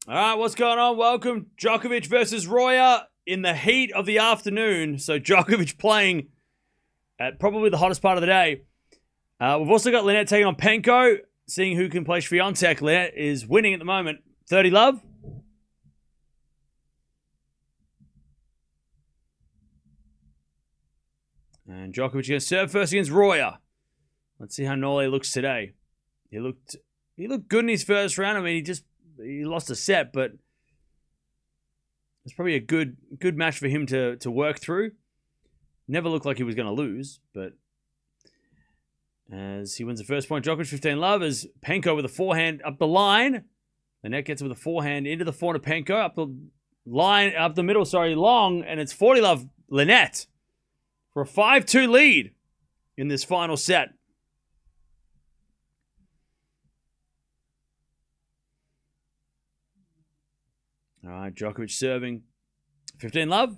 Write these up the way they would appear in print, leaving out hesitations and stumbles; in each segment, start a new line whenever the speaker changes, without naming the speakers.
All right, what's going on? Welcome. Djokovic versus Royer in the heat of the afternoon. So Djokovic playing at probably the hottest part of the day. We've also got Linette taking on Penko, seeing who can play Swiatek. Linette is winning at the moment. 30 love. And Djokovic going to serve first against Royer. Let's see how Nole looks today. He looked good in his first round. I mean, he lost a set, but it's probably a good match for him to work through. Never looked like he was going to lose, but as he wins the first point, Djokovic 15 love as Penko with a forehand up the line. Linette gets it with a forehand into the forehand of Penko up the line, up the middle, long, and it's 40 love Linette for a 5-2 lead in this final set. All right, Djokovic serving 15 love.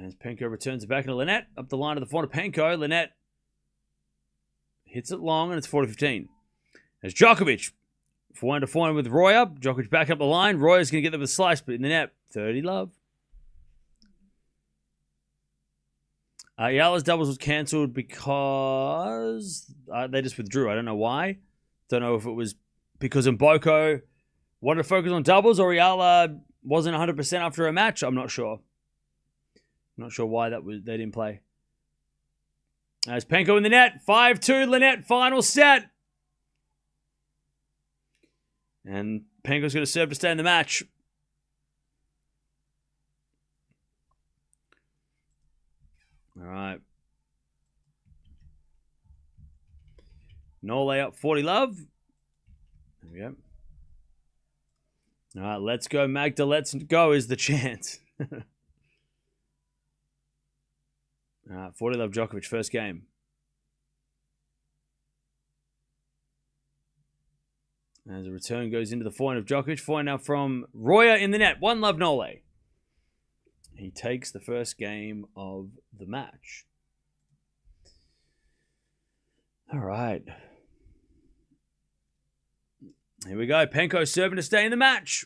As Penko returns it back into Linette. Up the line of the forehand of Penko. Linette hits it long, and it's 40-15. As Djokovic, forehand to forehand with Royer. Djokovic back up the line. Royer's going to get there with a slice, but in the net, 30 love. Eala's doubles was cancelled because they just withdrew. I don't know why. Don't know if it was because Mboko wanted to focus on doubles or Eala wasn't 100% after a match. I'm not sure. I'm not sure why they didn't play. As Penko in the net. 5-2 Linette, final set. And Penko's going to serve to stay in the match. All right. Nole up 40 love. There we go. All right, let's go, Magda. Let's go is the chant. All right, 40 love Djokovic, first game. As a return goes into the forehand of Djokovic. Forehand now from Royer in the net. 1 love Nole. He takes the first game of the match. All right. Here we go. Penko serving to stay in the match.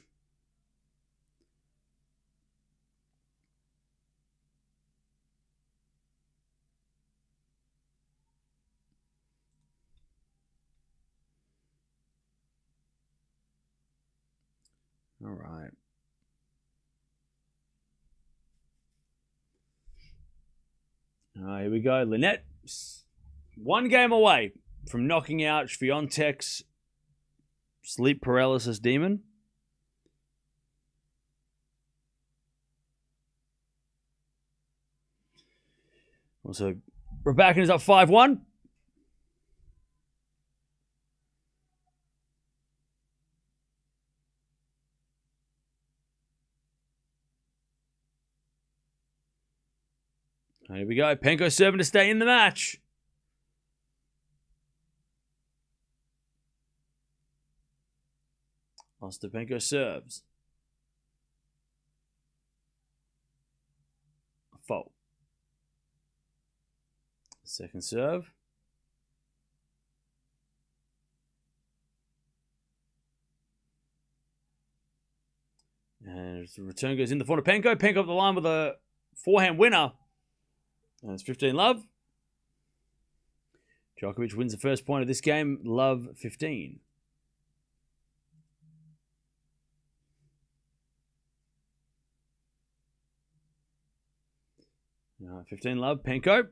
All right. All right, here we go. Linette, 1 game away from knocking out Swiatek's sleep paralysis demon. Also, Raducanu is up 5-1. Here we go. Penko serving to stay in the match. Ostapenko serves. A fault. Second serve. And the return goes in the forehand of Penko. Penko up the line with a forehand winner. And it's 15 love. Djokovic wins the first point of this game. Love 15. All right, 15 love. Penko.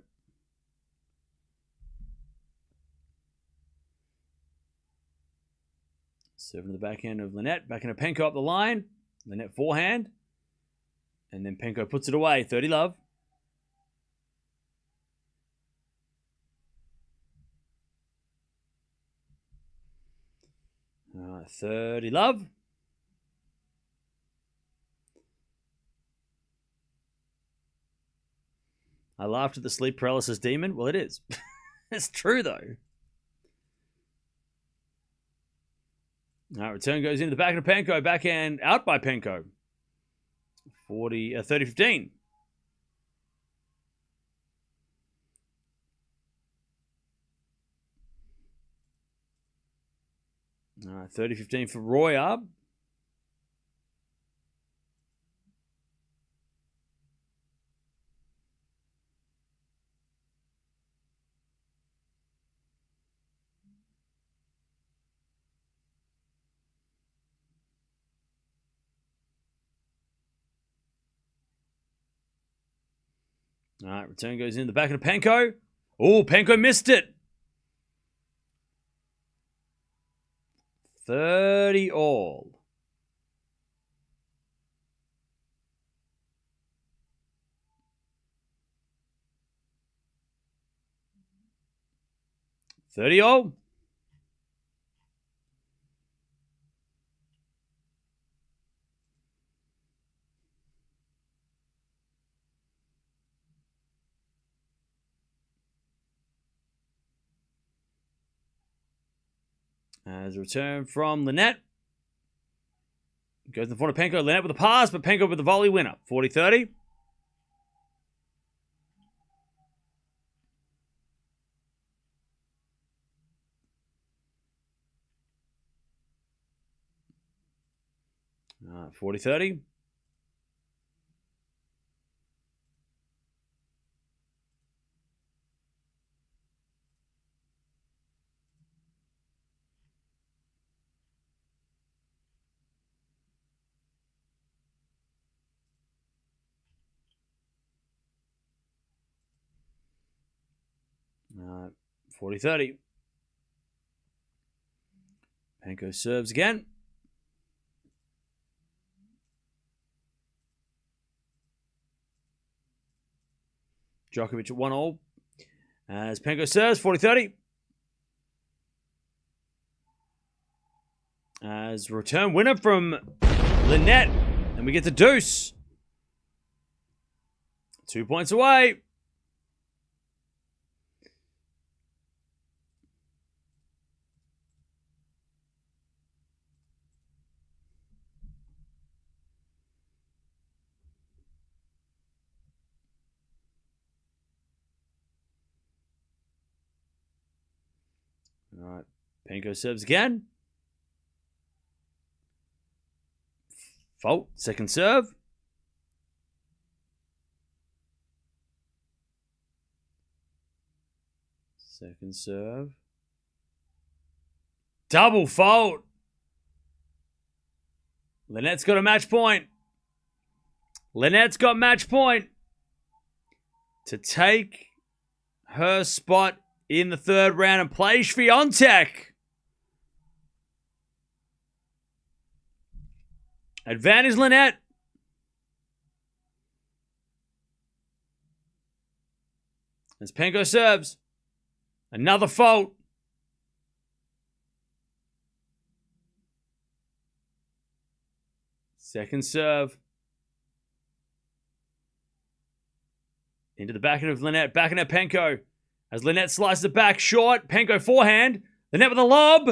Serving the backhand of Linette. Backhand of Penko up the line. Linette forehand. And then Penko puts it away. 30 love. All right, 30 love. I laughed at the sleep paralysis demon. Well, it is. It's true, though. All right, return goes into the backhand of Penko. Backhand out by Penko. 30-15. All right, 30-15 for Royer. All right, return goes in the back of Penko. Oh, Penko missed it. 30 all. As a return from Lynette. Goes in the front of Penko. Lynette with the pass, but Penko with the volley winner. 40-30. All right, 40-30. All right, 40-30. Penko serves again. Djokovic at 1-all. As Penko serves, 40-30. As return winner from Lynette. And we get the deuce. 2 points away. All right, Penko serves again. Fault, second serve. Second serve. Double fault. Lynette's got a match point. Lynette's got match point to take her spot in the third round and play Swiatek. Advantage Lynette. As Penko serves. Another fault. Second serve. Into the back of Lynette. Backing at Penko. As Lynette slices it back short. Penko forehand. Lynette with a lob.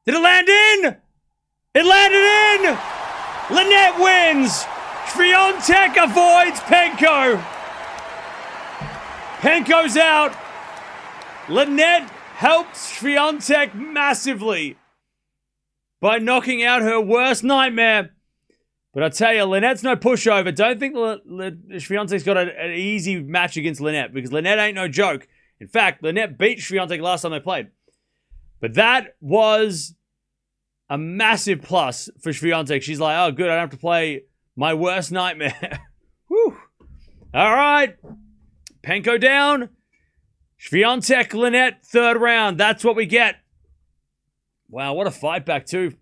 Did it land in? It landed in! Lynette wins! Swiatek avoids Penko. Penko's out. Lynette helps Swiatek massively by knocking out her worst nightmare. But I tell you, Lynette's no pushover. Don't think Swiatek's got an easy match against Lynette, because Lynette ain't no joke. In fact, Lynette beat Swiatek last time they played. But that was a massive plus for Swiatek. She's like, oh, good, I don't have to play my worst nightmare. Whew. All right. Penko down. Swiatek, Lynette, third round. That's what we get. Wow, what a fight back, too.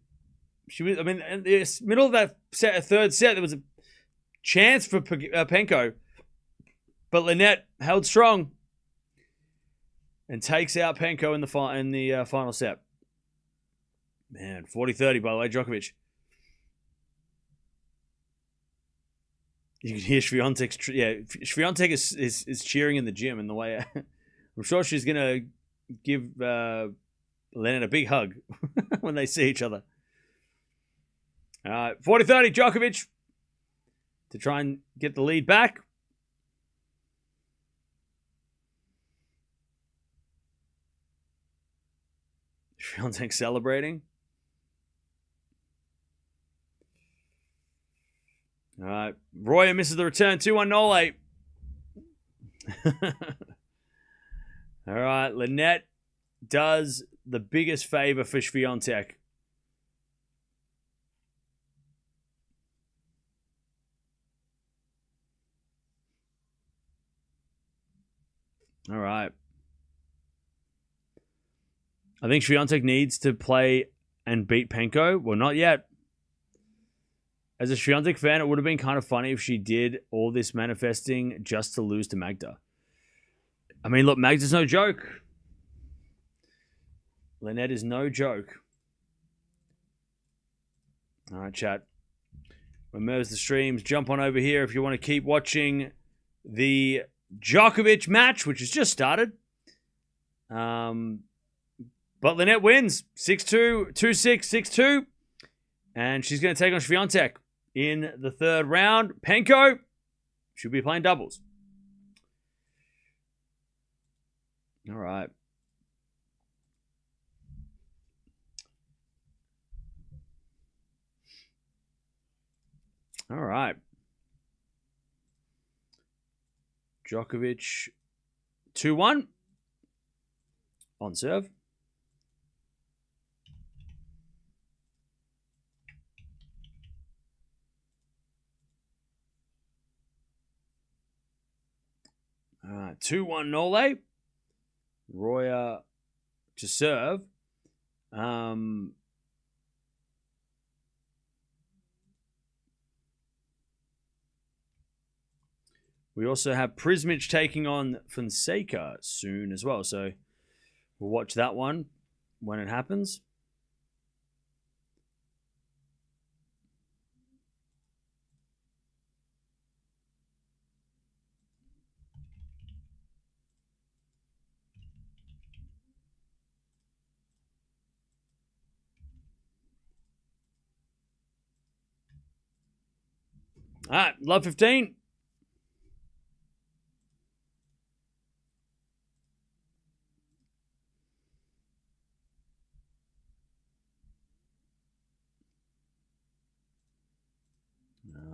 She was, I mean, in the middle of that third set, there was a chance for Penko. But Lynette held strong and takes out Penko in the final set. Man, 40-30, by the way, Djokovic. You can hear Swiatek's... Swiatek is cheering in the gym in the way... I'm sure she's going to give Lynette a big hug when they see each other. 40-30, Djokovic to try and get the lead back. Swiatek celebrating. All right. Royer misses the return. 2-1 Nole. All right. Lynette does the biggest favor for Swiatek. All right. I think Swiatek needs to play and beat Penko. Well, not yet. As a Swiatek fan, it would have been kind of funny if she did all this manifesting just to lose to Magda. I mean, look, Magda's no joke. Lynette is no joke. All right, chat. Remember the streams. Jump on over here if you want to keep watching the Djokovic match, which has just started. But Lynette wins 6-2, 2-6, 6-2. And she's going to take on Swiatek in the third round. Penko should be playing doubles. All right. All right. Djokovic 2-1 on serve. All right, 2-1 Nole. Royer to serve. We also have Prismic taking on Fonseca soon as well. So we'll watch that one when it happens. All right, love 15.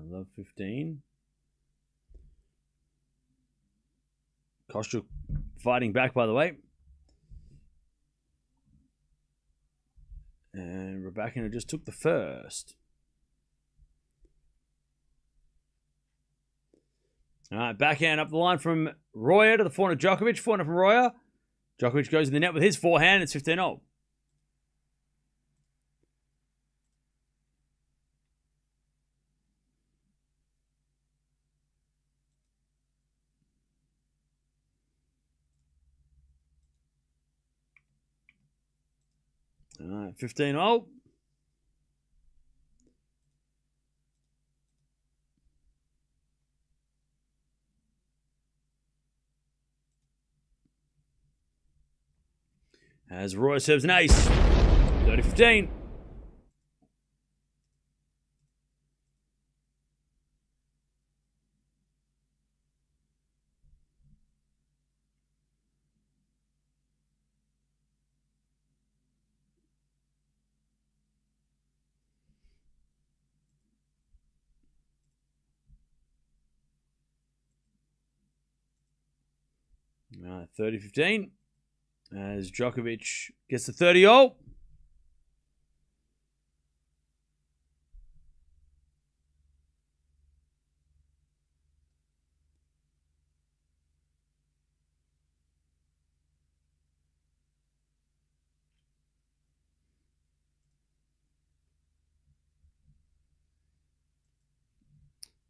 Love 15. Kostruk fighting back, by the way. And Raducanu just took the first. All right, backhand up the line from Royer to the forehand of Djokovic. Forehand from Royer. Djokovic goes in the net with his forehand. It's 15-0. All right, 15-0. As Roy serves an ace. 30-15. All right, 30-15. As Djokovic gets the 30-0.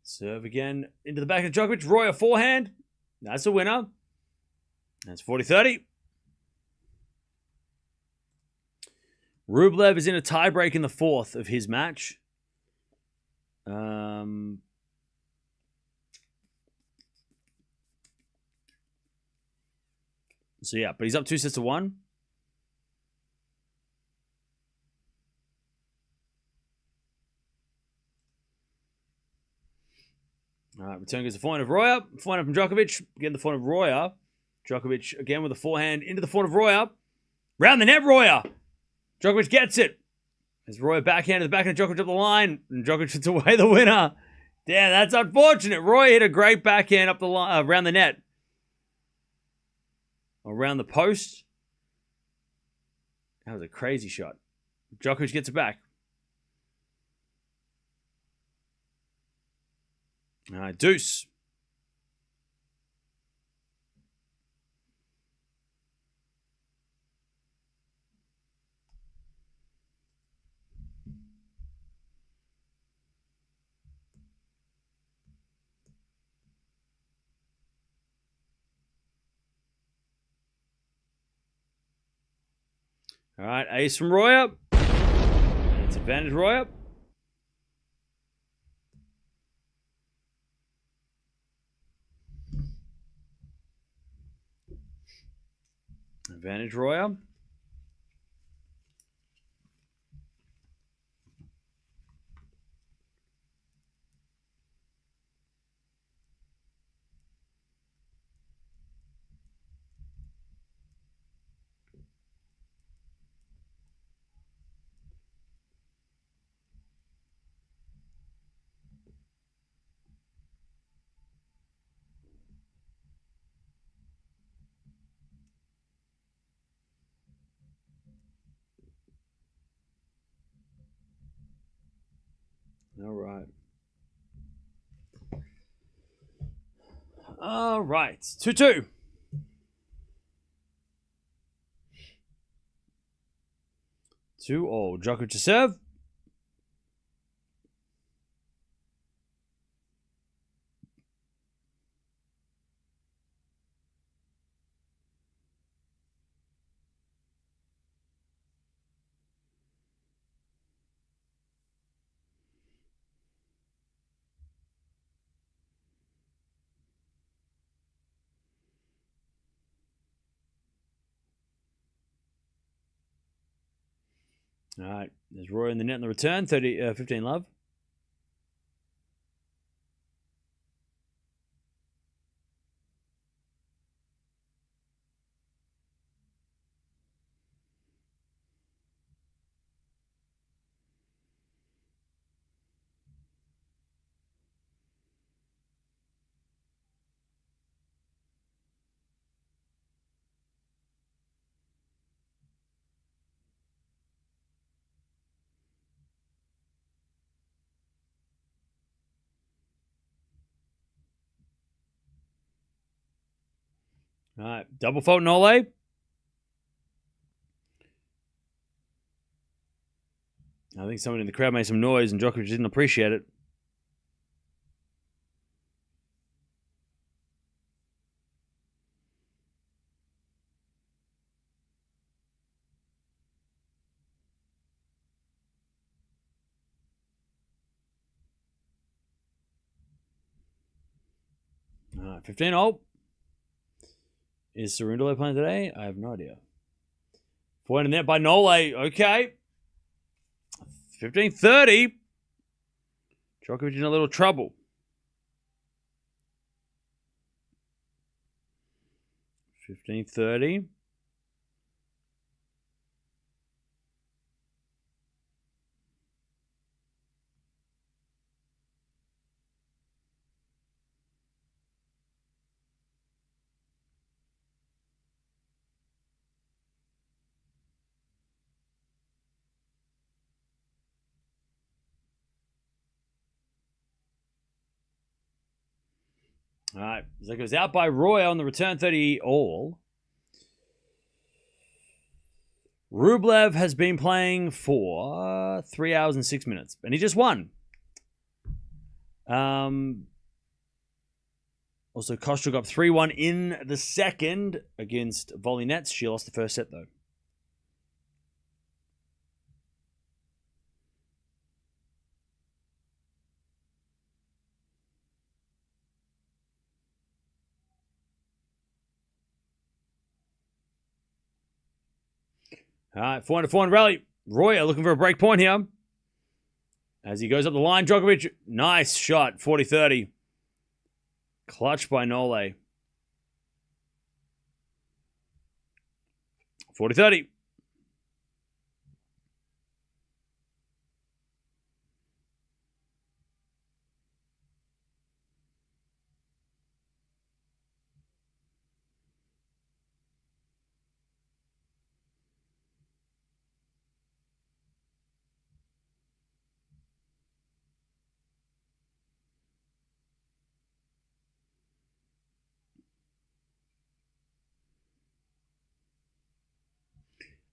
Serve again into the back of Djokovic. Royer forehand. That's a winner. That's 40-30. Rublev is in a tiebreak in the fourth of his match. So yeah, but he's up 2-1. All right, return goes the forehand of Royer. Forehand from Djokovic. Again, the forehand of Royer. Djokovic again with a forehand into the forehand of Royer. Round the net, Royer. Djokovic gets it. As Royer backhanded the back of Djokovic up the line, and Djokovic puts away the winner. Yeah, that's unfortunate. Royer hit a great backhand up the line, around the net. Around the post. That was a crazy shot. Djokovic gets it back. All right, deuce. All right, ace from Royer. It's advantage Royer. Advantage Royer. All right. 2-2. Two all. Djokovic to serve. All right. There's Roy in the net in the return. 15 love. All right. Double fault Nole. I think someone in the crowd made some noise and Djokovic didn't appreciate it. All right. 15 all. Is Cerundolo playing today? I have no idea. Point in net by Nole. Okay. 15-30. Djokovic in a little trouble. 15-30. All right, that goes out by Roy on the return 30 all. Rublev has been playing for 3 hours and 6 minutes, and he just won. Also, Kostruk up 3-1 in the second against Volley Nets. She lost the first set, though. All right, 400 rally. Royer looking for a break point here. As he goes up the line, Djokovic, nice shot, 40-30. Clutch by Nole. 40-30.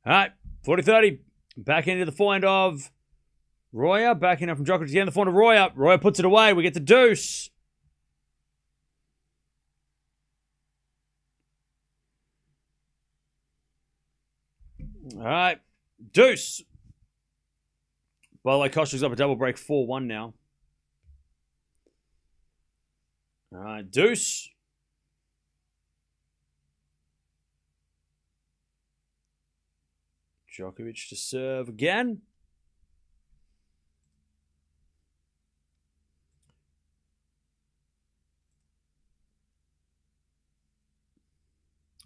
All right, 40-30. Back into the forehand of Royer. Back in from Djokovic again. The forehand of Royer. Royer puts it away. We get the deuce. All right, deuce. By the way, Kostrik's up a double break, 4-1 now. All right, deuce. Djokovic to serve again.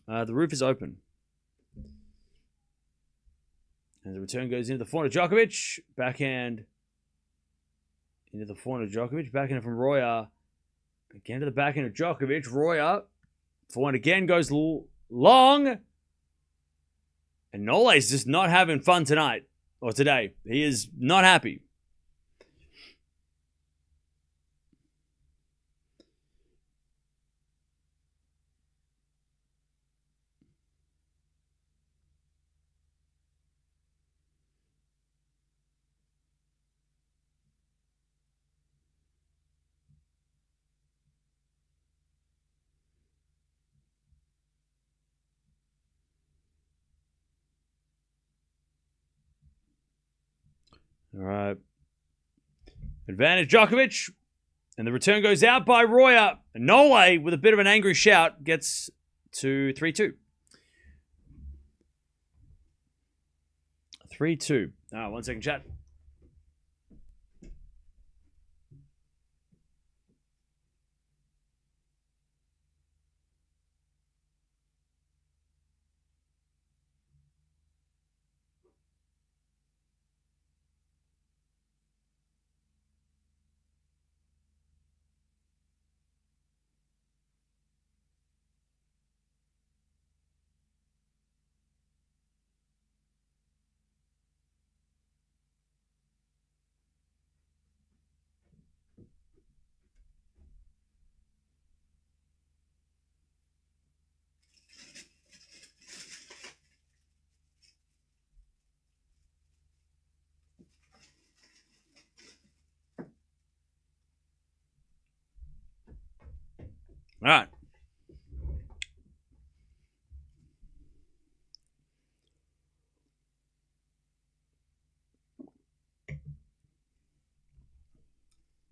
The roof is open. And the return goes into the forehand of Djokovic. Backhand into the forehand of Djokovic. Backhand from Royer. Again to the backhand of Djokovic. Royer. Forehand again goes long. And Nole's just not having fun tonight. Or today. He is not happy. All right. Advantage Djokovic. And the return goes out by Royer. And Nole, with a bit of an angry shout, gets to 3-2. 3-2. All right, 1 second, chat. All right.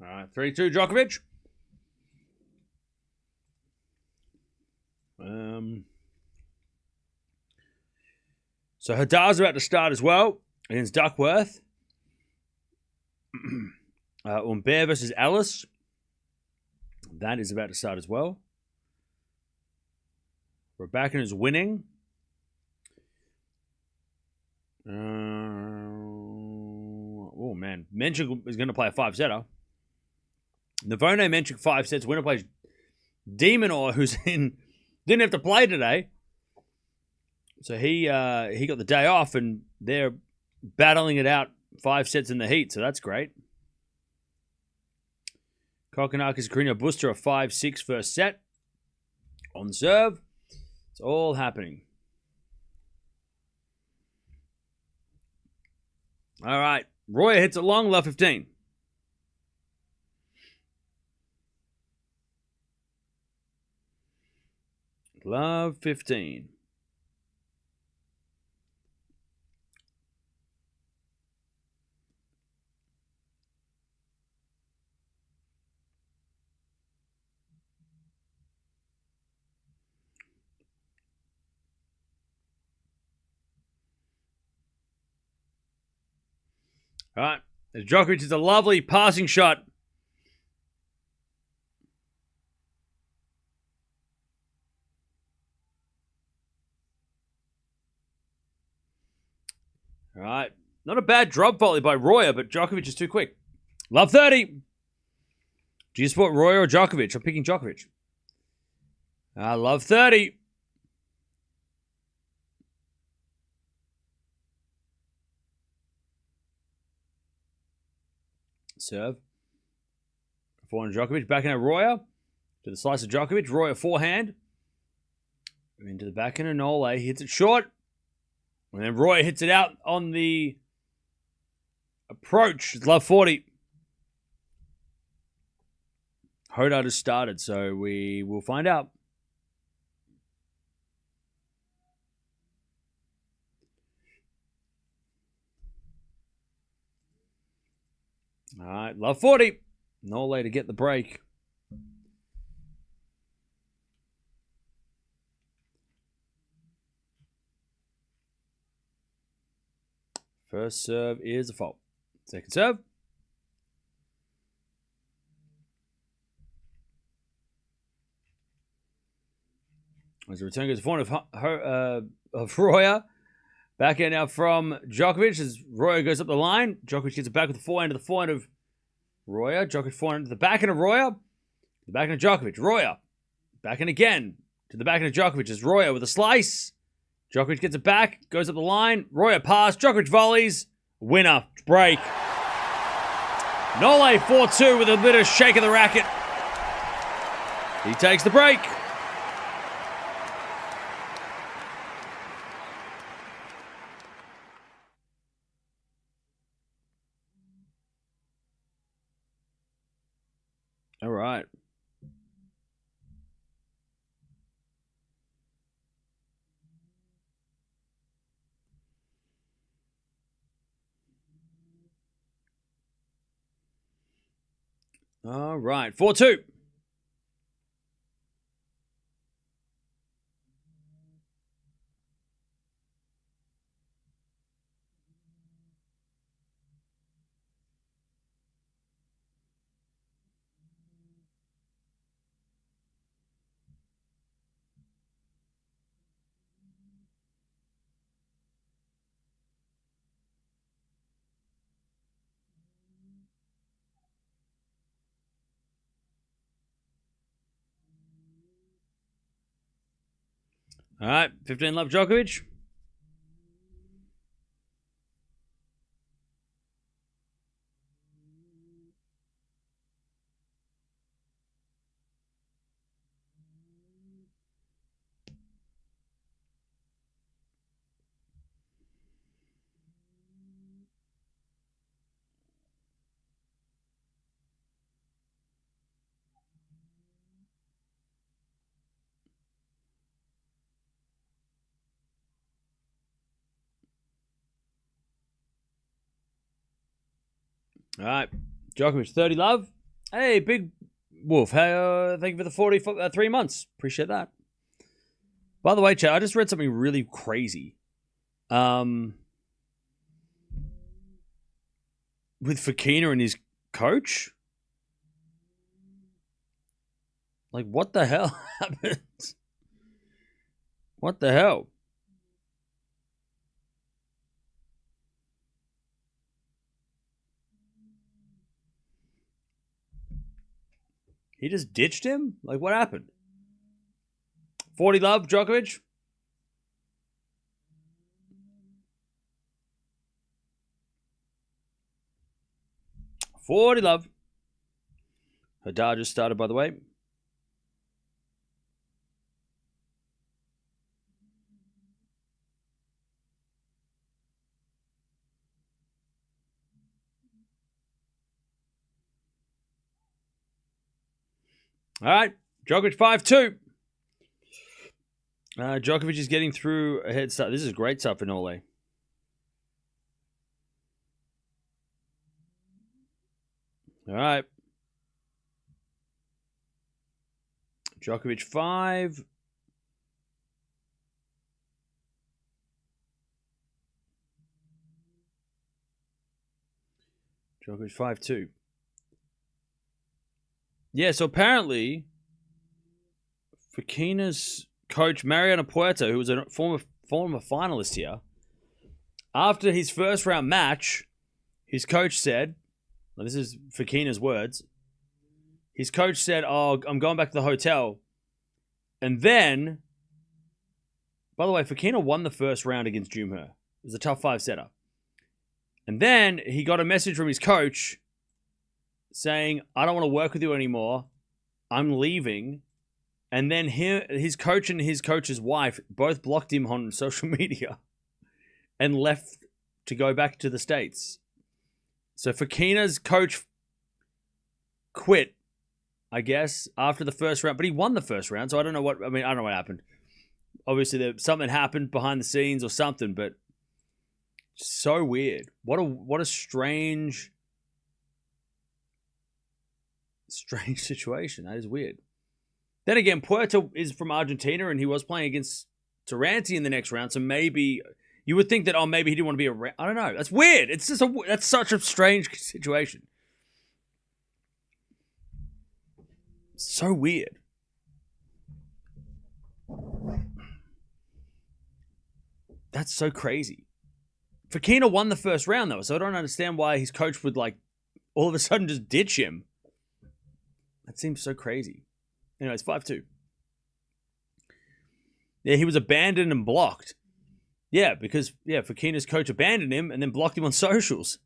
All right, 3-2 Djokovic. So Hadar's about to start as well against Duckworth. Humbert versus Ellis. That is about to start as well. Raducanu is winning. Oh, man. Menchik is going to play a 5-setter. Navone Menchik 5 sets. Winner plays Demonor, who's didn't have to play today. So he got the day off, and they're battling it out 5 sets in the heat. So that's great. Kokonakis Carino Buster a 5-6 first set. On serve. It's all happening. All right. Royer hits it long, love 15. Love 15. All right. Djokovic is a lovely passing shot. All right. Not a bad drop volley by Royer, but Djokovic is too quick. Love 30. Do you support Royer or Djokovic? I'm picking Djokovic. I love 30. Serve. Forehand Djokovic. Backhand of Royer. To the slice of Djokovic. Royer forehand. Into the backhand of Nole. Hits it short. And then Roy hits it out on the approach. It's love 40. Hoda has started, so we will find out. All right, love 40. Nole to get the break. First serve is a fault. Second serve. As the return goes to forehand of Royer. Backhand now from Djokovic as Royer goes up the line. Djokovic gets it back with the forehand to the forehand of Royer. Djokovic forehand to the backhand of Royer. The backhand of Djokovic. Royer. Backhand again to the backhand of Djokovic as Royer with a slice. Djokovic gets it back. Goes up the line. Royer pass. Djokovic volleys. Winner. Break. Nole 4-2 with a bit of shake of the racket. He takes the break. All right. All right. 4-2. All right. 15 love Djokovic. All right. Djokovic, 30 love. Hey, Big Wolf. Hey, thank you for the 43 months. Appreciate that. By the way, Chad, I just read something really crazy. With Fokina and his coach. Like, what the hell happened? What the hell? He just ditched him? Like, what happened? 40 love, Djokovic. $40 love. Hadar just started, by the way. All right, Djokovic 5-2. Djokovic is getting through a head start. This is great stuff for Nole. All right. Djokovic 5. Djokovic 5-2. Yeah, so apparently, Fokina's coach, Mariana Puerta, who was a former finalist here, after his first round match, his coach said, well, this is Fokina's words, his coach said, oh, I'm going back to the hotel. And then, by the way, Fokina won the first round against Jumher. It was a tough 5-setter. And then he got a message from his coach saying, I don't want to work with you anymore. I'm leaving. And then his coach and his coach's wife both blocked him on social media. and left to go back to the States. So Fokina's coach quit, I guess, after the first round, but he won the first round, so I don't know what happened. Obviously, something happened behind the scenes or something, but so weird. What a strange situation. That is weird. Then again, Puerto is from Argentina, and he was playing against Taranti in the next round, so maybe you would think that, maybe he didn't want to be around. I don't know. That's weird. That's such a strange situation. So weird. That's so crazy. Fokina won the first round, though, so I don't understand why his coach would, all of a sudden just ditch him. That seems so crazy. Anyway, it's 5-2. Yeah, he was abandoned and blocked. Yeah, because, Fokina's coach abandoned him and then blocked him on socials.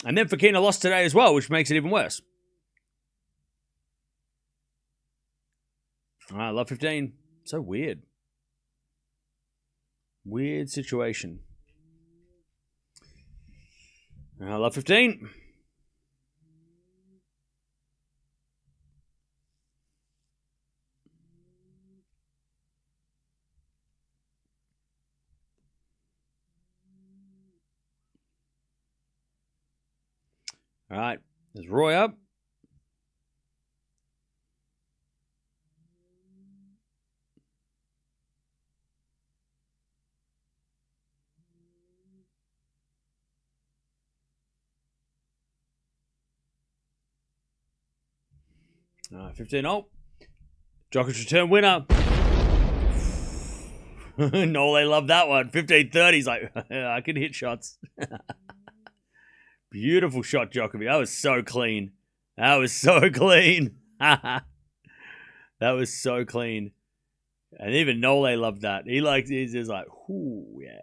And then Fokina lost today as well, which makes it even worse. All right, love 15. So weird. Weird situation. All right, love 15. All right, there's Roy up. All right, 15-0. Djokovic return winner. Nole loved that one. 15-30. He's like, I can hit shots. Beautiful shot, Djokovic. That was so clean. That was so clean. That was so clean. And even Nole loved that. He's just like, whoo, yeah.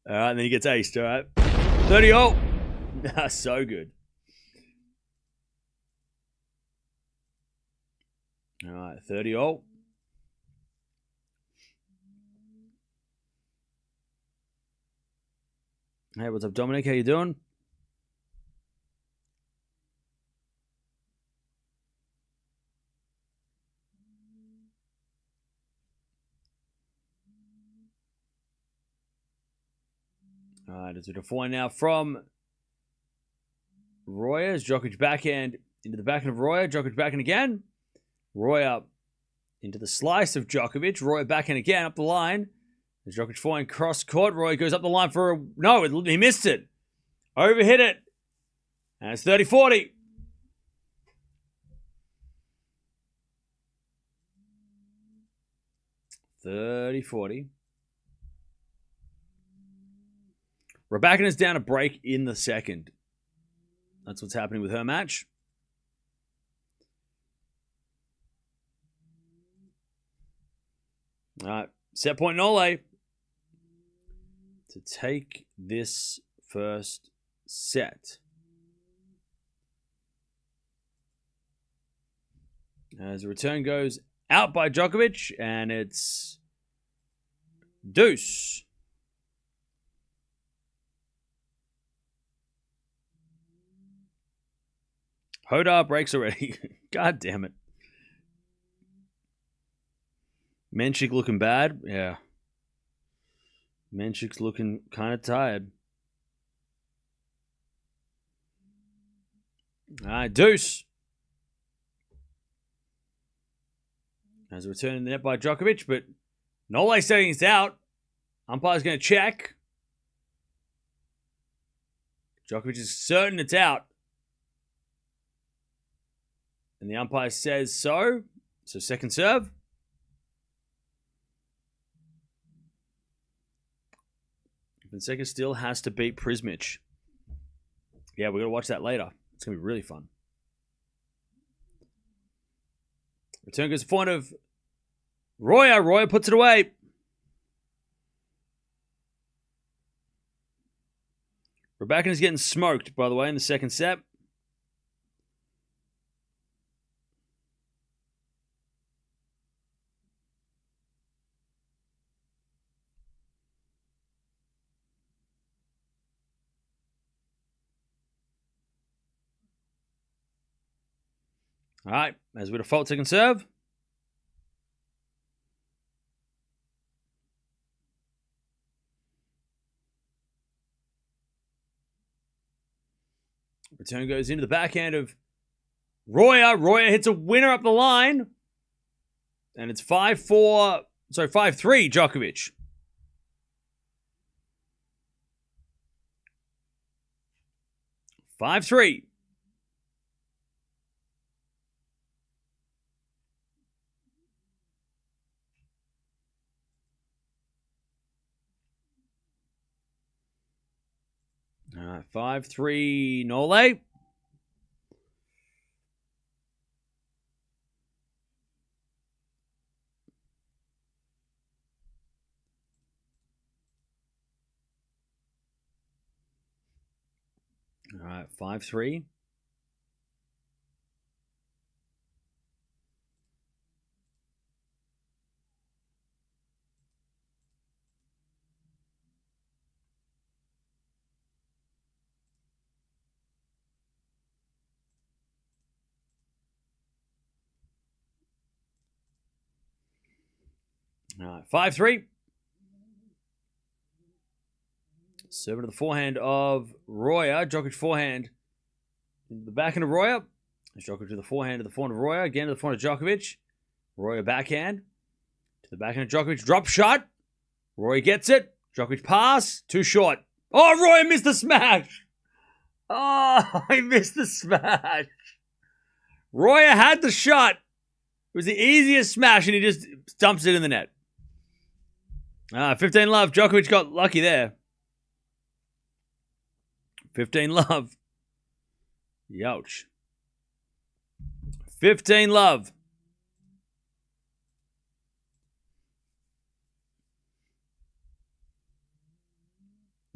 All right, and then he gets aced, all right? 30-0. That's so good. All right, 30-0. Hey, what's up, Dominic? How you doing? All right, it's a point now from Royer. Djokovic backhand into the backhand of Royer. Djokovic backhand again. Royer into the slice of Djokovic. Royer backhand again up the line. As Djokovic forehand cross court. Royer goes up the line for a... No, he missed it. Overhit it. And it's 30-40. Raducanu is down a break in the second. That's what's happening with her match. All right. Set point Nole to take this first set. As the return goes out by Djokovic, and it's deuce. Hodar breaks already. God damn it. Menchik looking bad. Yeah. Menchik's looking kind of tired. All right, deuce. As a return in the net by Djokovic, but Nole saying it's out. Umpire's going to check. Djokovic is certain it's out. And the umpire says so. So second serve. Fonseca still has to beat Prismic. Yeah, we're going to watch that later. It's going to be really fun. Return goes to point of Royer. Royer puts it away. Raducanu is getting smoked, by the way, in the second set. All right, as we default second serve. Return goes into the backhand of Royer. Royer hits a winner up the line. And it's 5-3 Djokovic. Five three. All right, 5-3 Nole. All right, 5-3. All right, 5-3. Serving to the forehand of Royer. Djokovic forehand. Into the backhand of Royer. Djokovic to the forehand of Royer. Again to the forehand of Djokovic. Royer backhand. To the backhand of Djokovic. Drop shot. Royer gets it. Djokovic pass. Too short. Oh, Royer missed the smash. Oh, he missed the smash. Royer had the shot. It was the easiest smash, and he just dumps it in the net. 15 love. Djokovic got lucky there. 15 love. Youch. 15 love.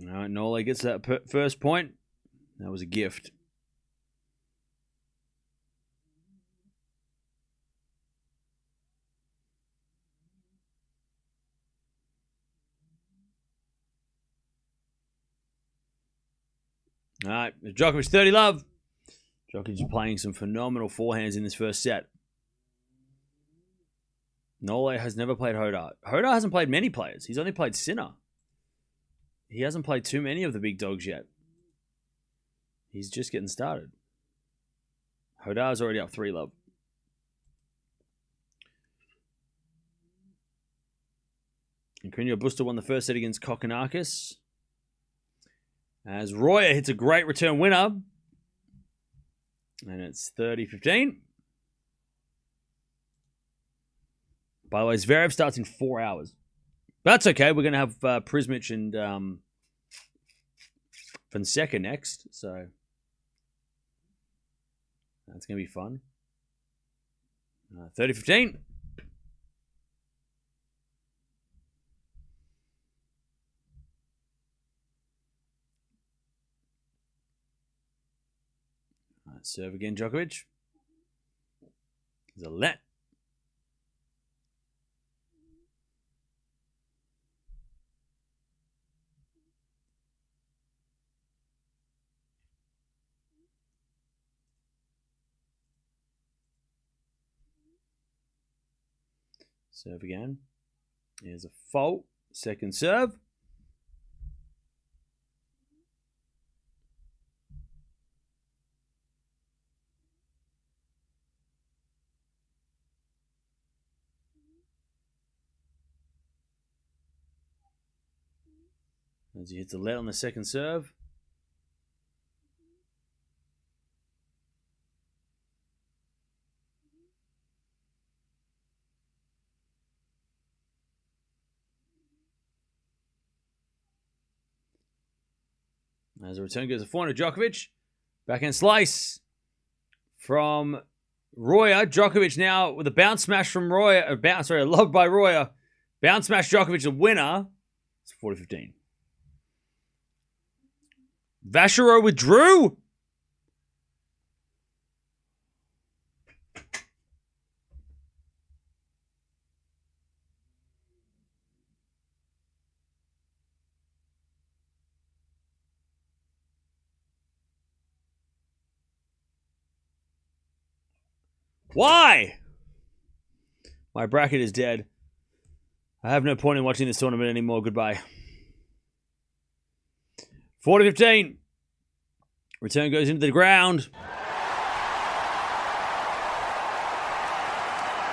All right, Nole gets that first point. That was a gift. All right, Djokovic 30 love. Djokovic is playing some phenomenal forehands in this first set. Nole has never played Hoda. Hoda hasn't played many players. He's only played Sinner. He hasn't played too many of the big dogs yet. He's just getting started. Hoda's already up 3 love. And Carreño Busta won the first set against Kokkinakis. As Royer hits a great return winner. And it's 30-15. By the way, Zverev starts in 4 hours. That's okay. We're going to have Prismic and Fonseca next. So that's going to be fun. 30-15. Serve again, Djokovic. There's a let. Serve again. Here's a fault. Second serve. As he hits a let on the second serve. As a return goes to forehand of Djokovic. Backhand slice from Royer. Djokovic now with a bounce smash from Royer. A love by Royer. Bounce smash Djokovic, the winner. It's 40-15. Vachereau withdrew. Why? My bracket is dead. I have no point in watching this tournament anymore. Goodbye. 4-15. Return goes into the ground.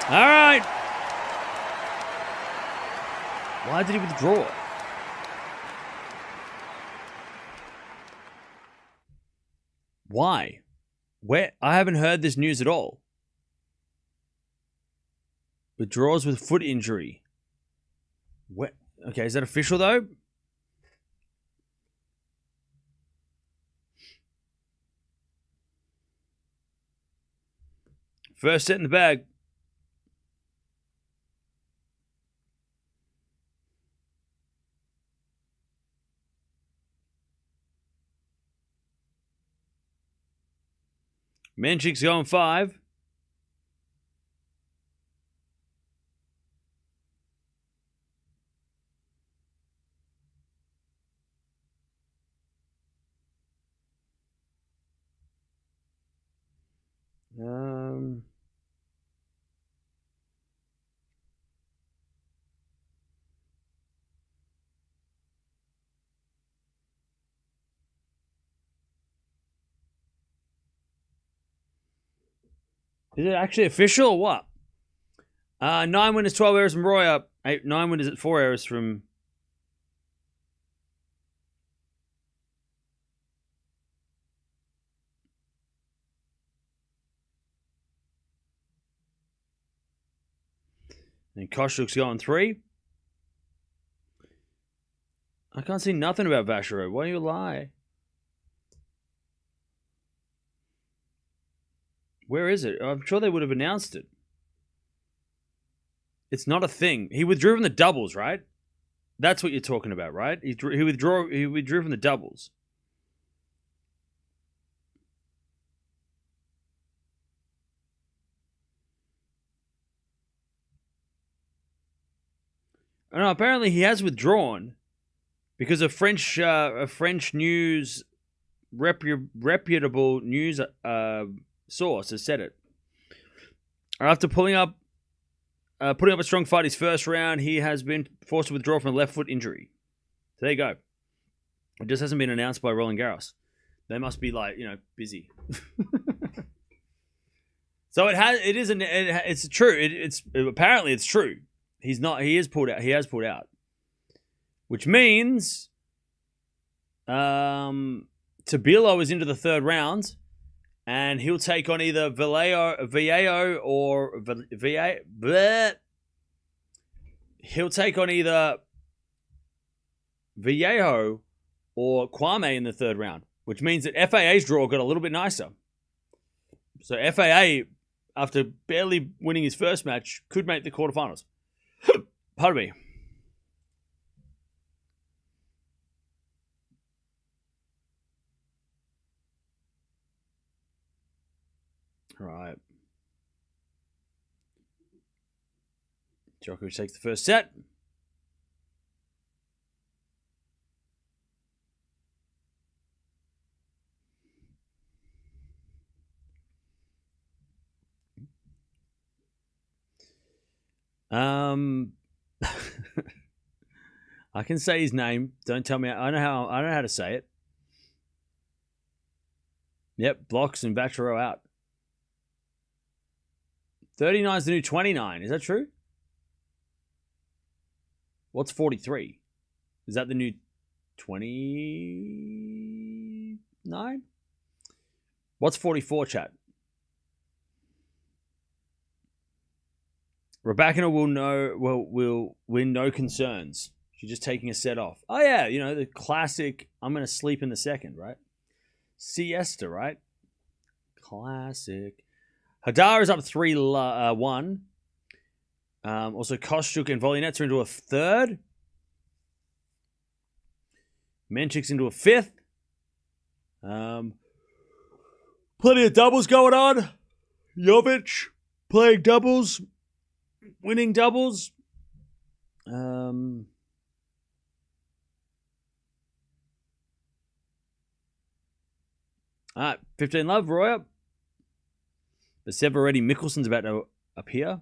All right. Why did he withdraw? Why? Where? I haven't heard this news at all. Withdraws with foot injury. What? Okay, is that official though? First set in the bag. Menchik's going 5. Is it actually official or what? 9 winners, 12 errors from Royer. 9 winners at 4 errors from... And Koshuk's going 3. I can't see nothing about Vachereau. Why do you lie? Where is it? I'm sure they would have announced it. It's not a thing. He withdrew from the doubles, right? That's what you're talking about, right? He withdrew from the doubles. No, apparently he has withdrawn because a French news reputable news source has said it. After putting up a strong fight his first round, he has been forced to withdraw from a left foot injury. So there you go. It just hasn't been announced by Roland Garros. They must be busy. So it's true. It's apparently it's true. He has pulled out. Which means Tabilo is into the third round. And he'll take on either Viejo or he'll take on either Viejo or Kwame in the third round, which means that FAA's draw got a little bit nicer. So FAA, after barely winning his first match, could make the quarterfinals. Pardon me. All right. Djokovic takes the first set. I can say his name. Don't tell me. I know how to say it. Yep, blocks and Vachereau out. 39 is the new 29. Is that true? What's 43? Is that the new 29? What's 44, chat? Raducanu will win no concerns. She's just taking a set off. Oh yeah, the classic. I'm gonna sleep in the second, right? Siesta, right? Classic. Hadar is up 3-1. Also, Kostyuk and Volynets are into a third. Menchik's into a fifth. Plenty of doubles going on. Jovic playing doubles, winning doubles. All right, 15 love, Royer. The serve already. Mickelson's about to appear.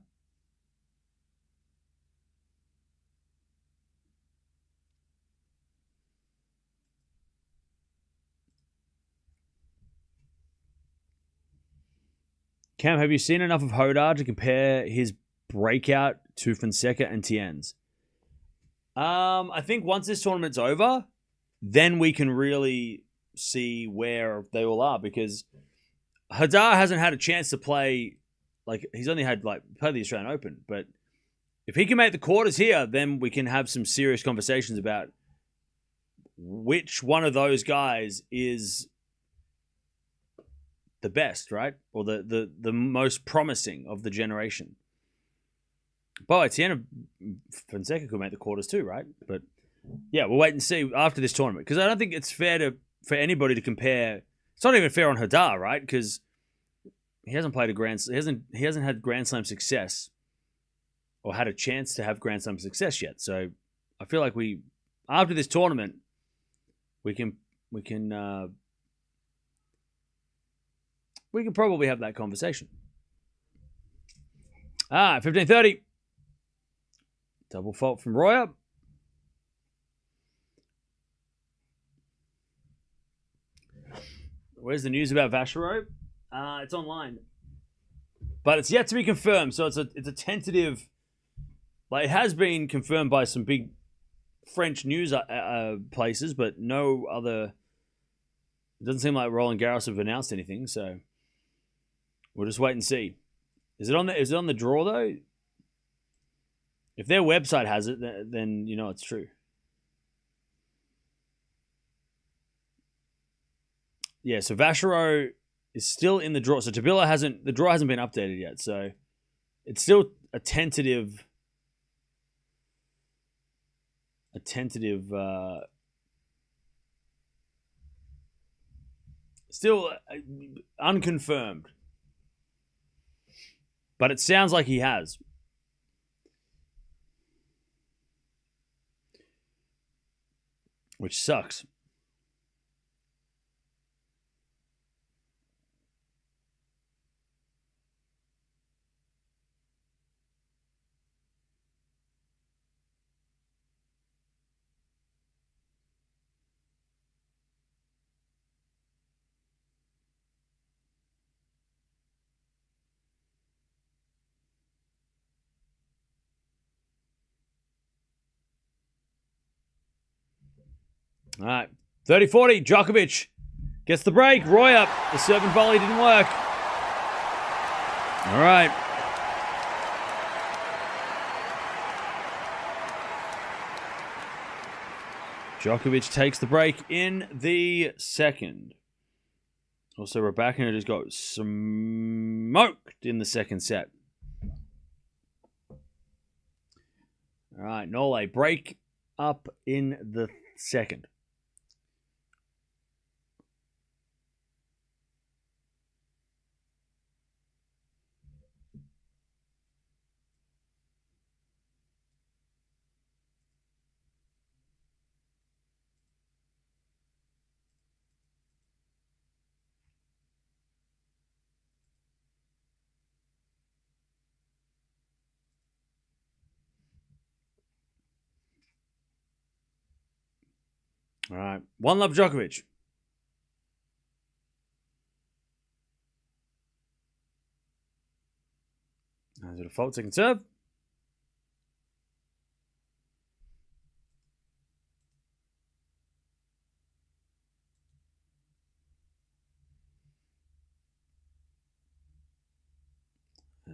Cam, have you seen enough of Hodar to compare his breakout to Fonseca and Tien's? I think once this tournament's over, then we can really see where they all are, because Hadar hasn't had a chance to play. Like, he's only had play the Australian Open, but if he can make the quarters here, then we can have some serious conversations about which one of those guys is the best, right? Or the most promising of the generation. But Tiana Fonseca could make the quarters too, right? But yeah, we'll wait and see after this tournament, because I don't think it's fair for anybody to compare. It's not even fair on Hadar, right? Because he hasn't played he hasn't had Grand Slam success, or had a chance to have Grand Slam success yet. So I feel like after this tournament, we can probably have that conversation. 15:30. Double fault from Royer. Where's the news about Vachereau? It's online, but it's yet to be confirmed. So it's a tentative. Like, it has been confirmed by some big French news places, but no other. It doesn't seem like Roland Garros have announced anything, so we'll just wait and see. Is it on the draw though? If their website has it, then you know it's true. Yeah, so Vachereau is still in the draw. So the draw hasn't been updated yet. So it's still a tentative still unconfirmed. But it sounds like he has. Which sucks. All right. 30-40. Djokovic gets the break. Royer, the serve and volley didn't work. All right. Djokovic takes the break in the second. Also, Raducanu just got smoked in the second set. All right. Nole, break up in the second. All right. One love, Djokovic. There's a default second serve.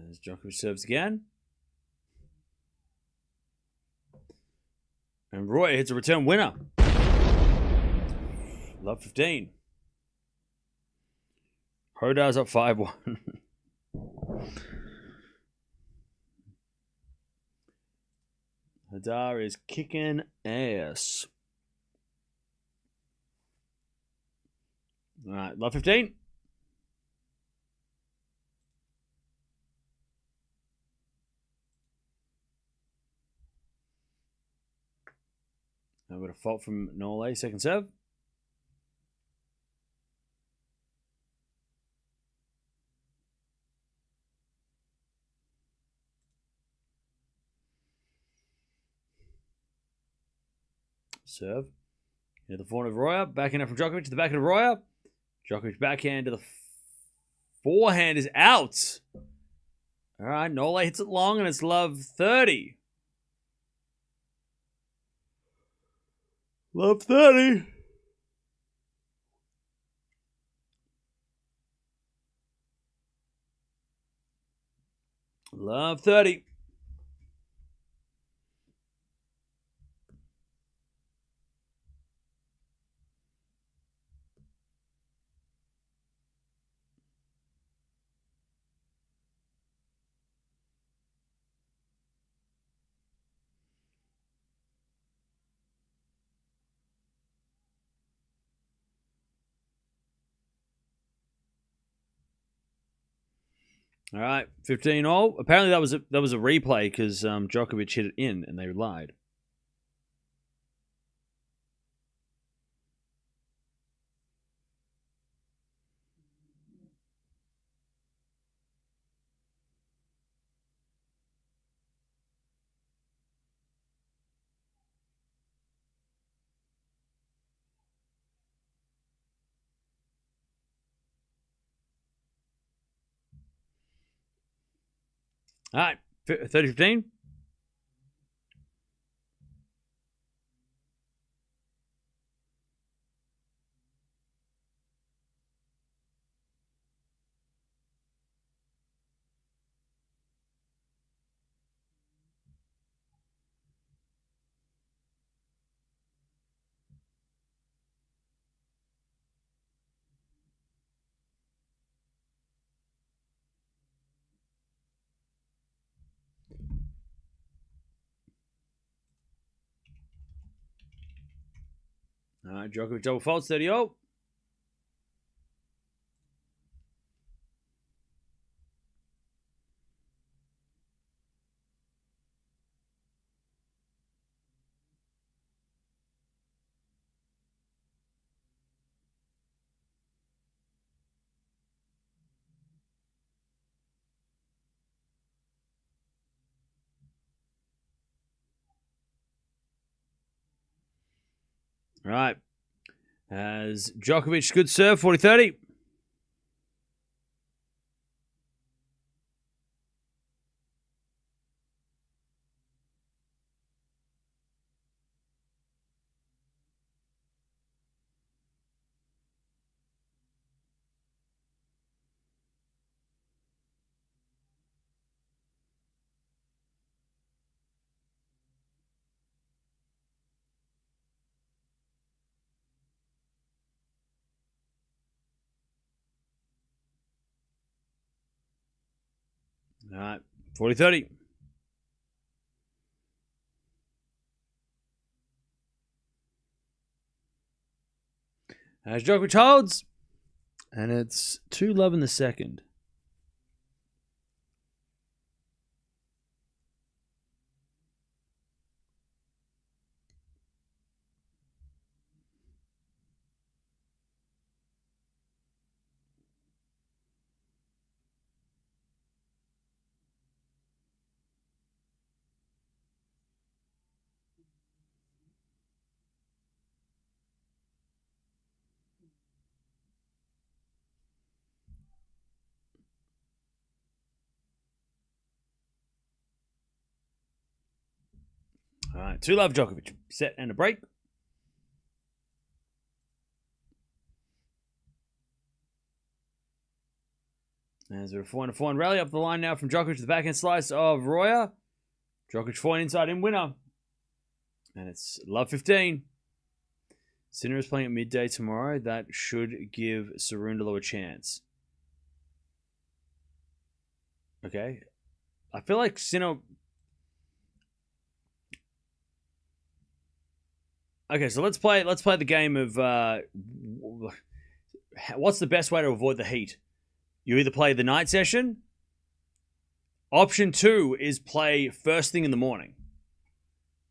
As Djokovic serves again. And Roy hits a return winner. Love 15. Hodar's up 5-1. Hadar is kicking ass. All right, love 15. I've got a fault from Nole, second serve. Serve. Into the forehand of Royer. Backhand from Djokovic to the backhand of Royer. Djokovic backhand to the forehand is out. All right, Nole hits it long, and it's love 30. Love 30. Love 30. All right, 15 all. Apparently that was a replay because Djokovic hit it in and they lied. All right, 30-15. All right, Djokovic double faults, 30 all. All right. As Djokovic, good serve, 40-30. All right, 40-30. As Djokovic holds, and it's 2-love in the second. All right, 2-love Djokovic. Set and a break. As a forehand rally up the line now from Djokovic to the backhand slice of Royer. Djokovic forehand inside in winner. And it's love 15. Sinner is playing at midday tomorrow. That should give Cerundolo a chance. Okay. I feel like Sinner... Okay, so let's play the game of what's the best way to avoid the heat? You either play the night session. Option 2 is play first thing in the morning.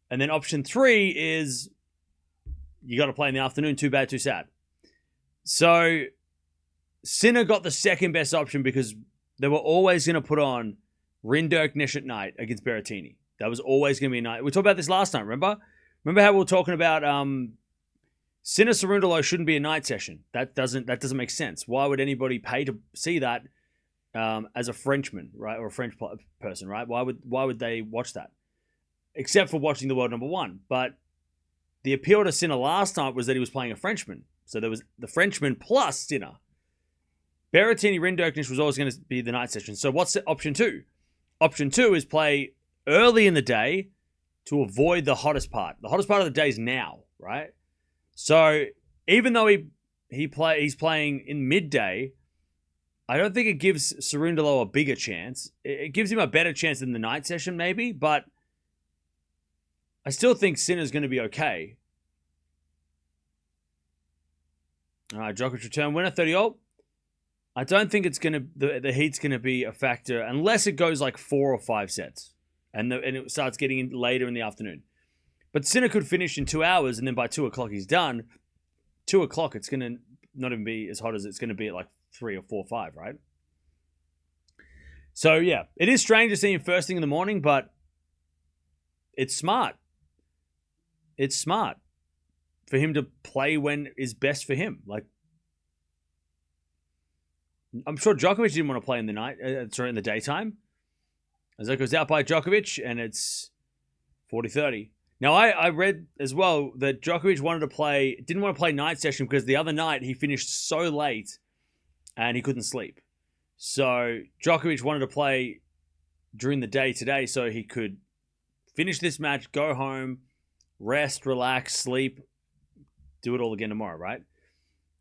And then option 3 is you got to play in the afternoon. Too bad, too sad. So Sinner got the second best option because they were always going to put on Rinderknecht at night against Berrettini. That was always going to be a night. We talked about this last time, remember? Remember how we were talking about Sinner Cerundolo shouldn't be a night session. That doesn't make sense. Why would anybody pay to see that as a Frenchman, right, or a French person, right? Why would they watch that? Except for watching the world number one. But the appeal to Sinner last night was that he was playing a Frenchman. So there was the Frenchman plus Sinner. Berrettini Rinderknecht was always going to be the night session. So what's option two? Option two is play early in the day to avoid the hottest part. The hottest part of the day is now, right? So even though he's playing in midday, I don't think it gives Cerundolo a bigger chance. It gives him a better chance than the night session, maybe, but I still think Sinner's going to be okay. All right, Djokovic return winner, 30-0. I don't think it's going to the heat's going to be a factor unless it goes like 4 or 5 sets and it starts getting in later in the afternoon. But Sinner could finish in 2 hours and then by 2 o'clock he's done. 2 o'clock it's going to not even be as hot as it's going to be at like 3 or 4 or 5, right? So yeah, it is strange to see him first thing in the morning, but it's smart. It's smart for him to play when is best for him. Like, I'm sure Djokovic didn't want to play in the night, in the daytime. As it goes out by Djokovic, and it's 40-30. Now, I read as well that Djokovic didn't want to play night session because the other night he finished so late and he couldn't sleep. So Djokovic wanted to play during the day today so he could finish this match, go home, rest, relax, sleep, do it all again tomorrow, right?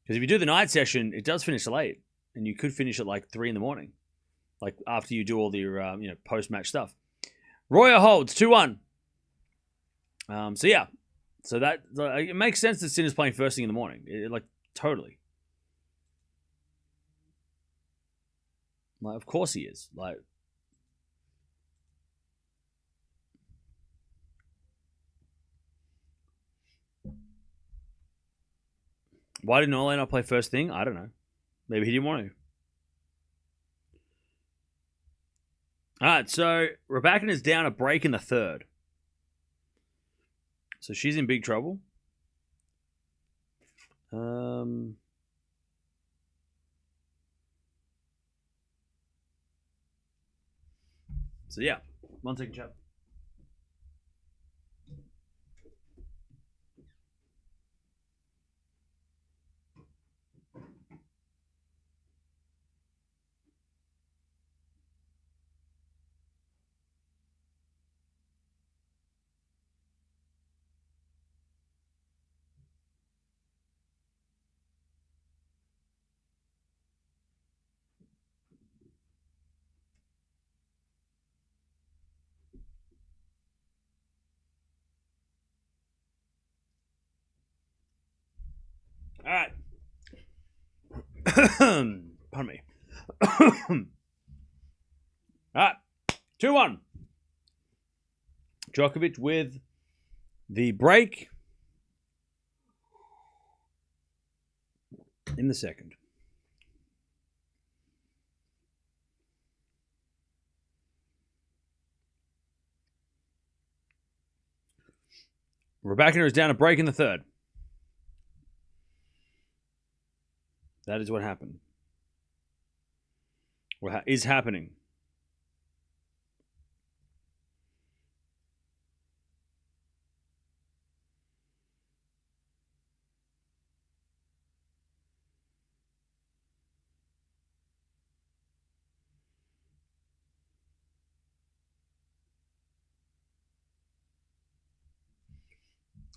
Because if you do the night session, it does finish late. And you could finish at like 3 in the morning, like after you do all your post-match stuff. Royer holds 2-1. So that it makes sense that Sinner's playing first thing in the morning, totally. Like, of course he is. Like, why didn't Ole not play first thing? I don't know. Maybe he didn't want to. All right, so Raducanu is down a break in the third. So she's in big trouble. So yeah, 1 second, chat. All right. Pardon me. All right. 2-1. Djokovic with the break in the second. Raducanu is down a break in the third. That is what happened. What is happening?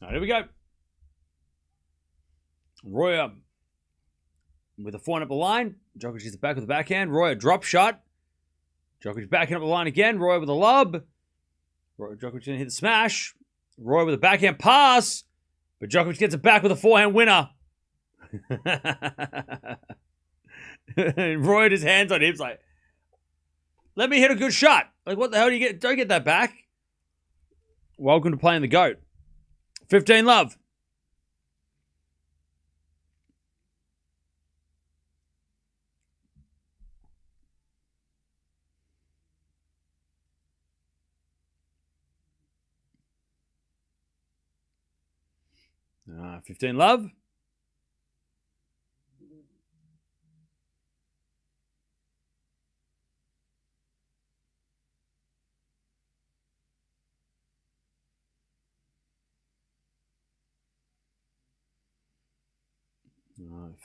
All right, here we go. Royer with a forehand up the line. Djokovic gets it back with the backhand. Royer drop shot. Djokovic backing up the line again. Royer with a lob. Djokovic going to hit the smash. Royer with a backhand pass. But Djokovic gets it back with a forehand winner. Royer his hands on hips like, let me hit a good shot. Like, what the hell do you get? Don't get that back. Welcome to playing the GOAT. 15 love. 15 love.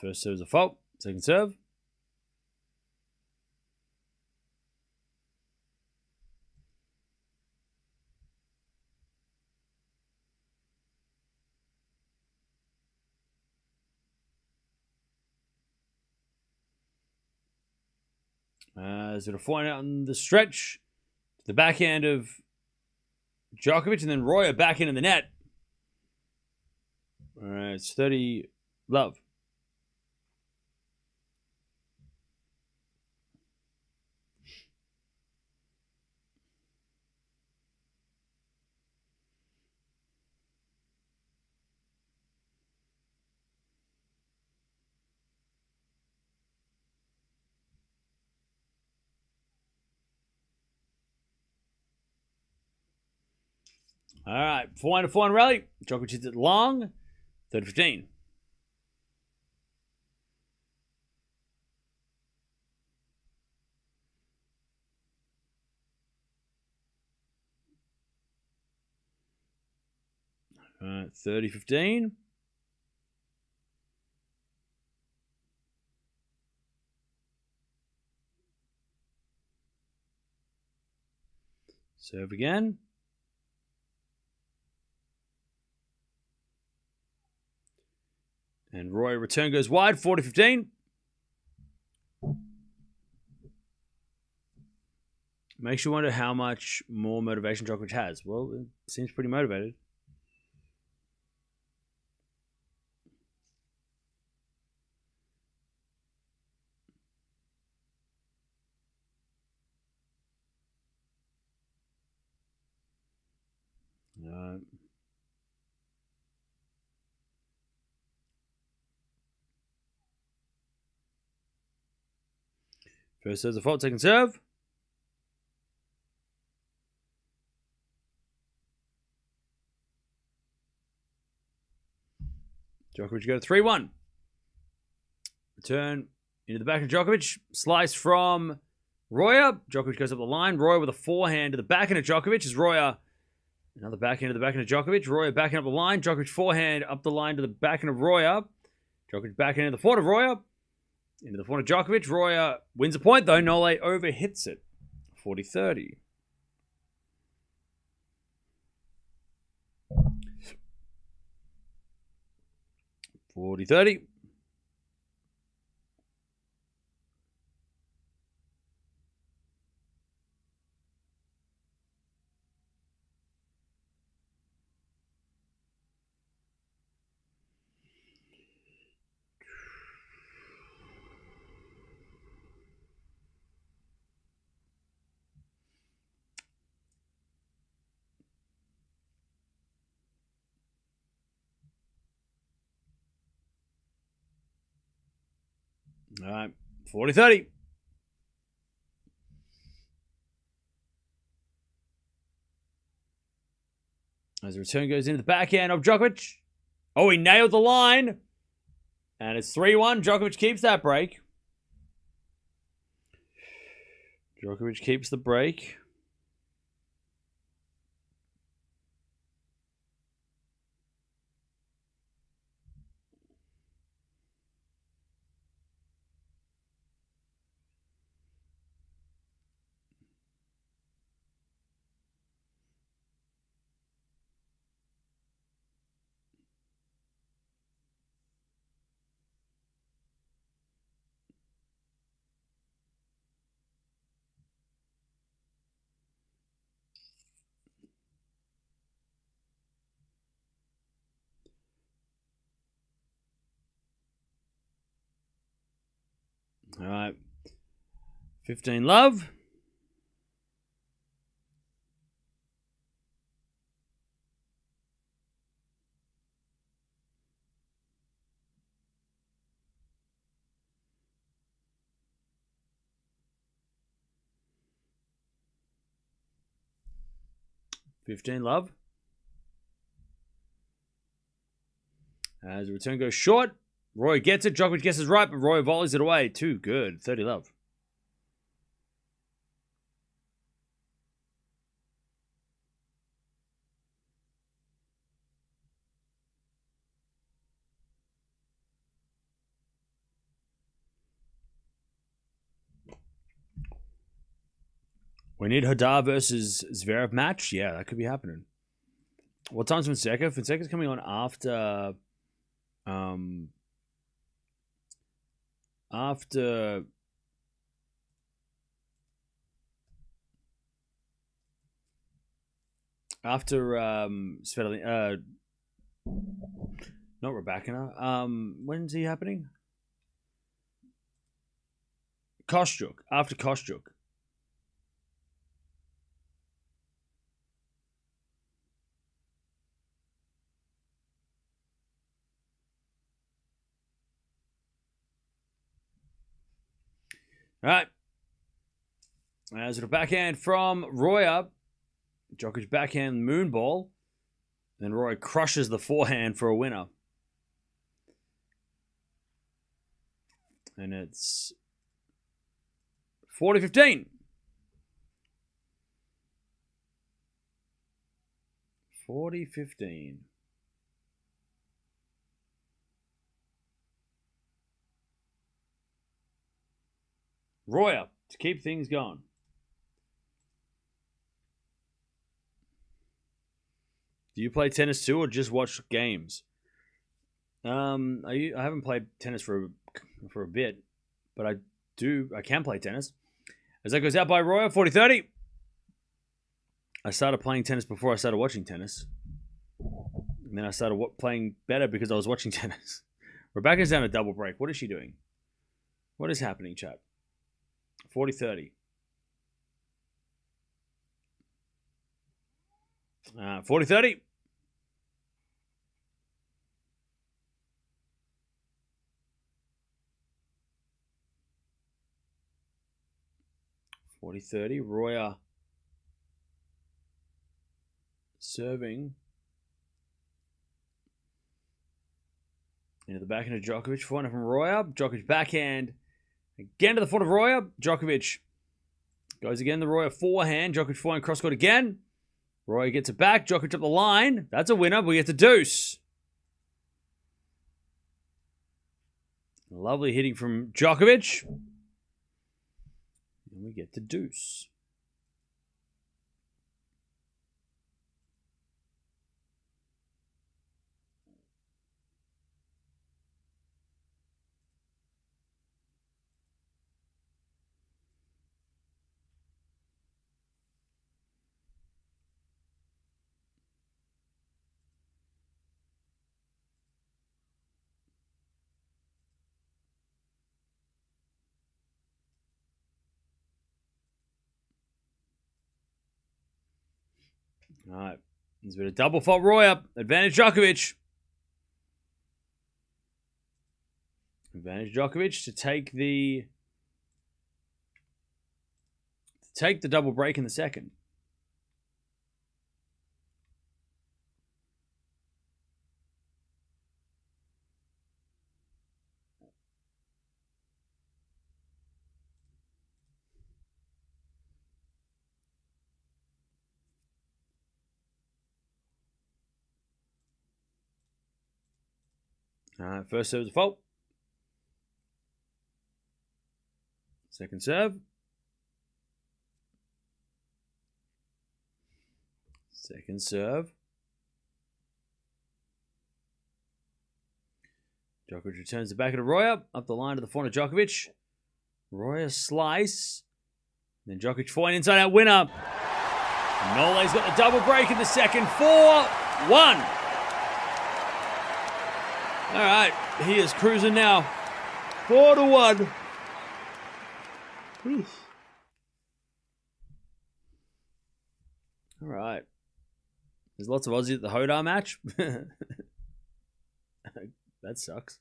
First serve is a fault. Second serve. Is it a 4 out on the stretch? The backhand of Djokovic, and then Royer back into the net. All right, it's 30 love. All right, 4-1 rally. Djokovic hits it long. 30-15. All right, 30-15. Serve again. And Roy return goes wide, 40-15. Makes you wonder how much more motivation Djokovic has. Well, it seems pretty motivated. First serve's a fault, second serve. Djokovic go to 3-1. Return into the back of Djokovic. Slice from Royer. Djokovic goes up the line. Royer with a forehand to the backhand of Djokovic. Is Royer another backhand to the backhand of Djokovic. Royer backing up the line. Djokovic forehand up the line to the backhand of Royer. Djokovic backhand into the forehand of Royer. Into the forehand of Djokovic. Royer wins a point though. Nole overhits it. 40-30. All right, 40-30. As the return goes into the backhand of Djokovic. Oh, he nailed the line. And it's 3-1. Djokovic keeps that break. Djokovic keeps the break. All right. 15 love. As the return goes short, Roy gets it. Djokovic guesses right, but Roy volleys it away. Too good. 30 love. We need Hadar versus Zverev match. Yeah, that could be happening. What time's Fonseca? Fonseca's coming on after after Svetlana, not Raducanu. When's he happening? Kostyuk. After Kostyuk. All right. As a backhand from Royer. Djokovic backhand moonball. Then Roy crushes the forehand for a winner. And it's 40-15. 40-15. Royer to keep things going. Do you play tennis too, or just watch games? I haven't played tennis for a bit, but I can play tennis. As that goes out by Royer, 40-30. I started playing tennis before I started watching tennis. And then I started playing better because I was watching tennis. Rebecca's down a double break. What is she doing? What is happening, chat? 40-30. 40-30. Royer serving into the backhand of Djokovic. Forehand from Royer. Djokovic backhand. Again to the foot of Royer. Djokovic goes again. The Royer forehand. Djokovic forehand cross court again. Royer gets it back. Djokovic up the line. That's a winner. We get the deuce. Lovely hitting from Djokovic. And we get the deuce. All right. There's been a double fault Royer. Advantage Djokovic. Advantage Djokovic to take the double break in the second. All right, first serve is a fault. Second serve. Second serve. Djokovic returns the back of the Royer. Up the line to the front of Djokovic. Royer slice. Then Djokovic forehand inside out winner. Nole's got the double break in the second. 4-1. All right, he is cruising now. 4-1. All right. There's lots of Aussie at the Hodar match. That sucks.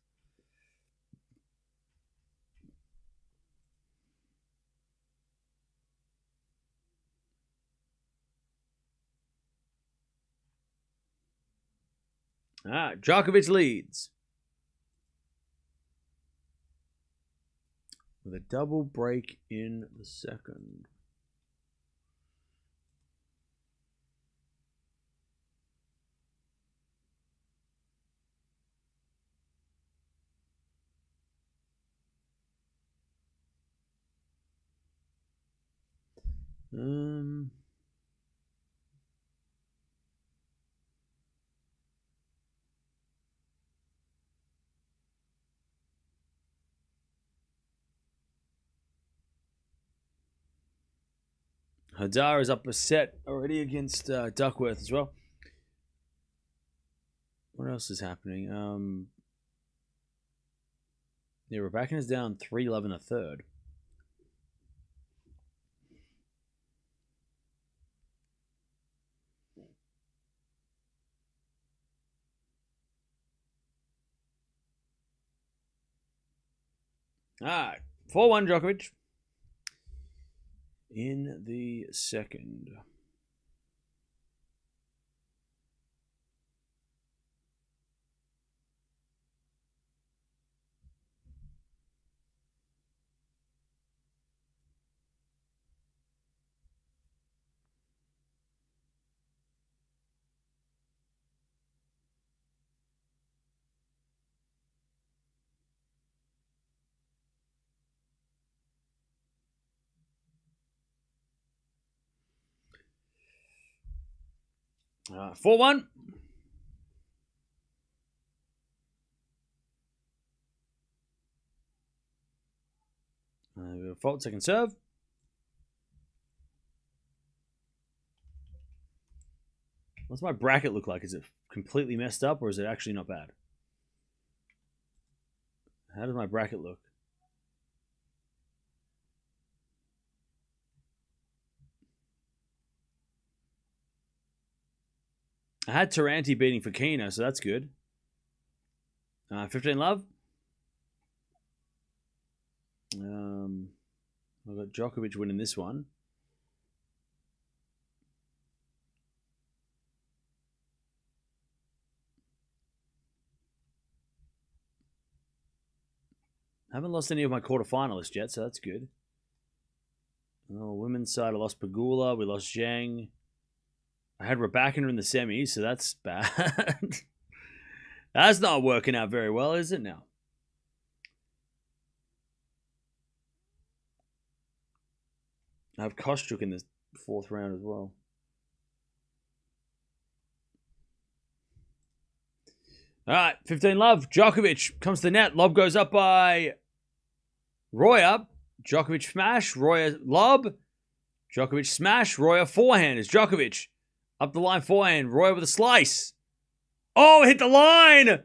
All right, Djokovic leads. with a double break in the second. Hadar is up a set already against Duckworth as well. What else is happening? Yeah, Raducanu is down 3-love in the third. All right, 4-1 Djokovic in the second. All right, 4-1. Fault second serve. What's my bracket look like? Is it completely messed up or is it actually not bad? How does my bracket look? I had Taranti beating Fokina, so that's good. 15-love. I've got Djokovic winning this one. I haven't lost any of my quarterfinalists yet, so that's good. Oh, women's side, I lost Pegula. We lost Zhang. I had Raducanu in the semis, so that's bad. That's not working out very well, is it now? I have Kostyuk in the fourth round as well. All right, 15-love. Djokovic comes to the net. Lob goes up by Royer. Djokovic smash. Royer lob. Djokovic smash. Royer forehand. Is Djokovic up the line forehand. Royer with a slice. Oh, hit the line.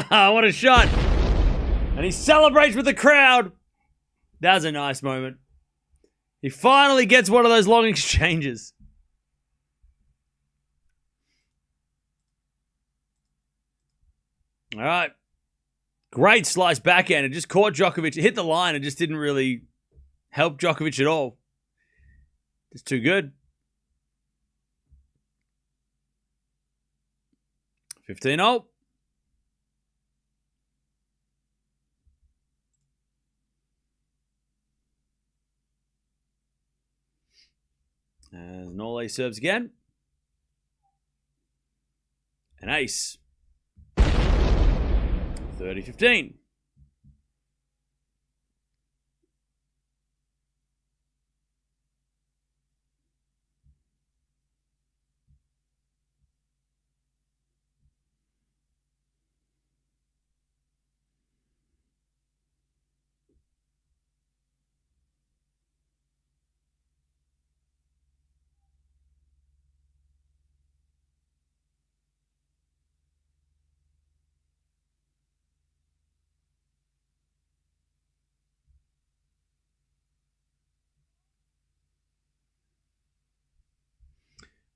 What a shot. And he celebrates with the crowd. That was a nice moment. He finally gets one of those long exchanges. All right. Great slice backhand. It just caught Djokovic. It hit the line. It just didn't really help Djokovic at all. It's too good. 15-0. As Nole serves again. An ace. 30-15.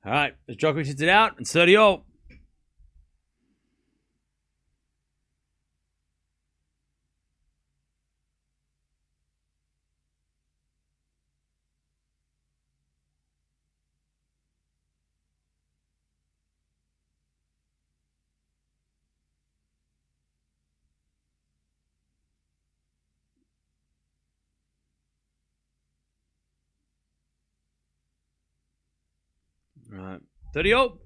All right, as Djokovic hits it out, it's 30-0. All right. 30-0.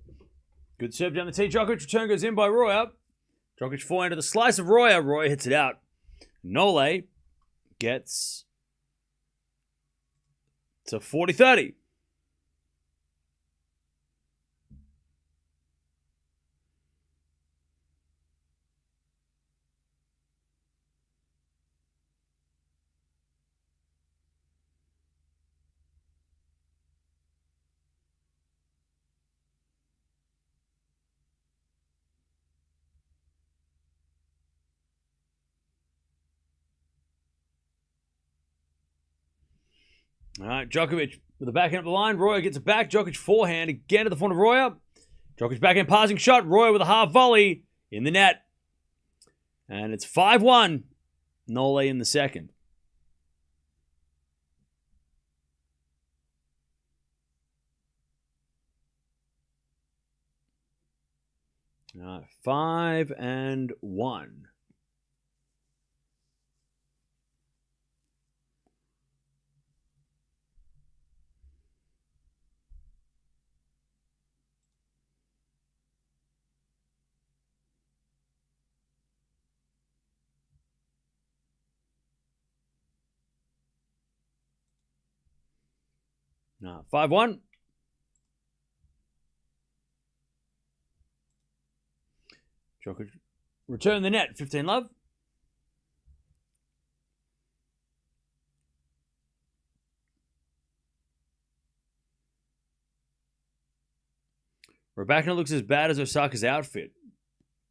Good serve down the tee. Djokovic return goes in by Royer. Djokovic forehand to the slice of Royer. Royer hits it out. Nole gets to 40-30. All right, Djokovic with the backhand up the line. Royer gets it back. Djokovic forehand again to the front of Royer. Djokovic backhand passing shot. Royer with a half volley in the net. And it's 5-1. Nole in the second. All right, 5-1. No, 5-1. Djokovic return the net. 15-love. Raducanu looks as bad as Osaka's outfit.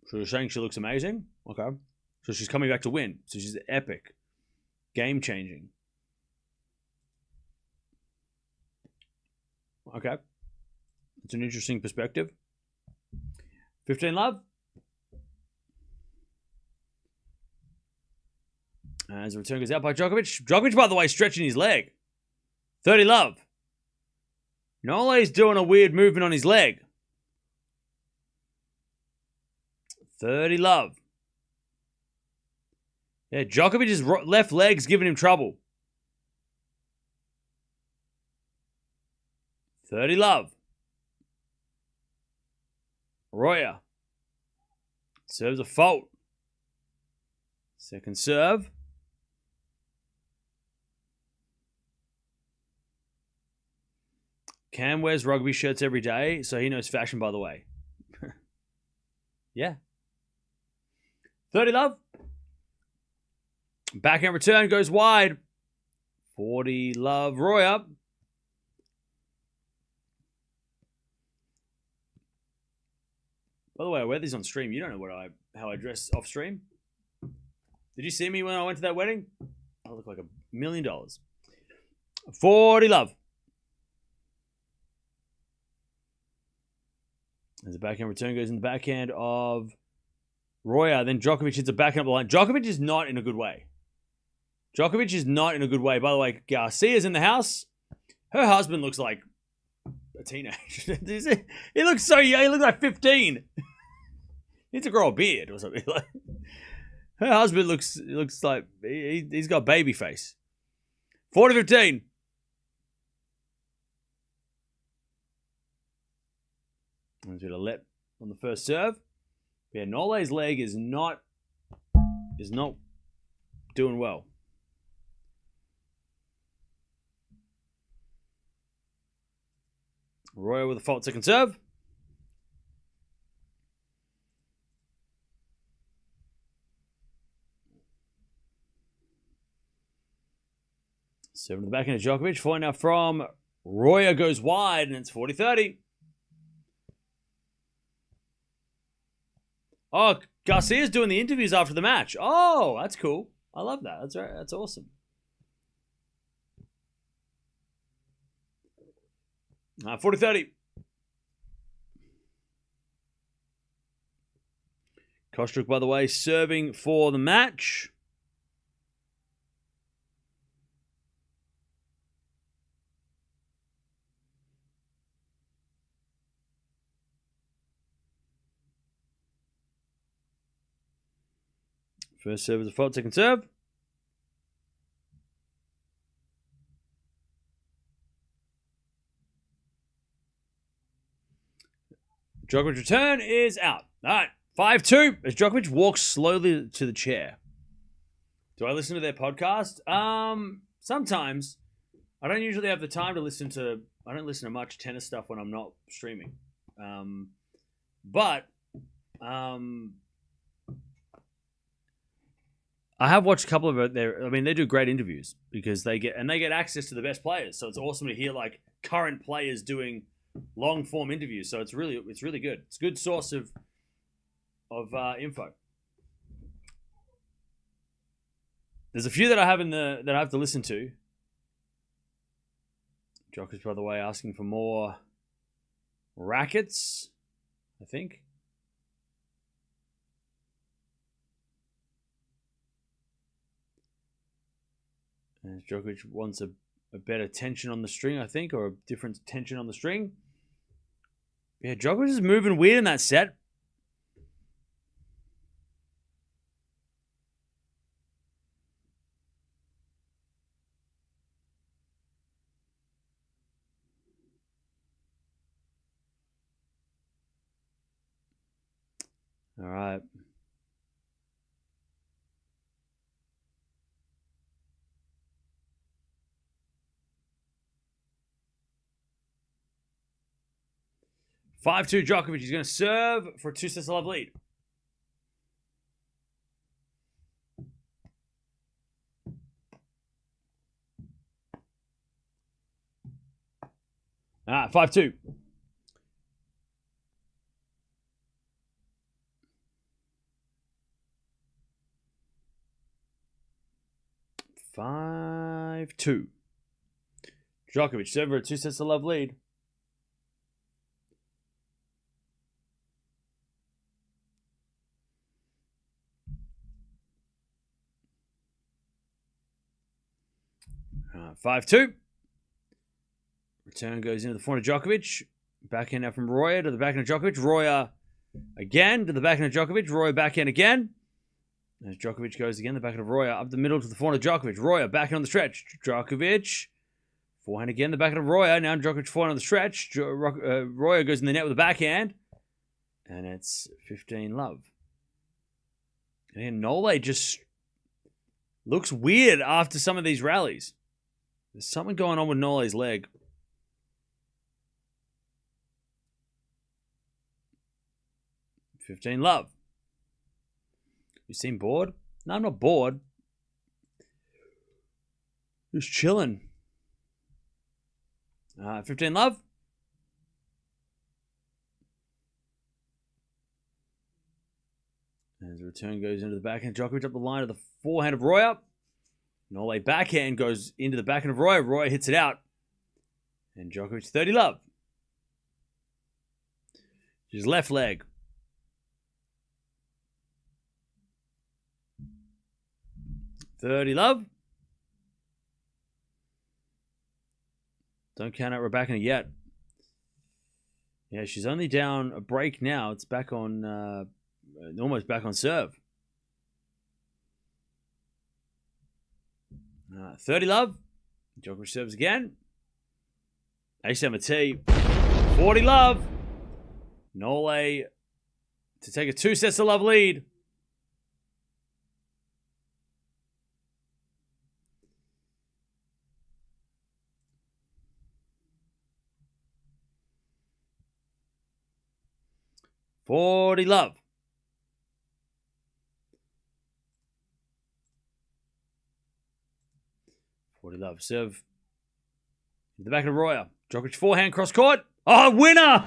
So you're saying she looks amazing? Okay. So she's coming back to win. So she's epic. Game-changing. Okay. It's an interesting perspective. 15-love. As the return goes out by Djokovic. Djokovic, by the way, stretching his leg. 30-love. Nole's doing a weird movement on his leg. 30-love. Yeah, Djokovic's left leg's giving him trouble. 30-love. Royer serves a fault. Second serve. Cam wears rugby shirts every day, so he knows fashion, by the way. Yeah. 30-love. Backhand return goes wide. 40-love Royer. By the way, I wear these on stream. You don't know how I dress off stream. Did you see me when I went to that wedding? I look like $1 million. 40-love. As the backhand return goes in the backhand of Royer, then Djokovic hits a backhand up the line. Djokovic is not in a good way. Djokovic is not in a good way. By the way, Garcia's in the house. Her husband looks like a teenager. He looks so young. He looks like 15. He needs to grow a beard or something. Her husband looks like he's got baby face. 40-15. I'm going to let on the first serve. Yeah, Nole's leg is not doing well. Royer with a fault second serve. Serve to the backhand of Djokovic. Falling now from Royer goes wide, and it's 40-30. Oh, Garcia's doing the interviews after the match. Oh, that's cool. I love that. That's right. That's awesome. 40-30. Kostruk, by the way, serving for the match. First serve is a fault, second serve. Djokovic return is out. All right, 5-2 as Djokovic walks slowly to the chair. Do I listen to their podcast? Sometimes. I don't usually have the time to listen to... I don't listen to much tennis stuff when I'm not streaming. But I have watched a couple of their... I mean, they do great interviews because they get access to the best players. So it's awesome to hear like current players doing long form interviews. So it's really good. It's a good source of info. There's a few that I have that I have to listen to. Djokovic, by the way, asking for more rackets, I think. And Djokovic wants a better tension on the string, I think, or a different tension on the string. Yeah, Djokovic is moving weird in that set. All right. (5-2) Djokovic. He's going to serve for a 2-set-love lead. All right, 5-2. (5-2) Djokovic serve for a 2-set-love lead. All right, 5-2. Return goes into the front of Djokovic. Backhand now from Royer to the backhand of Djokovic. Royer again to the backhand of Djokovic. Royer backhand again. As Djokovic goes again, the backhand of Royer up the middle to the forehand of Djokovic. Royer backhand on the stretch. Djokovic. Forehand again, the backhand of Royer. Now Djokovic forehand on the stretch. Royer goes in the net with the backhand. And it's 15-love. And Nole just looks weird after some of these rallies. There's something going on with Nole's leg. (15-love). You seem bored? No, I'm not bored. Just chilling. 15-love. As the return goes into the backhand, Djokovic up the line of the forehand of Royer. Nole backhand goes into the backhand of Royer. Royer hits it out. And Djokovic 30-love. His left leg. (30-love). Don't count out Raducanu yet. Yeah, she's only down a break now. It's back on, almost back on serve. 30-love. Djokovic serves again. Ace-7 tee. 40-love. Nole to take a 2-sets-to-love lead. (40-love). (40-love) Serve. The back of Royer. Djokovic forehand cross court. Oh, winner!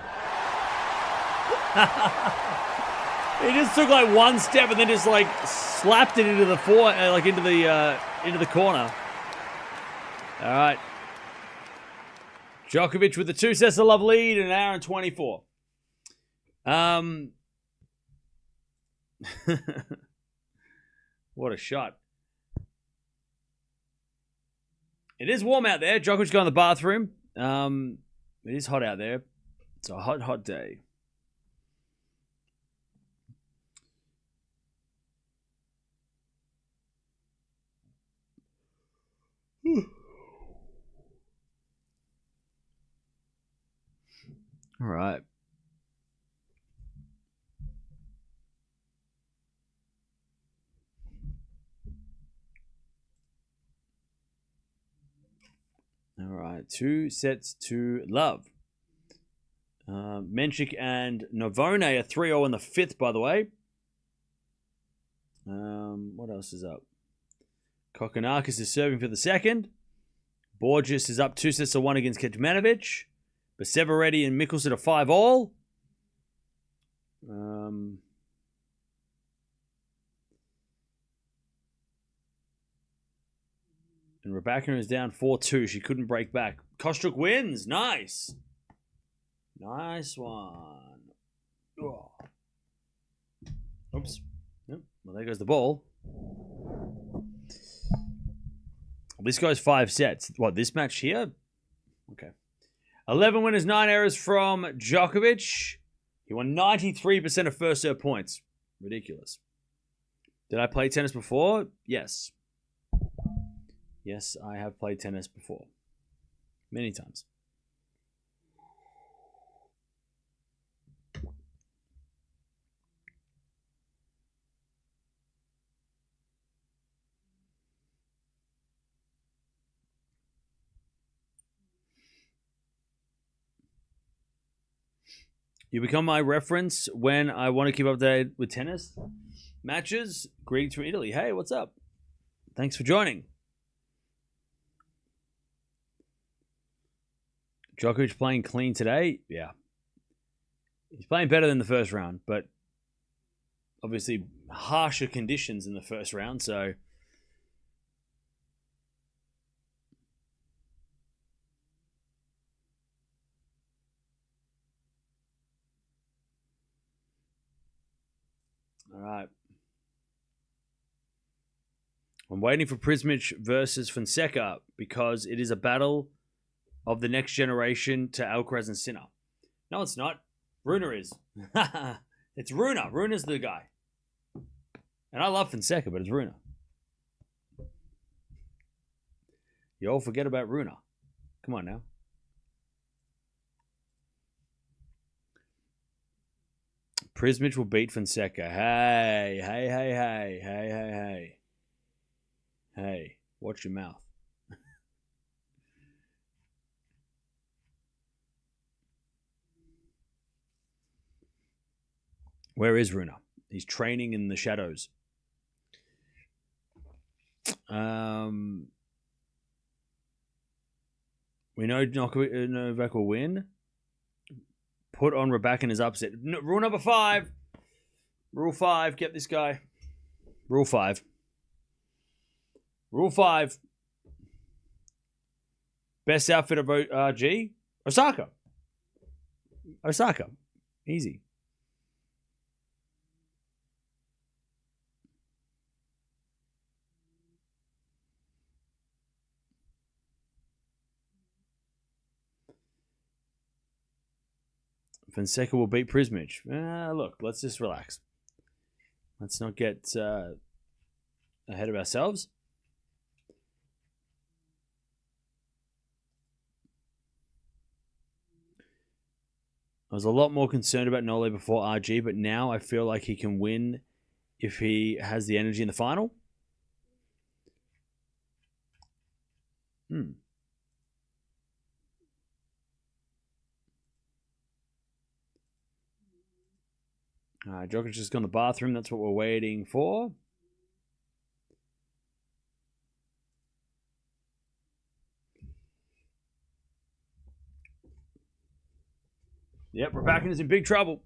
He just took like one step and then just like slapped it into the into the corner. All right. Djokovic with the 2-sets-to-love lead in an hour and 24. What a shot. It is warm out there. Djokovic going to the bathroom. It is hot out there. It's a hot, hot day. All right. right, 2-0 Menchik and Novone are 3-0 in the fifth, by the way. What else is up? Kokkinakis is serving for the second. Borges is up 2-1 against Kecmanovic. Perseveretti and Mickelson are 5-all. And Raducanu is down 4-2. She couldn't break back. Kostruk wins. Nice. Nice one. Oh. Oops. Yep. Well, there goes the ball. This goes 5 sets. What, this match here? Okay. 11 winners, 9 errors from Djokovic. He won 93% of first serve points. Ridiculous. Did I play tennis before? Yes. Yes, I have played tennis before. Many times. You become my reference when I want to keep up to date with tennis matches. Greetings from Italy. Hey, what's up? Thanks for joining. Djokovic playing clean today? Yeah. He's playing better than the first round, but obviously harsher conditions in the first round, so... All right. I'm waiting for Prismic versus Fonseca because it is a battle of the next generation to Alcaraz and Sinner. No, it's not. Runa is. It's Runa. Runa's the guy. And I love Fonseca, but it's Runa. You all forget about Runa. Come on now. Prismic will beat Fonseca. Hey. Hey, watch your mouth. Where is Runa? He's training in the shadows. We know Novak will win. Put on Raducanu in his upset. Rule number 5. Rule 5. Get this guy. Rule 5. Rule 5. Best outfit of RG? Osaka. Easy. Fonseca will beat Prismic. Look, let's just relax. Let's not get ahead of ourselves. I was a lot more concerned about Nole before RG, but now I feel like he can win if he has the energy in the final. Djokovic just gone to the bathroom. That's what we're waiting for. Yep, Raducanu is in big trouble.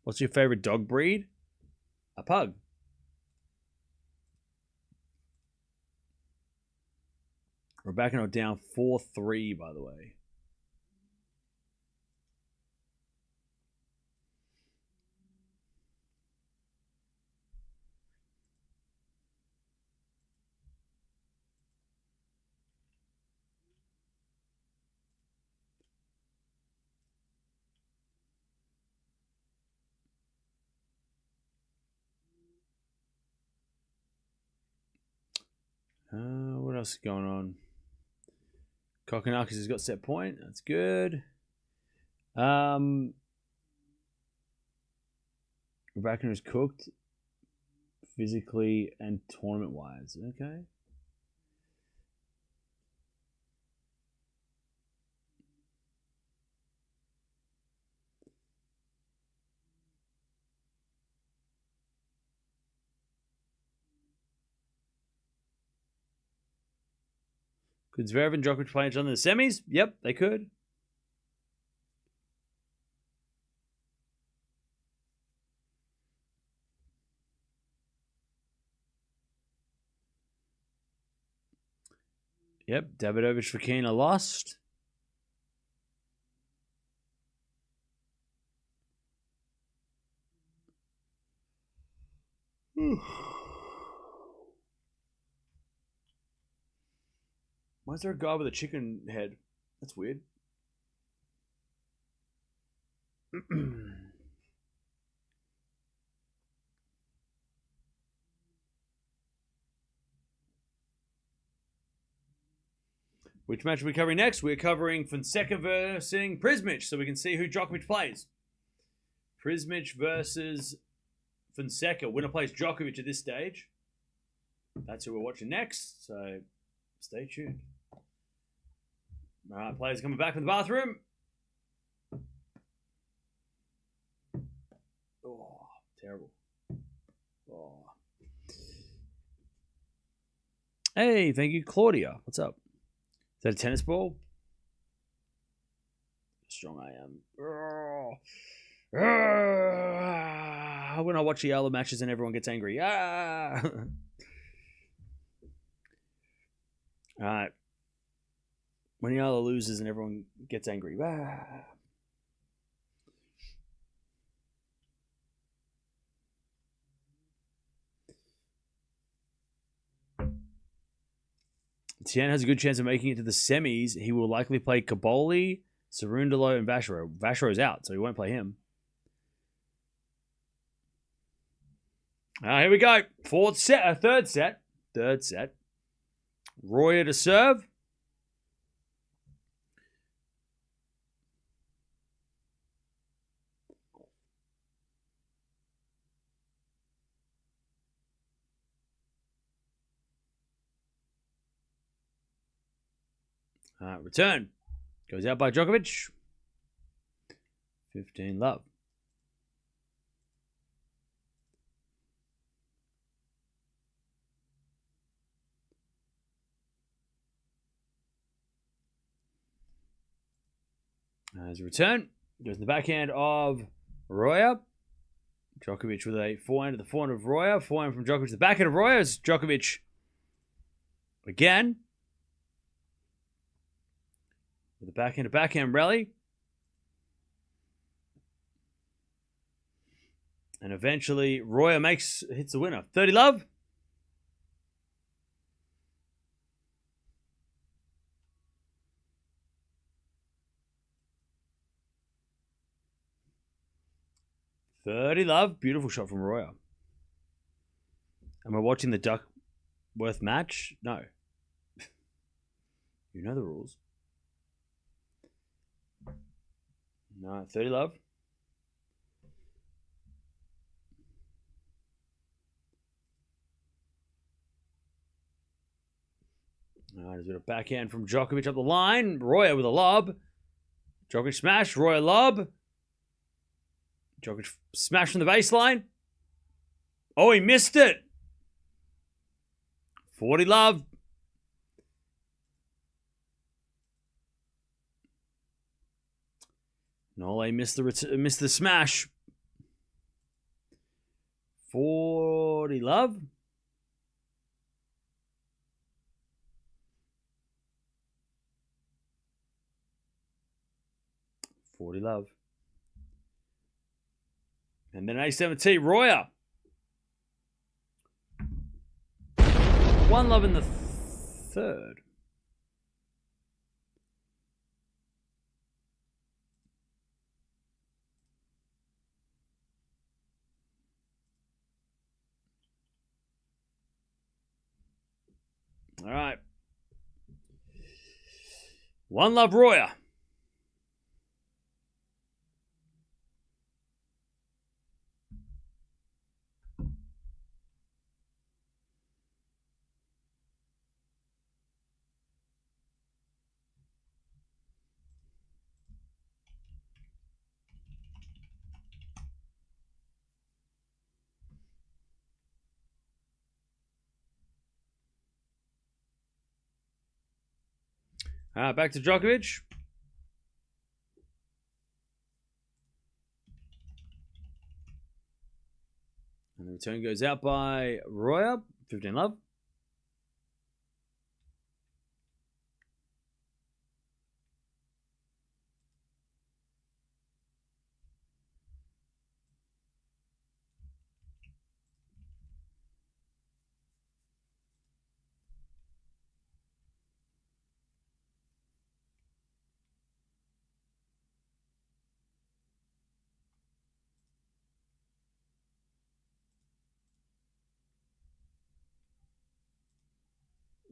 What's your favorite dog breed? A pug. Raducanu down 4-3, by the way. What else is going on? Kokkinakis has got set point. That's good. Raducanu is cooked physically and tournament-wise. Okay. Could Zverev and Djokovic play each other in the semis? Yep, they could. Yep, Davidovich Fokina lost. Why is there a guy with a chicken head? That's weird. Which match are we covering next? We're covering Fonseca versus Prismic, so we can see who Djokovic plays. Prismic versus Fonseca. Winner plays Djokovic at this stage. That's who we're watching next, so stay tuned. All right, players coming back from the bathroom. Oh, terrible. Oh. Hey, thank you, Claudia. What's up? Is that a tennis ball? How strong I am. When I watch the Eala matches and everyone gets angry. All right. When Eala loses and everyone gets angry. Tien has a good chance of making it to the semis. He will likely play Caboli, Cerundolo, and Vachereau. Vachereau's out, so he won't play him. Here we go. Third set. Royer to serve. Return. Goes out by Djokovic. 15 love. As a return, goes to the backhand of Royer. Djokovic with a forehand to the forehand of Royer. Forehand from Djokovic to the backhand of Royer. As Djokovic again. With a backhand rally. And eventually Royer hits the winner. 30 love. Beautiful shot from Royer. And we're watching the Duckworth match? No. You know the rules. No, 30 love. All right, there's a bit of backhand from Djokovic up the line. Royer with a lob. Djokovic smash. Royer lob. Djokovic smash from the baseline. Oh, he missed it. 40 love. Nole missed the smash. 40 love. And then A7T, Royer. 1 love in the third. All right. 1 love, Royer. Back to Djokovic. And the return goes out by Royer. 15 love.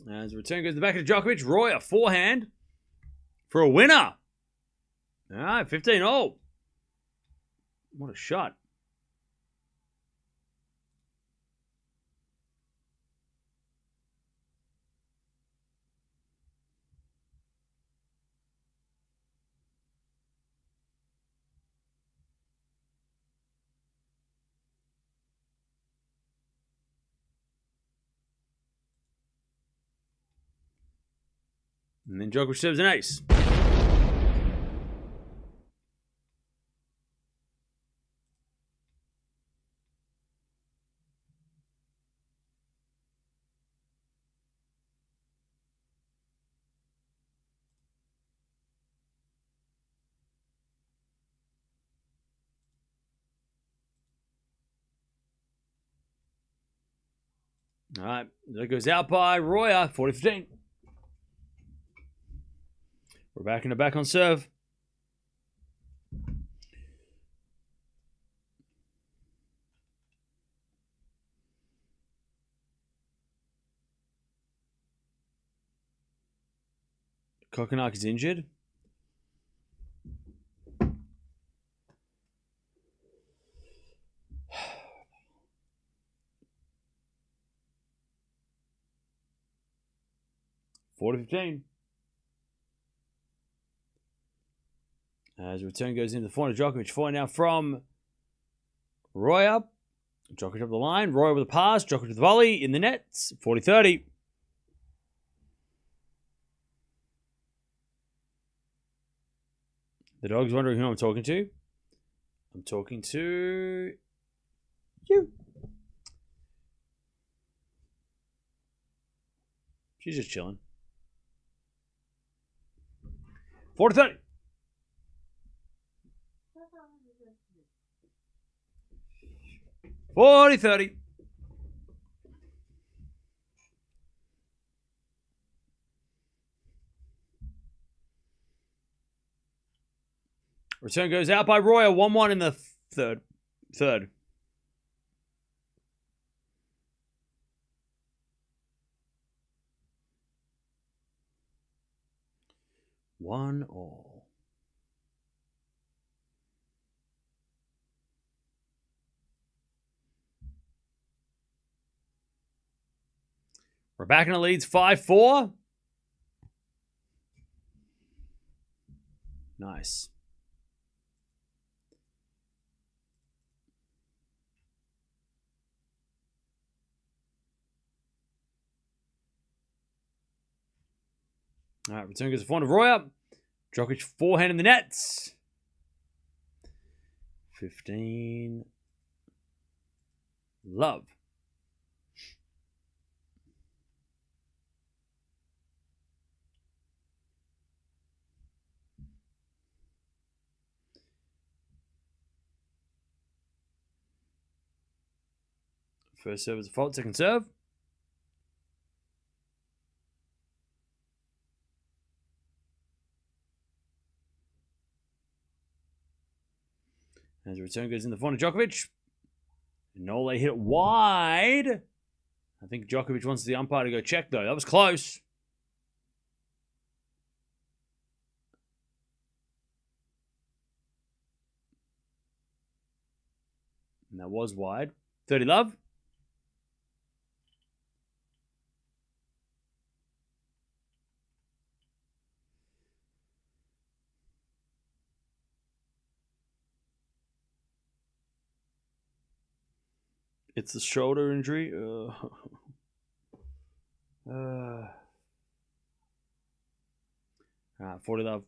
As the return goes to the back of Djokovic, Royer, forehand for a winner. All right, 15-all. What a shot. And then Djokovic serves an ace. All right, that goes out by Royer, 40-15. We're back in the back on serve. Kokonach is injured. (40-15). As the return goes into the forehand of Djokovic. Forehand now from Royer. Djokovic up the line. Royer with a pass. Djokovic with the volley in the nets. 40-30. The dog's wondering who I'm talking to. I'm talking to you. She's just chilling. 40-30. (40-30). Return goes out by Royer. 1-1 in the third. One all. We're back in the leads 5-4. Nice. All right, return goes to forehand of Royer. Djokovic forehand in the nets. 15. Love. First serve is a fault, second serve. As the return goes in the front of Djokovic. Nole hit it wide. I think Djokovic wants the umpire to go check, though. That was close. And that was wide. 30 love. It's the shoulder injury. 40 love.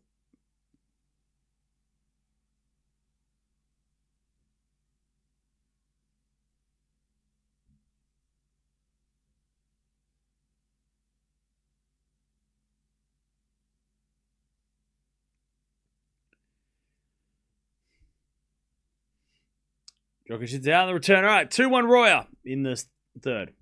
Djokovic is out in the return. All right, 2-1 Royer in the third.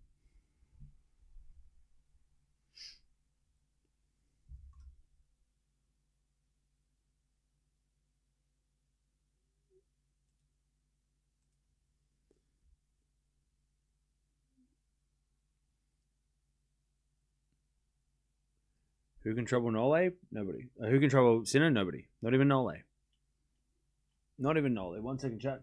Who can trouble Nole? Nobody. Who can trouble Sinner? Nobody. Not even Nole. Not even Nole. 1 second, chat.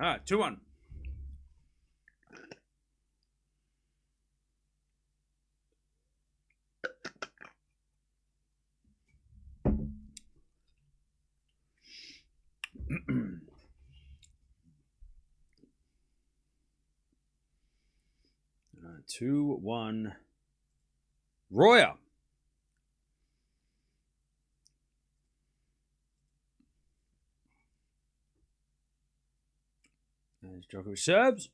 All right, 2-1. All right, 2-1 Royer. As Djokovic serves.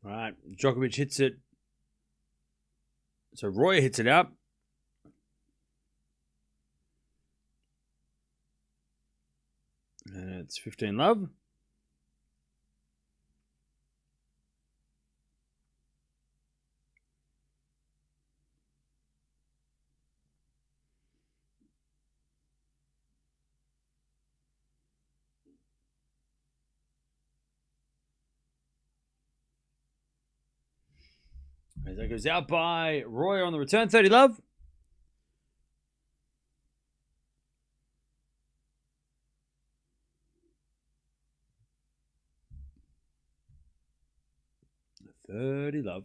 All right, Djokovic hits it. So Royer hits it out. And it's 15 love. As that goes out by Royer on the return, 30 love. $30 love.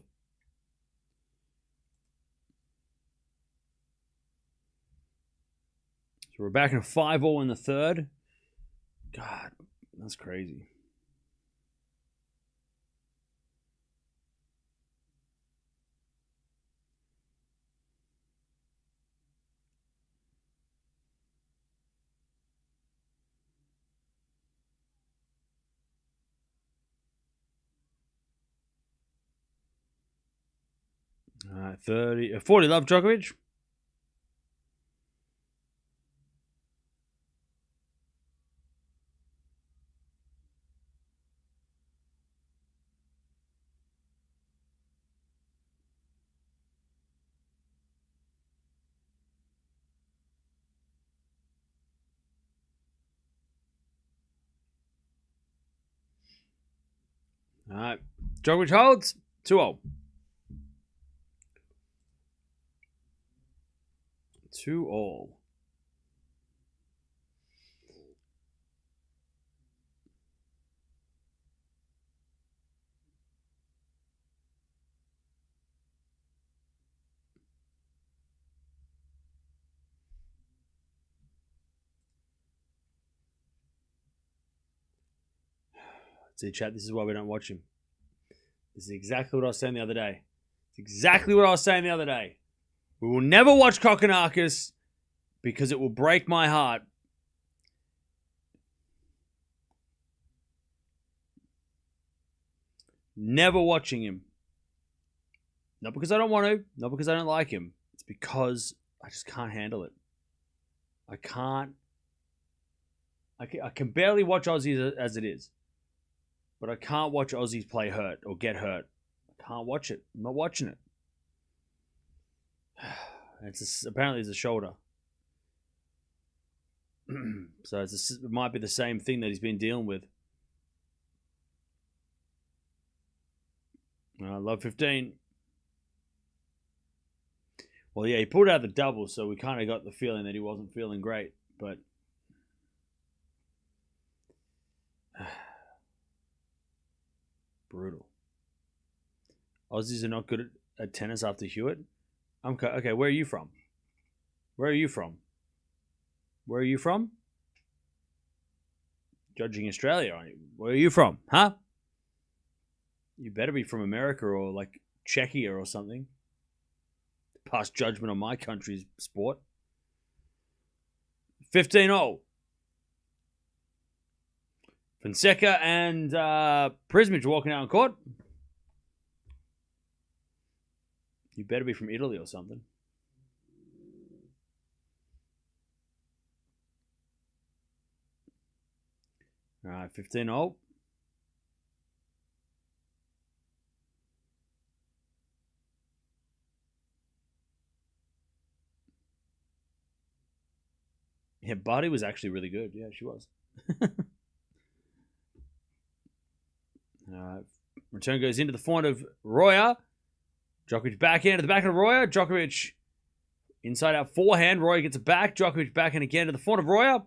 So we're back in a 5-all in the third. God, that's crazy. All right, 40 love Djokovic. All right, Djokovic holds 2-0. 2-all. See, chat, this is why we don't watch him. This is exactly what I was saying the other day. It's exactly what I was saying the other day. We will never watch Kokkinakis because it will break my heart. Never watching him. Not because I don't want to, not because I don't like him. It's because I just can't handle it. I can't. I can barely watch Aussies as it is. But I can't watch Aussies play hurt or get hurt. I can't watch it. I'm not watching it. Apparently it's a shoulder. So it might be the same thing that he's been dealing with. I love 15. Well, yeah, he pulled out the double, so we kind of got the feeling that he wasn't feeling great. But brutal. Aussies are not good at tennis after Hewitt. Okay, where are you from? Where are you from? Where are you from? Judging Australia, aren't you? Where are you from? Huh? You better be from America or like Czechia or something. Pass judgment on my country's sport. 15-0. Fonseca and Prismic walking out on court. You better be from Italy or something. All right, 15-0. Yeah, Barty was actually really good. Yeah, she was. Return goes into the front of Royer. Djokovic backhand to the back of Royer. Djokovic inside out forehand. Royer gets it back. Djokovic backhand again to the front of Royer.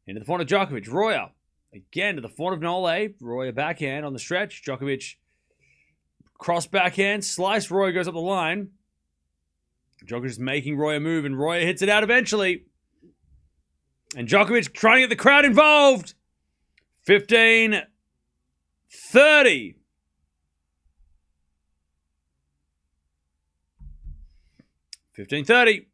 Into the front of Djokovic. Royer again to the front of Nole. Royer backhand on the stretch. Djokovic cross backhand. Slice. Royer goes up the line. Djokovic is making Royer move, and Royer hits it out eventually. And Djokovic trying to get the crowd involved. 15-30. 15-30.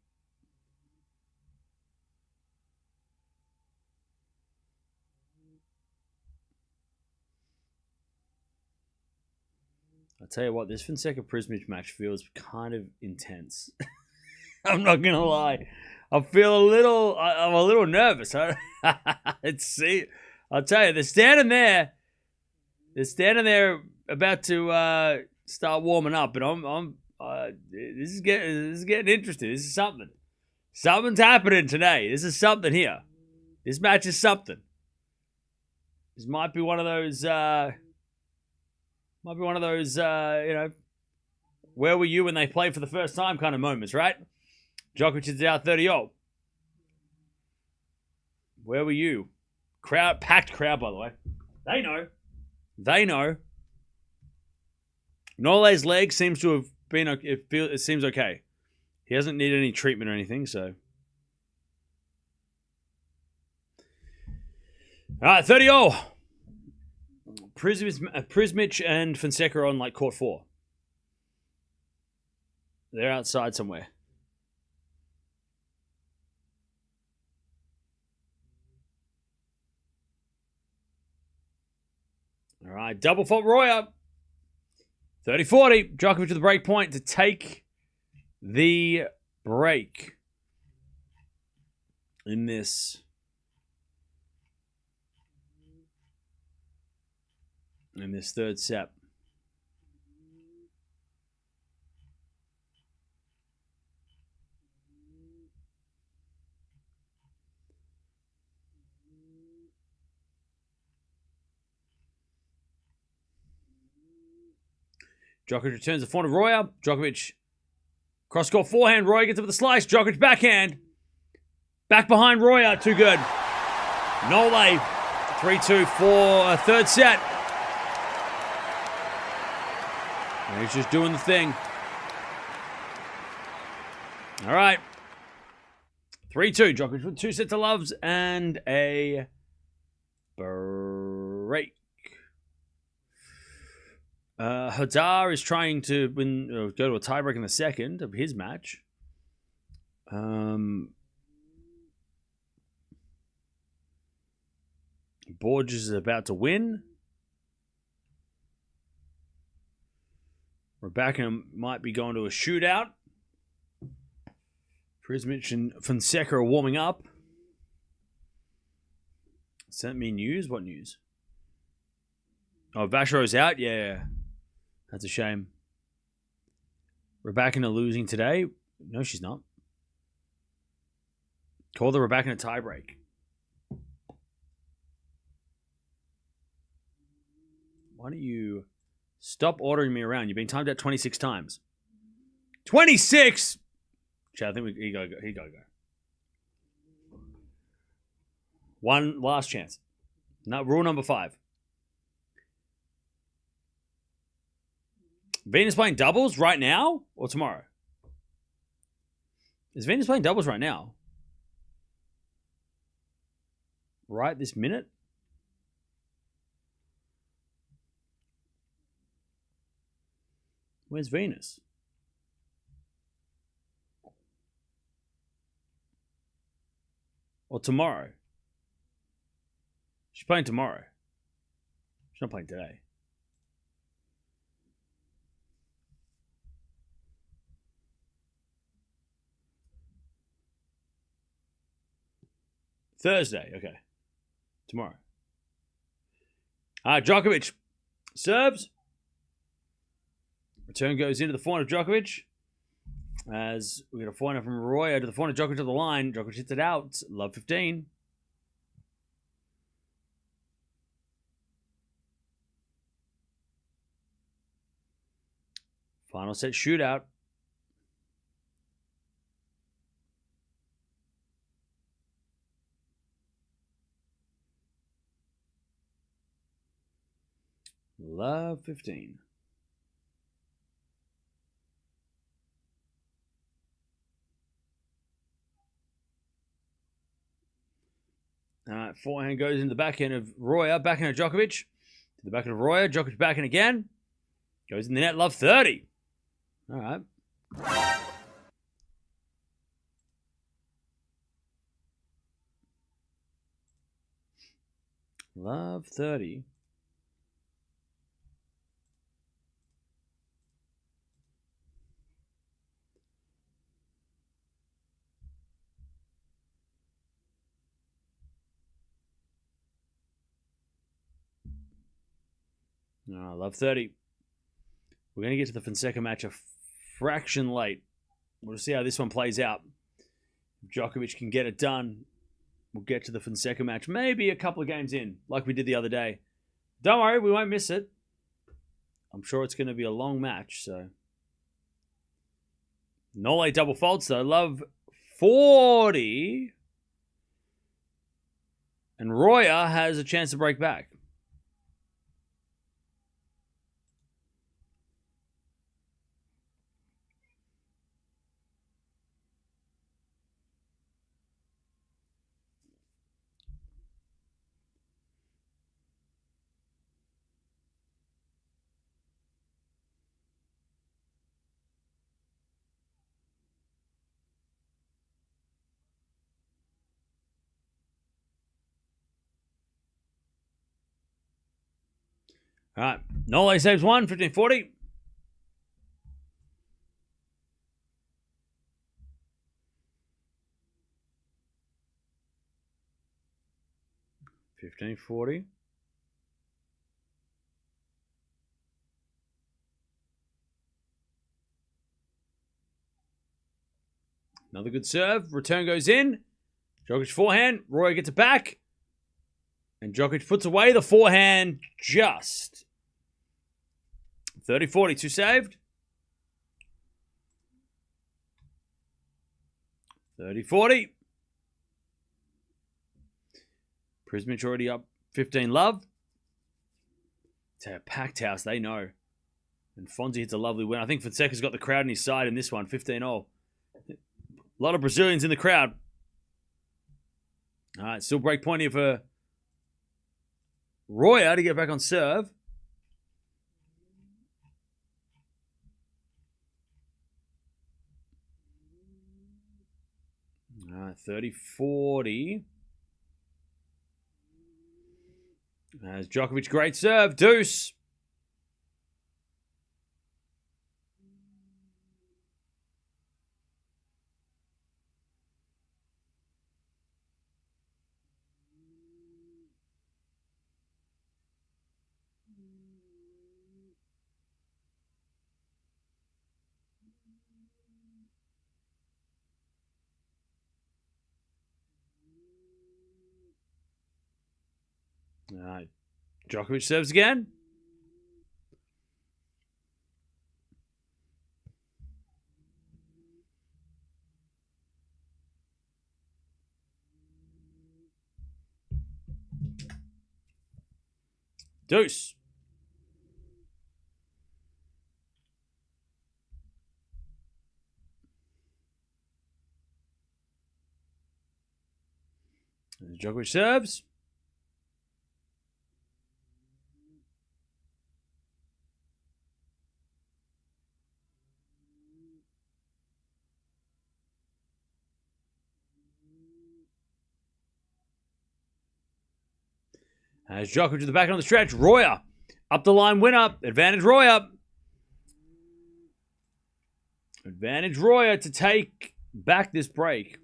I'll tell you what, this Fonseca Prismic match feels kind of intense. I'm not going to lie. I'm a little nervous. See, I'll tell you, they're standing there about to start warming up, and this is getting interesting. This is something. Something's happening today. This is something here. This match is something. This might be one of those. Where were you when they played for the first time kind of moments, right? Djokovic is out 30-0. Where were you? Packed crowd, by the way. They know. Nole's leg seems to have been. It seems okay. He hasn't needed any treatment or anything, so. All right, 30-0. Prismic and Fonseca are on like court 4. They're outside somewhere. All right, double fault Royer. 30-40. Djokovic to the break point to take the break in this. In this third set. Djokovic returns the front of Royer. Djokovic cross-court forehand. Royer gets up with a slice. Djokovic backhand. Back behind Royer. Too good. Nole. 3-2 for a third set. And he's just doing the thing. All right. 3-2. Djokovic with 2 sets of loves and a break. Hadar is trying to go to a tiebreak in the second of his match. Borges is about to win. Rebecca might be going to a shootout. Prismic and Fonseca are warming up. Sent me news? What news? Oh, Vachero's out? Yeah. That's a shame. Rebecca losing today? No, she's not. Call the Rebecca a tiebreak. Why don't you stop ordering me around? You've been timed out 26 times. 26! Chad, I think he gotta go. One last chance. Rule number 5. Venus playing doubles right now or tomorrow? Is Venus playing doubles right now? Right this minute? Where's Venus? Or tomorrow? She's playing tomorrow. She's not playing today. Thursday, okay. Tomorrow. Djokovic serves. Return goes into the forehand of Djokovic. As we get a forehand from Royer to the forehand of Djokovic to the line. Djokovic hits it out. Love 15. Final set shootout. Love 15. Forehand goes in the backhand of Royer, backhand of Djokovic. To the backhand of Royer, Djokovic backhand again. Goes in the net, love 30. All right. Love 30. Oh, love 30. We're going to get to the Fonseca match a fraction late. We'll see how this one plays out. If Djokovic can get it done, we'll get to the Fonseca match maybe a couple of games in, like we did the other day. Don't worry, we won't miss it. I'm sure it's going to be a long match, so. Nole double faults, though. Love 40. And Royer has a chance to break back. All right. Nole saves 1, 15-40. Another good serve. Return goes in. Djokovic forehand. Roy gets it back. And Djokovic puts away the forehand just. 30-40. 2 saved. 30-40. Prismic already up 15 love. It's a packed house, they know. And Fonzie hits a lovely win. I think Fonseca's got the crowd on his side in this one, 15-all. A lot of Brazilians in the crowd. All right, still break point here for Royer to get back on serve. 30-40. As Djokovic, great serve. Deuce. All right. Djokovic serves again. Deuce. Djokovic serves. As Djokovic to the back on the stretch. Royer. Up the line winner. Advantage Royer. Advantage Royer to take back this break.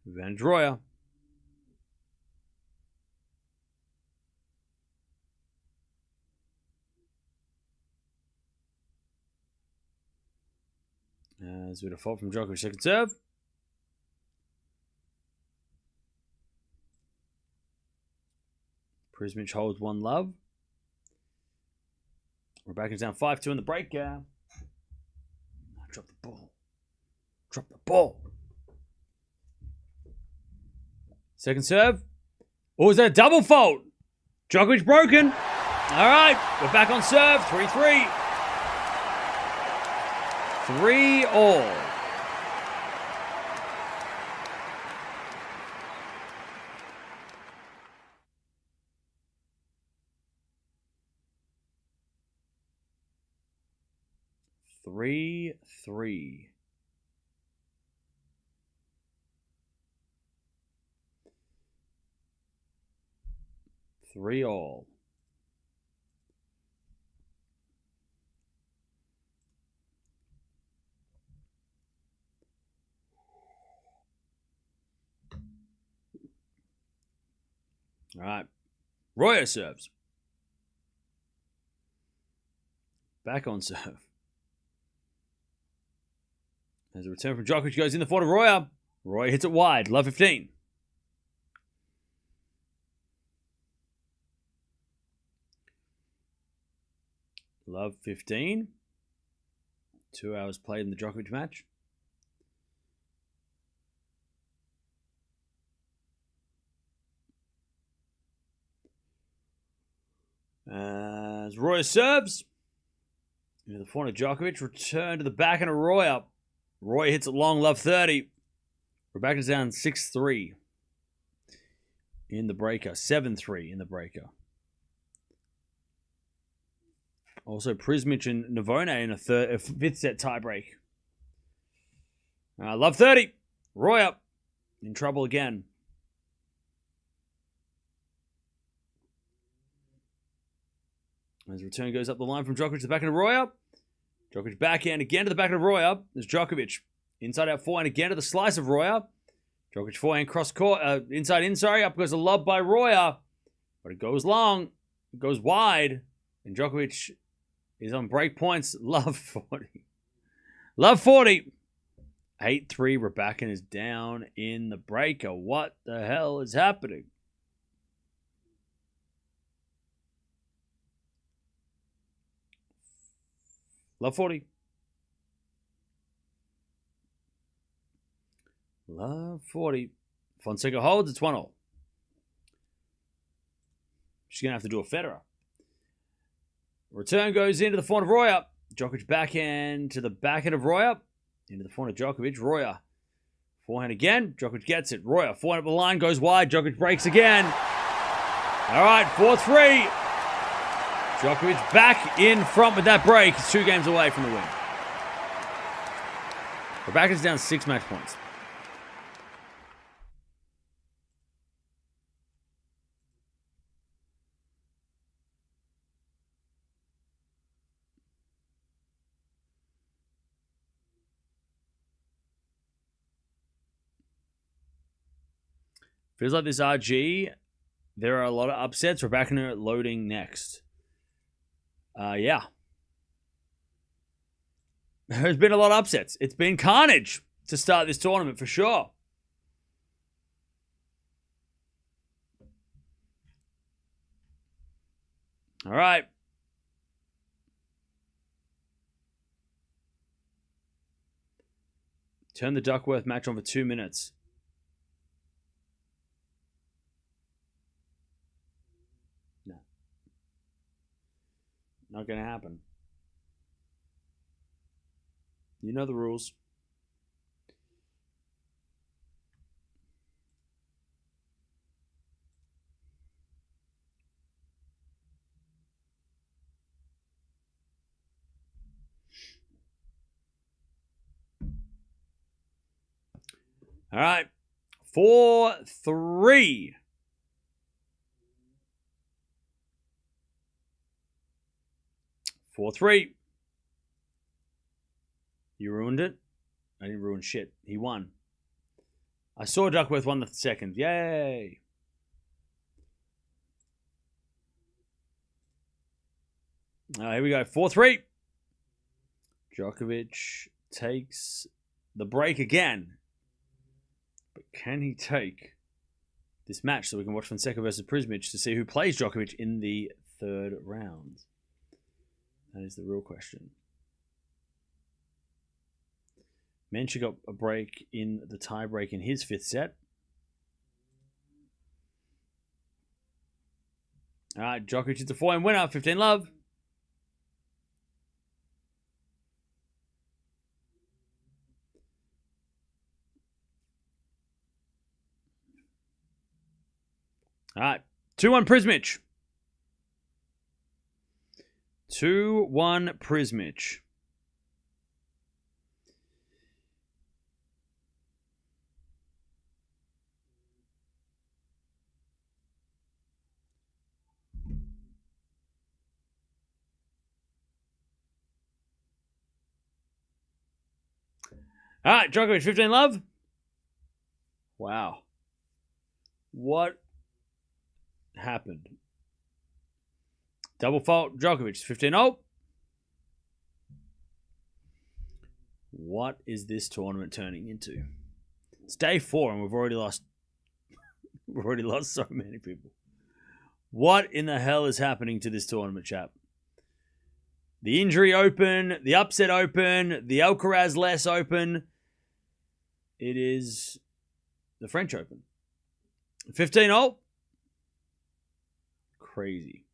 Advantage Royer. As we default from Djokovic, second serve. Prismic holds one love. Rebecca's down 5-2 in the break. Drop the ball. Drop the ball. Second serve. Oh, is that a double fault? Djokovic broken. All right, we're back on serve. 3-3. 3-all. Three. 3-all. All right. Royer serves. Back on serve. As a return from Djokovic goes in the forward of Royer. Royer hits it wide. Love 15. Love 15. 2 hours played in the Djokovic match. As Royer serves. Into the front of Djokovic. Return to the back and a Royer. Royer hits it long. Love 30. Rebecca's down 6-3 in the breaker. 7-3 in the breaker. Also, Prismic and Navone in a fifth set tiebreak. Love 30. Royer in trouble again. As return goes up the line from Djokovic to the back of Royer. Djokovic backhand again to the back of Royer. There's Djokovic. Inside out forehand again to the slice of Royer. Djokovic forehand cross court. Inside in, sorry. Up goes a lob by Royer. But it goes long. It goes wide. And Djokovic is on break points. Love 40. Love 40. 8-3. Raducanu is down in the breaker. What the hell is happening? Love 40. Love 40. Fonseca holds. It's 1-all. She's going to have to do a Federer. Return goes into the forehand of Royer. Djokovic backhand to the backhand of Royer. Into the forehand of Djokovic. Royer. Forehand again. Djokovic gets it. Royer. Forehand up the line. Goes wide. Djokovic breaks again. All right. 4-3. Djokovic back in front with that break. He's 2 games away from the win. Rebecca's down 6 match points. Feels like this RG, there are a lot of upsets. Rebecca loading next. Yeah. There's been a lot of upsets. It's been carnage to start this tournament for sure. All right. Turn the Duckworth match on for 2 minutes. No. Not going to happen. You know the rules. All right. 4-3. You ruined it. I didn't ruin shit. He won. I saw Duckworth won the second. Yay. Here we go. 4-3. Djokovic takes the break again. But can he take this match so we can watch Fonseca versus Prismic to see who plays Djokovic in the 3rd round? That is the real question. Menchik got a break in the tie break in his 5th set. All right, Djokovic is the 4-1 winner. 15-love. All right, 2-1 Prismic. 2-1 Prismic. All right, Djokovic, 15-love. Wow. What happened? Double fault, Djokovic, 15-0. What is this tournament turning into? It's day 4 and we've already lost. We've already lost so many people. What in the hell is happening to this tournament, chap? The injury open, the upset open, the Alcaraz less open. It is the French Open. 15-0. Crazy.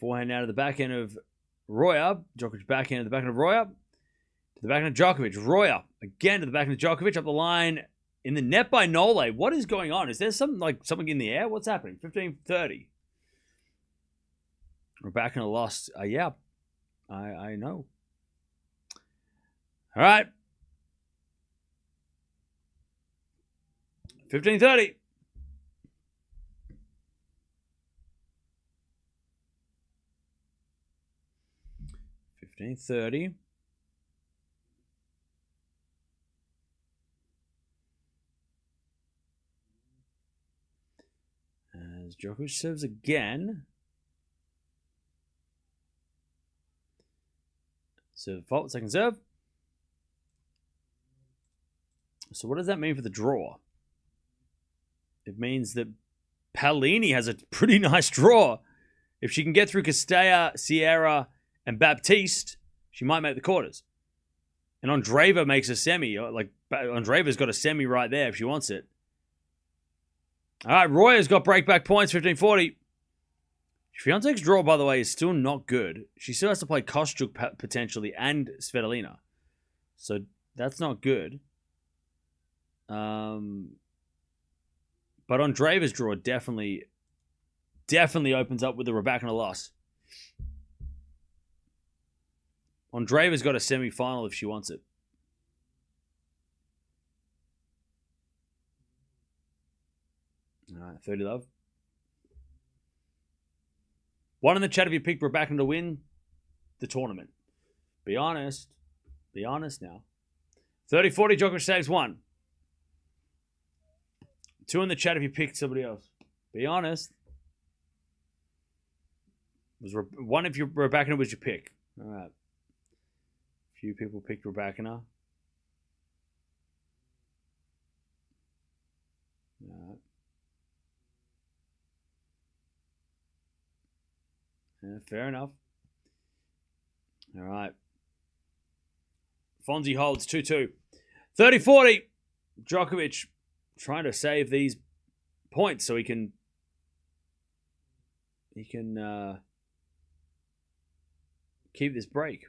Forehand out of the backhand of Royer. Djokovic backhand to the backhand of Royer. To the backhand of Djokovic. Royer again to the backhand of Djokovic. Up the line in the net by Nole. What is going on? Is there something in the air? What's happening? 15-30. Rebecca lost. Yeah, I know. All right. 15-30. As Djokovic serves again. Serve fault, second serve. So what does that mean for the draw? It means that Paolini has a pretty nice draw. If she can get through Castella, Sierra, and Baptiste, she might make the quarters. And Andreeva makes a semi. Like, Andreeva's got a semi right there if she wants it. All right, Royer's got breakback points, 15-40. Swiatek's draw, by the way, is still not good. She still has to play Kostyuk potentially and Svitolina. So that's not good. But Andreeva's draw definitely opens up with the Raducanu loss. Andreeva's got a semi-final if she wants it. All right, 30 love. One in the chat if you picked Raducanu to win the tournament. Be honest. Be honest now. 30-40, Djokovic saves one. Two in the chat if you picked somebody else. Be honest. One if Raducanu was your pick. All right. A few people picked Raducanu. All right. Yeah, fair enough. All right. Fonzie holds 2-2. 30-40. Djokovic trying to save these points so he can keep this break.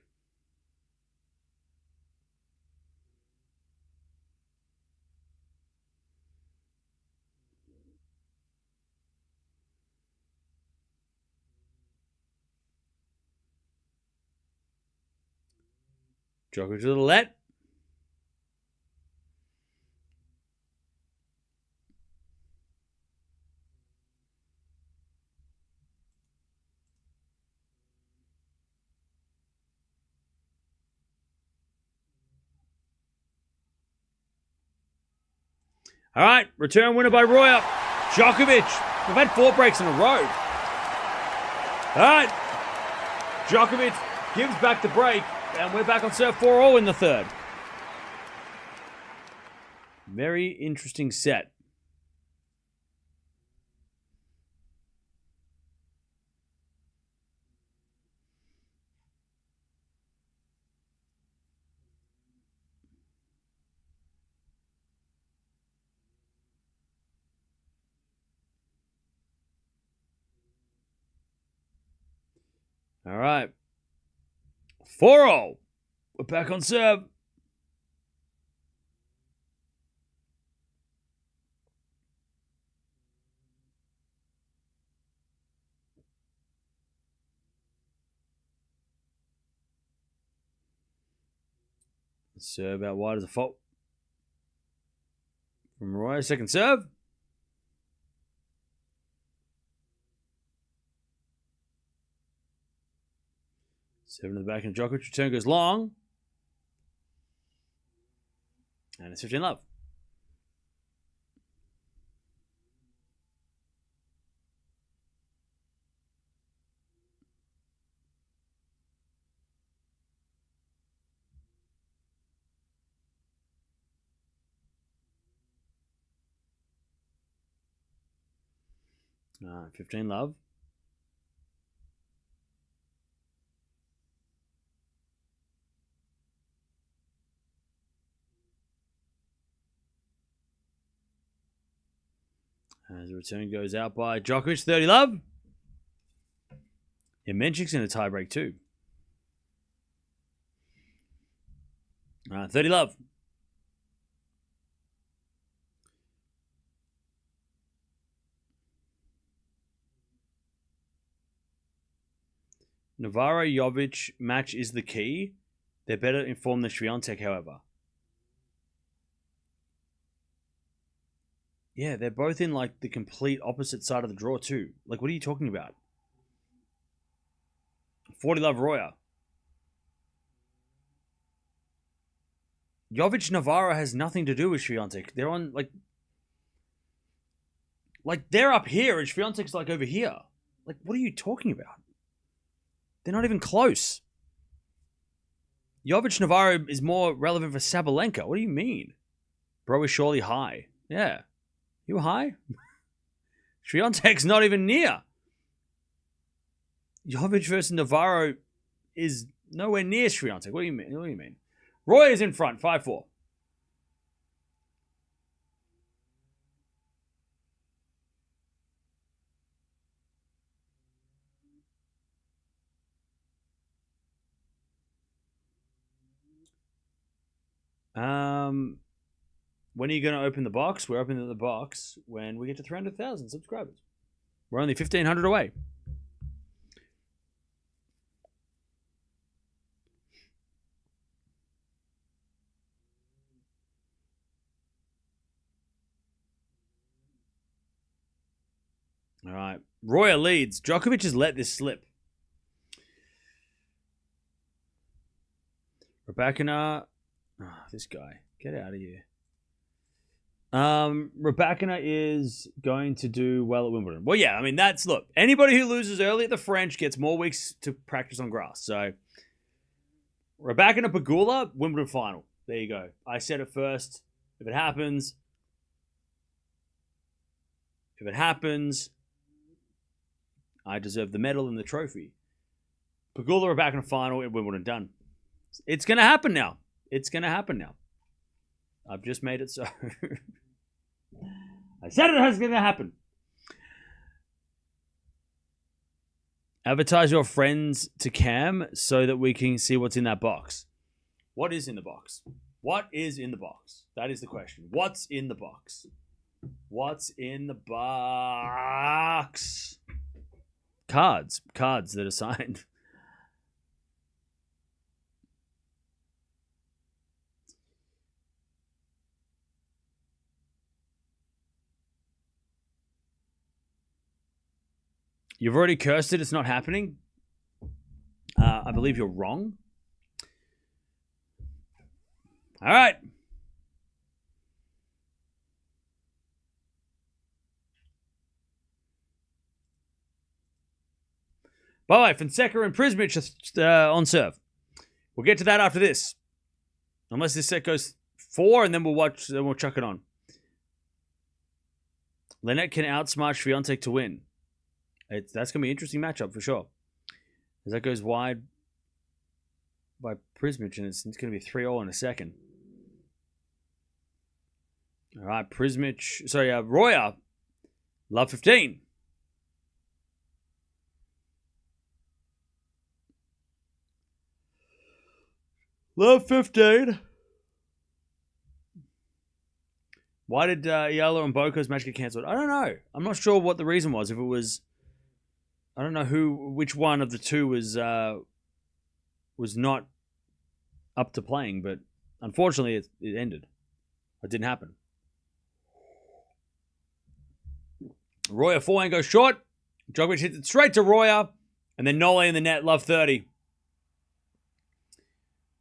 Djokovic to the let. All right, return winner by Royer. Djokovic. We've had 4 breaks in a row. All right. Djokovic gives back the break, and we're back on serve 4-all in the third. Very interesting set. All right. 4-all. We're back on serve. Serve out wide as a fault. From Royer, second serve. Seven to the back, and Djokovic return goes long. And it's 15 love. All right, 15 love. As the return goes out by Djokovic, 30 love. Yeah, Menchik's in a tiebreak too. All right, 30 love. Navarro-Jovic match is the key. They're better informed than Swiatek, however. Yeah, they're both in like the complete opposite side of the draw too. Like, what are you talking about? 40 love Royer. Jovic Navarro has nothing to do with Swiatek. They're on like they're up here and Swiatek's like over here. Like, what are you talking about? They're not even close. Jovic Navarro is more relevant for Sabalenka. What do you mean? Bro is surely high. Yeah. You high? Swiatek's not even near. Jovic versus Navarro is nowhere near Swiatek. What do you mean? What do you mean? Roy is in front, 5-4. When are you going to open the box? We're opening the box when we get to 300,000 subscribers. We're only 1,500 away. All right. Royer leads. Djokovic has let this slip. Raducanu. Oh, this guy. Get out of here. Raducanu is going to do well at Wimbledon. Well, yeah, I mean, look, anybody who loses early at the French gets more weeks to practice on grass. So, Raducanu Pegula, Wimbledon final. There you go. I said it first. If it happens, I deserve the medal and the trophy. Pegula Raducanu final at Wimbledon, done. It's going to happen now. I've just made it so. I said it was going to happen. Advertise your friends to Cam so that we can see what's in that box. What is in the box? What is in the box? That is the question. What's in the box? What's in the box? Cards that are signed. You've already cursed it. It's not happening. I believe you're wrong. All right. By the way, Fonseca and Prismic on serve. We'll get to that after this. Unless this set goes 4, and then we'll chuck it on. Lynette can outsmart Swiatek to win. That's going to be an interesting matchup for sure. As that goes wide by Prismic, and it's going to be 3-0 in a second. All right, Royer. Love 15. Love 15. Why did Eala and Boko's match get cancelled? I don't know. I'm not sure what the reason was. If it was, I don't know which one of the two was not up to playing, but unfortunately it ended. It didn't happen. Royer forehand goes short. Djokovic hits it straight to Royer, and then Nole in the net. Love 30.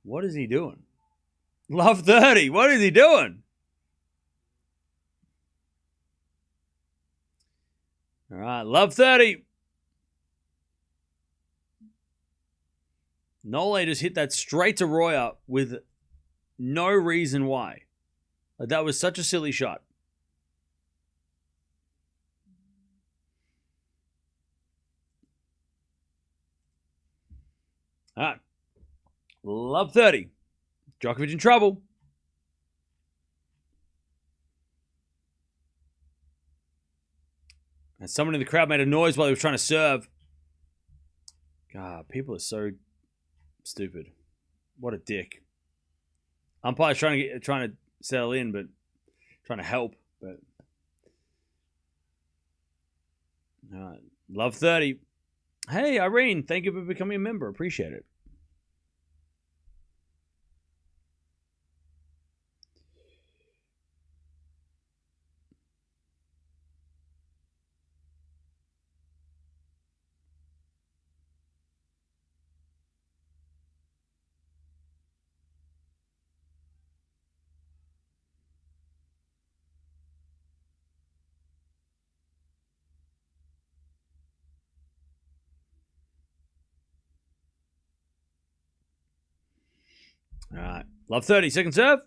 What is he doing? Love 30. What is he doing? All right, love 30. Nole just hit that straight to Royer with no reason why. That was such a silly shot. All right. Love 30. Djokovic in trouble. And someone in the crowd made a noise while he was trying to serve. God, people are so stupid. What a dick. Umpire's trying to settle in, but trying to help. But all right. Love 30. Hey, Irene, thank you for becoming a member. Appreciate it. All right. Love 30. Second serve.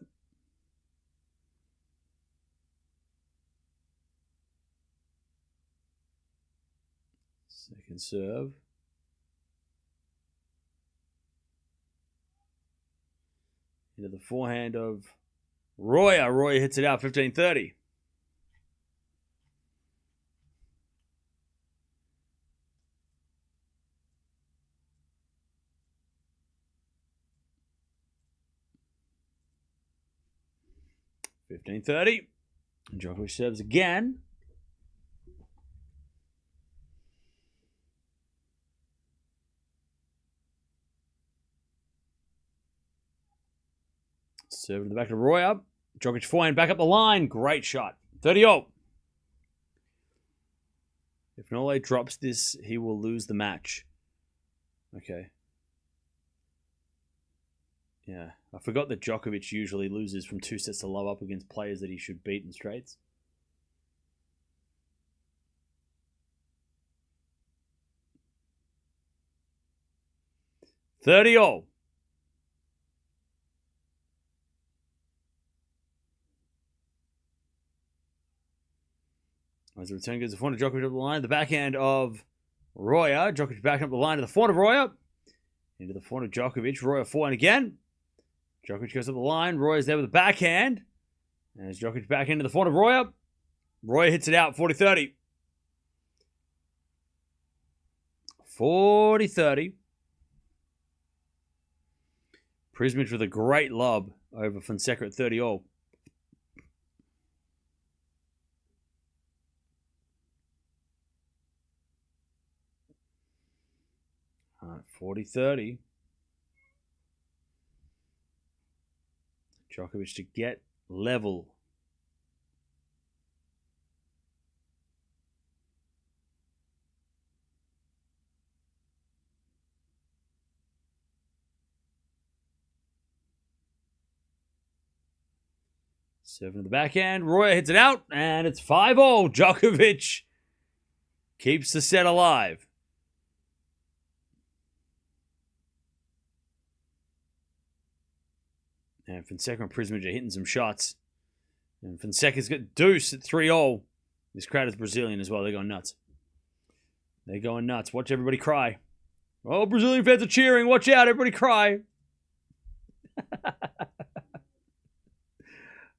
Second serve. Into the forehand of Royer. Royer hits it out 15-30. 15-30. Djokovic serves again. Serve to the back of Royer. Djokovic forehand back up the line. Great shot. 30-0. If Nole drops this, he will lose the match. Okay. Yeah. I forgot that Djokovic usually loses from 2 sets to love up against players that he should beat in straights. $30-0. As the return goes to the front of Djokovic up the line, the backhand of Royer. Djokovic backing up the line to the front of Royer. Into the front of Djokovic. Royer forehand again. Djokovic goes up the line. Royer's there with the backhand. And as Djokovic back into the front of Royer. Royer hits it out. 40-30. 40-30. Prismic with a great lob over Fonseca at 30-0. All right, 40-30. Djokovic to get level. Serving to the backhand. Royer hits it out, and it's 5-0. Djokovic keeps the set alive. And Fonseca and Prismic are hitting some shots. And Fonseca's got deuce at 3-0. This crowd is Brazilian as well. They're going nuts. They're going nuts. Watch everybody cry. Oh, Brazilian fans are cheering. Watch out. Everybody cry.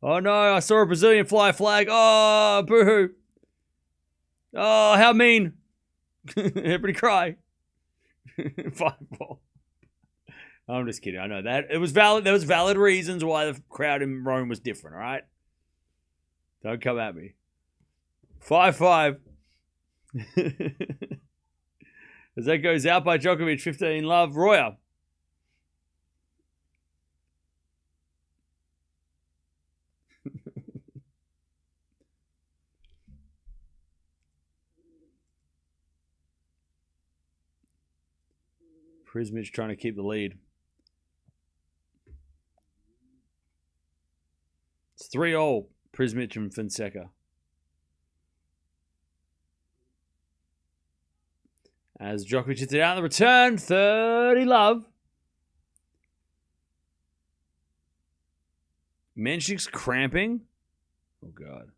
Oh, no. I saw a Brazilian fly a flag. Oh, boo-hoo. Oh, how mean. Everybody cry. 5-4. I'm just kidding. I know that. It was valid. There was valid reasons why the crowd in Rome was different, all right? Don't come at me. 5-5. As that goes out by Djokovic, 15 love. Royer. Prismic trying to keep the lead. It's 3-0, Prismic and Fonseca. As Djokovic hits it out in the return, 30 love. Menchik's cramping. Oh, God.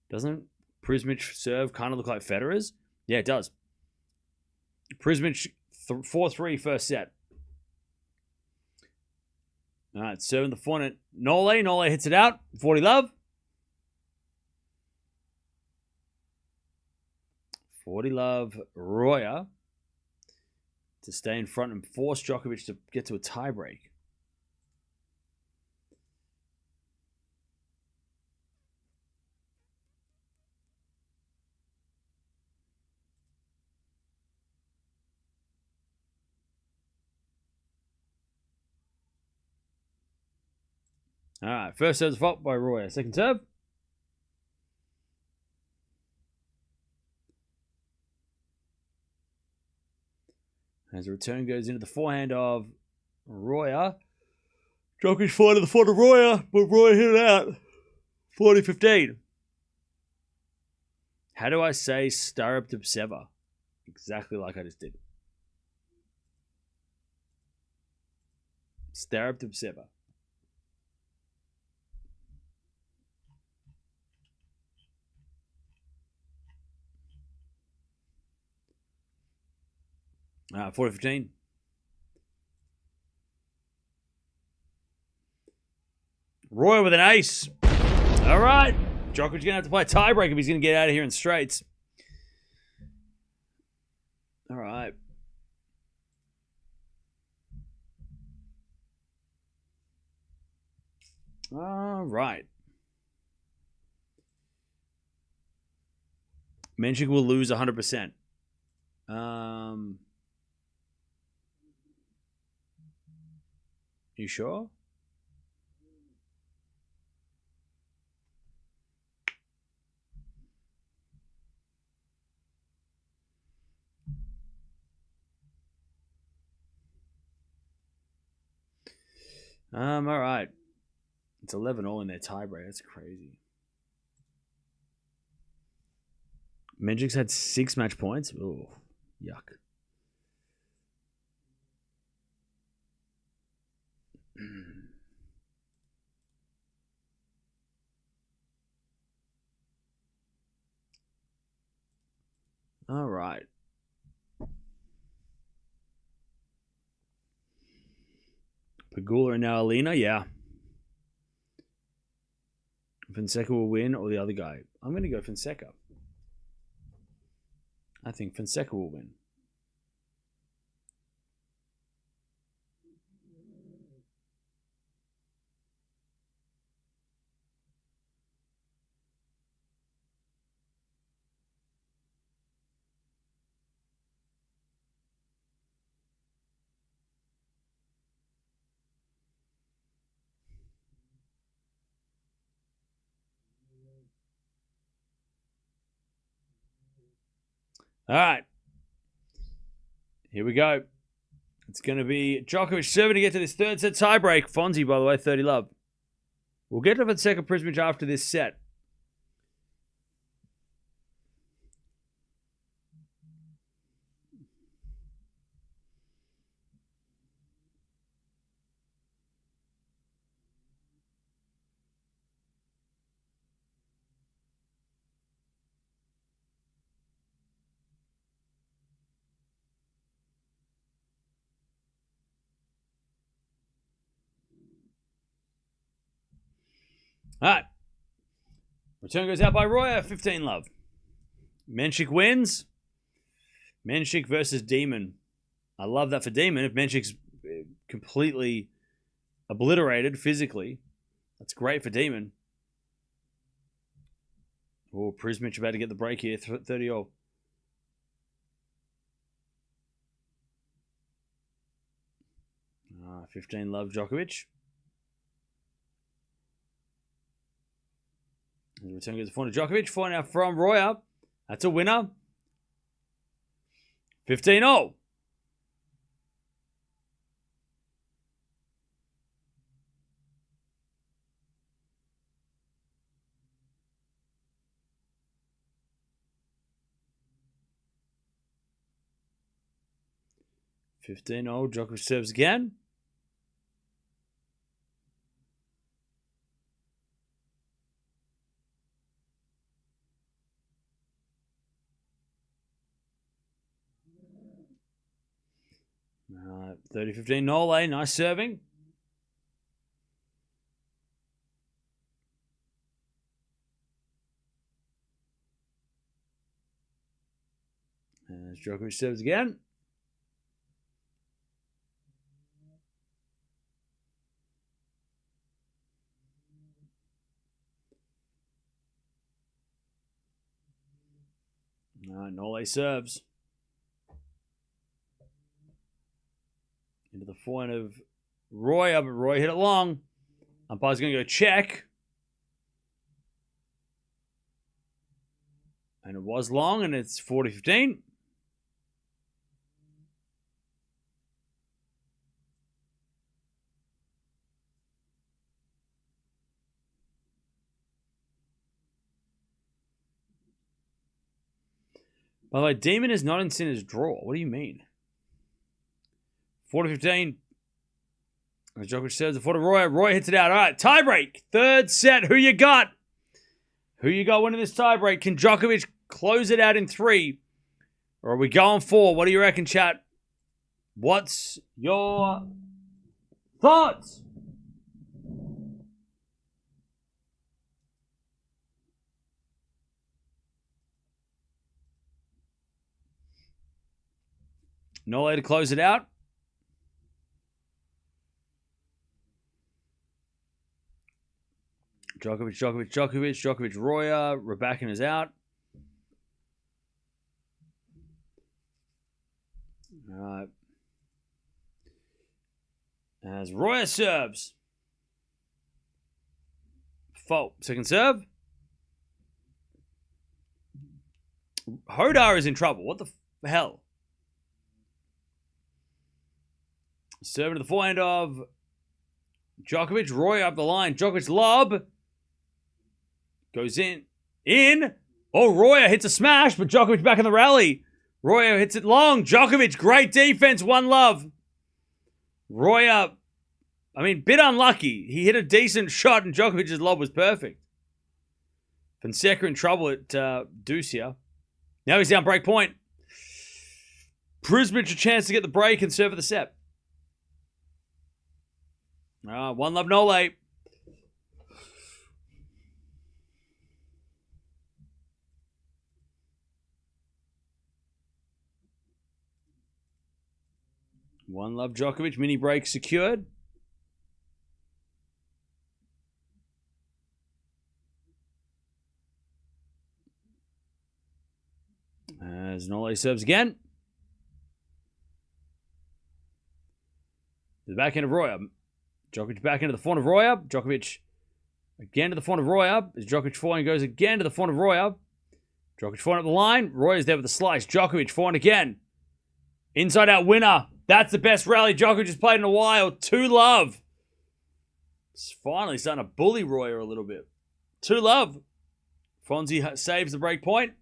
Doesn't Prismic serve kind of look like Federer's? Yeah, it does. Prismic 4-3 first set. All right, serving the front at Nole. Nole hits it out. 40 love. 40 love. Royer to stay in front and force Djokovic to get to a tiebreak. All right, first serve's fault by Royer. Second serve. As the return goes into the forehand of Royer. Djokovic forehand to the front of Royer, but Royer hit it out. 40-15. How do I say Staraptipseva? Exactly like I just did. Staraptipseva. All right, 40-15. Royer with an ace. All right. Djokovic's going to have to play a tiebreak if he's going to get out of here in straights. All right. All right. Menchik will lose 100%. You sure? All right. It's 11-all in their tiebreak. That's crazy. Menchik's had 6 match points. Oh, yuck. All right. Pegula and now Alina, yeah. Fonseca will win or the other guy. I'm going to go Fonseca. I think Fonseca will win. All right. Here we go. It's going to be Djokovic serving to get to this third set tiebreak. Fonzie, by the way, 30 love. We'll get to Fonseca Prismic after this set. All right. Return goes out by Royer, 15 love. Menchik wins. Menchik versus Demon. I love that for Demon. If Menchik's completely obliterated physically, that's great for Demon. Oh, Prismic about to get the break here. 30-all. Ah, 15 love Djokovic. And the return goes to Djokovic. 4 now from Royer. That's a winner. 15-all. Djokovic serves again. All right, 30-15 Nole. Nice serving. As Djokovic serves again. All right, Nole serves. Into the forehand of Royer, but Roy hit it long. Umpire's going to go check. And it was long, and it's 40-15. By the way, Demon is not in Sinner's draw. What do you mean? 40-15. Djokovic serves the foot of Royer. Royer hits it out. All right, tiebreak. Third set. Who you got? Who you got winning this tiebreak? Can Djokovic close it out in 3? Or are we going 4? What do you reckon, chat? What's your thoughts? Nole to close it out. Djokovic, Royer. Raducanu is out. All right. As Royer serves. Fault. Second serve. Hodar is in trouble. What the hell? Serving to the forehand of Djokovic. Royer up the line. Djokovic lob. Goes in. Oh, Royer hits a smash, but Djokovic back in the rally. Royer hits it long. Djokovic, great defense. 1-love. Royer, bit unlucky. He hit a decent shot, and Djokovic's lob was perfect. Fonseca in trouble at deuce here. Now he's down break point. Prismic a chance to get the break and serve for the set. 1-love Nole. One love Djokovic. Mini break secured. As Nole serves again. The backhand of Royer. Djokovic back into the front of Royer. Djokovic again to the front of Royer. As Djokovic forehand goes again to the front of Royer. Djokovic forehand up the line. Royer's there with the slice. Djokovic forehand again. Inside out winner. That's the best rally Djokovic has played in a while. 2-love. It's finally starting to bully Royer a little bit. 2-love. Fonzie saves the break point.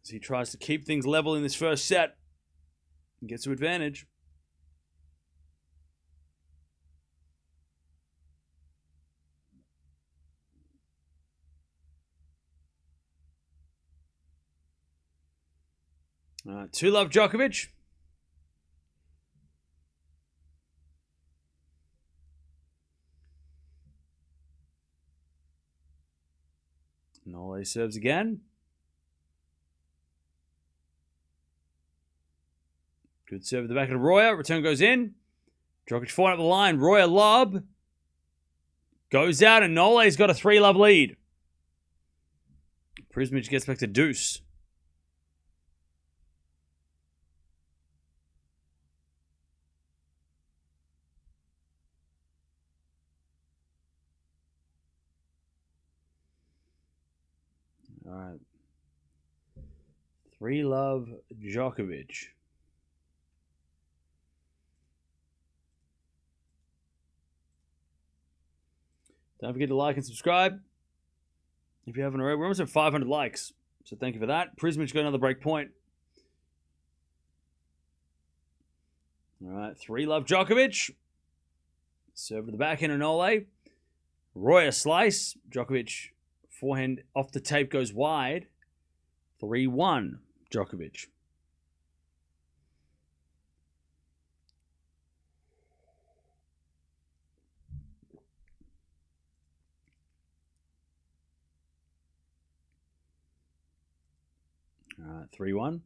As he tries to keep things level in this first set. And gets to advantage. All right, 2-love Djokovic. Nole serves again. Good serve at the back of Royer. Return goes in. Djokovic forehand up the line. Royer lob. Goes out and Nole's got a 3-love lead. Prismic gets back to deuce. All right. 3-love Djokovic. Don't forget to like and subscribe. If you haven't already, we're almost at 500 likes. So thank you for that. Prismic got another break point. All right. 3-love Djokovic. Serve to the backhand of Nole. Royer slice. Djokovic forehand off the tape goes wide. 3-1 Djokovic. All right, 3-1.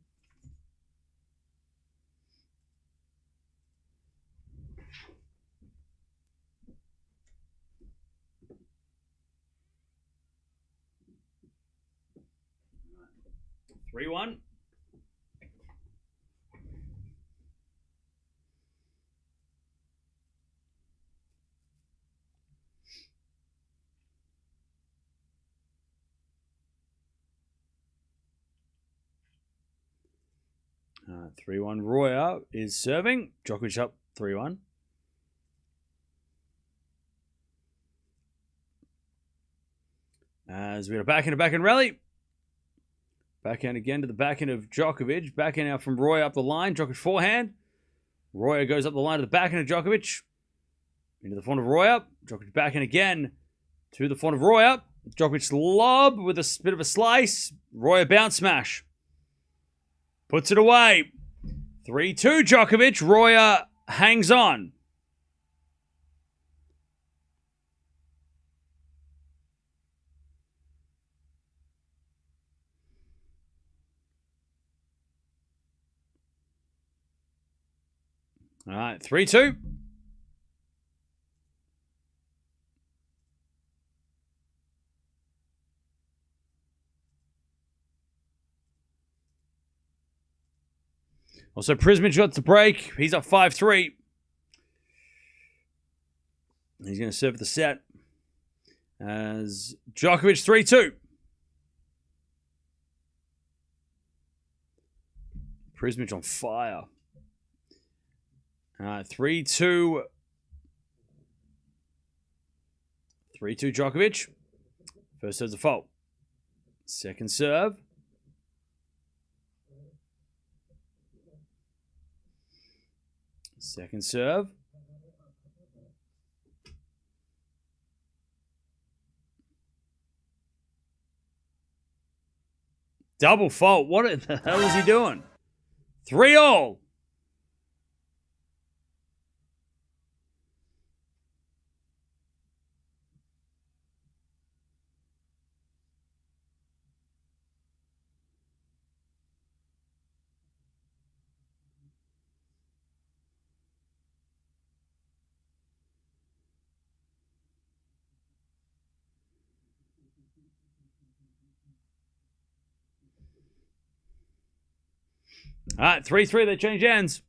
Three one. 3-1. Royer is serving. Djokovic up 3-1. As we got a backhand rally. Backhand again to the backhand of Djokovic. Backhand out from Royer up the line. Djokovic forehand. Royer goes up the line to the backhand of Djokovic. Into the front of Royer. Djokovic backhand again to the front of Royer. Djokovic lob with a bit of a slice. Royer bounce smash. Puts it away. 3-2 Djokovic. Royer hangs on. All right, 3-2. Also, Prismic got to break. He's up 5-3. He's going to serve the set as Djokovic 3-2. Prismic on fire. All right, 3-2. 3-2 Djokovic. First serve's a fault. Second serve. Second serve. Double fault. What the hell is he doing? 3-all. All right, 3-3. They change ends.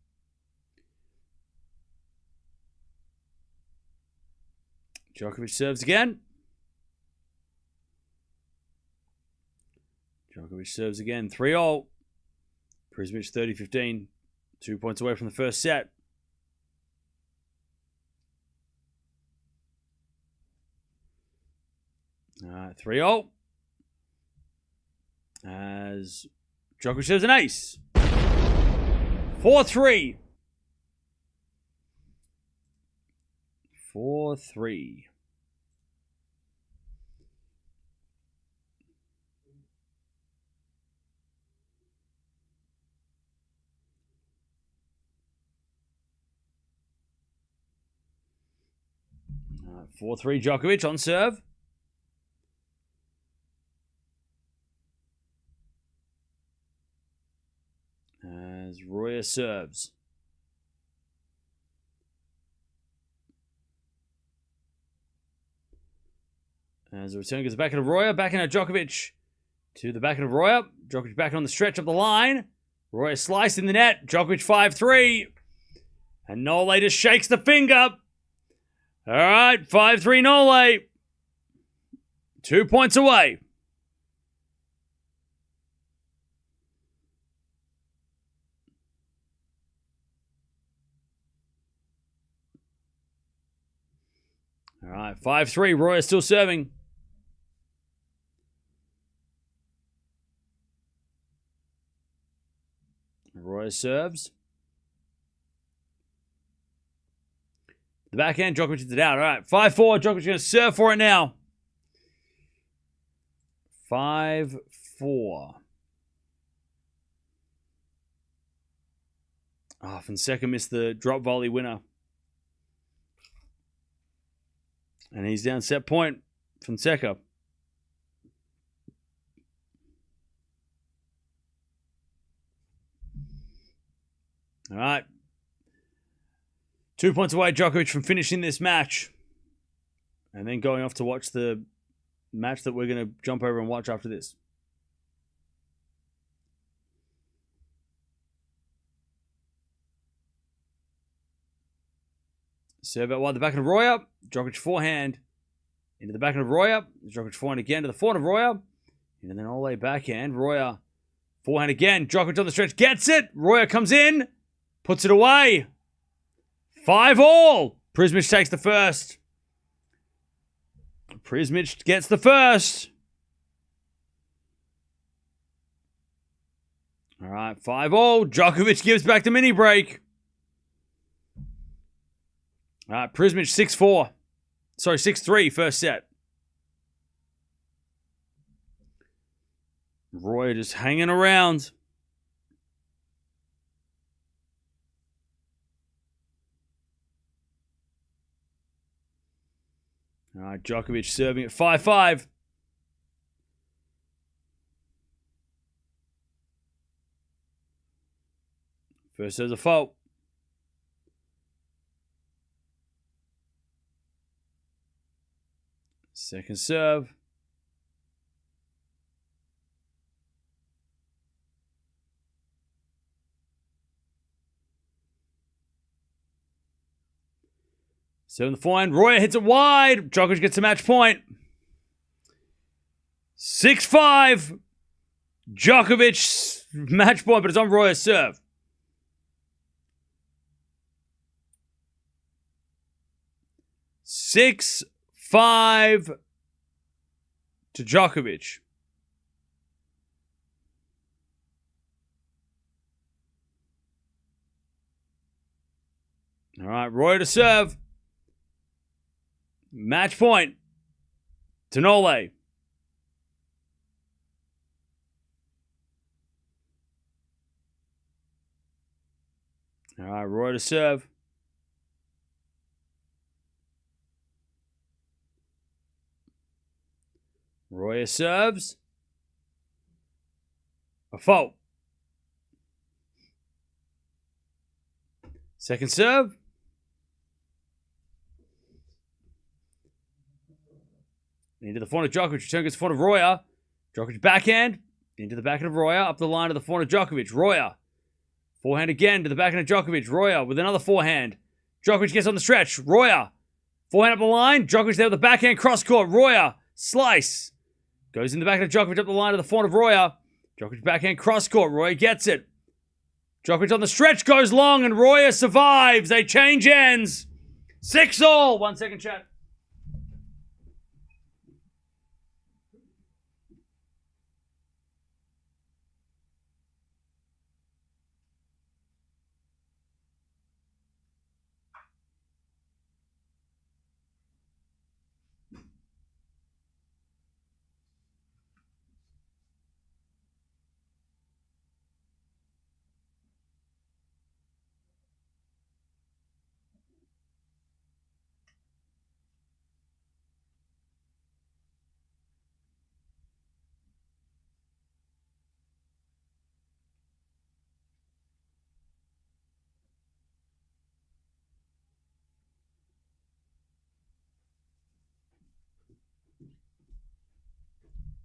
Djokovic serves again. Djokovic serves again. 3-all. Prismic 30-15. 2 points away from the first set. All right, 3-all. As Djokovic serves an ace. 4-3. 4-3. All right, 4-3 Djokovic on serve. As Royer serves. As the return goes back into Royer, back into Djokovic. To the back of Royer. Djokovic back on the stretch up the line. Royer sliced in the net. Djokovic 5-3. And Nole just shakes the finger. All right, 5-3 Nole. 2 points away. All right, 5-3. Royer still serving. Royer serves. The backhand, Djokovic hits it out. All right, 5-4. Djokovic going to serve for it now. 5-4. Oh, Fonseca missed the drop volley winner. And he's down set point. Fonseca. All right. 2 points away, Djokovic, from finishing this match. And then going off to watch the match that we're going to jump over and watch after this. Serve out wide the back of Royer. Djokovic forehand into the back of Royer. Djokovic forehand again to the forehand of Royer. And then all the way backhand. Royer forehand again. Djokovic on the stretch gets it. Royer comes in. Puts it away. 5-all. Prismic takes the first. Prismic gets the first. All right, 5-all. Djokovic gives back the mini break. All right, Prismic 6-4. Sorry, 6-3 first set. Royer just hanging around. All right, Djokovic serving at 5-5. First serve's a fault. Second serve. Serving the forehand. Royer hits it wide. Djokovic gets a match point. 6-5. Djokovic match point, but it's on Royer's serve. Six, 5 to Djokovic. All right, Royer to serve. Match point to Nole. All right, Royer to serve. Royer serves. A fault. Second serve. Into the forehand of Djokovic. Return gets the forehand of Royer. Djokovic backhand. Into the backhand of Royer. Up the line to the forehand of Djokovic. Royer. Forehand again to the backhand of Djokovic. Royer with another forehand. Djokovic gets on the stretch. Royer. Forehand up the line. Djokovic there with the backhand cross court. Royer. Slice. Goes in the backhand of Djokovic up the line to the forehand of Royer. Djokovic backhand cross court. Royer gets it. Djokovic on the stretch goes long and Royer survives. They change ends. 6-all. 1 second, chat.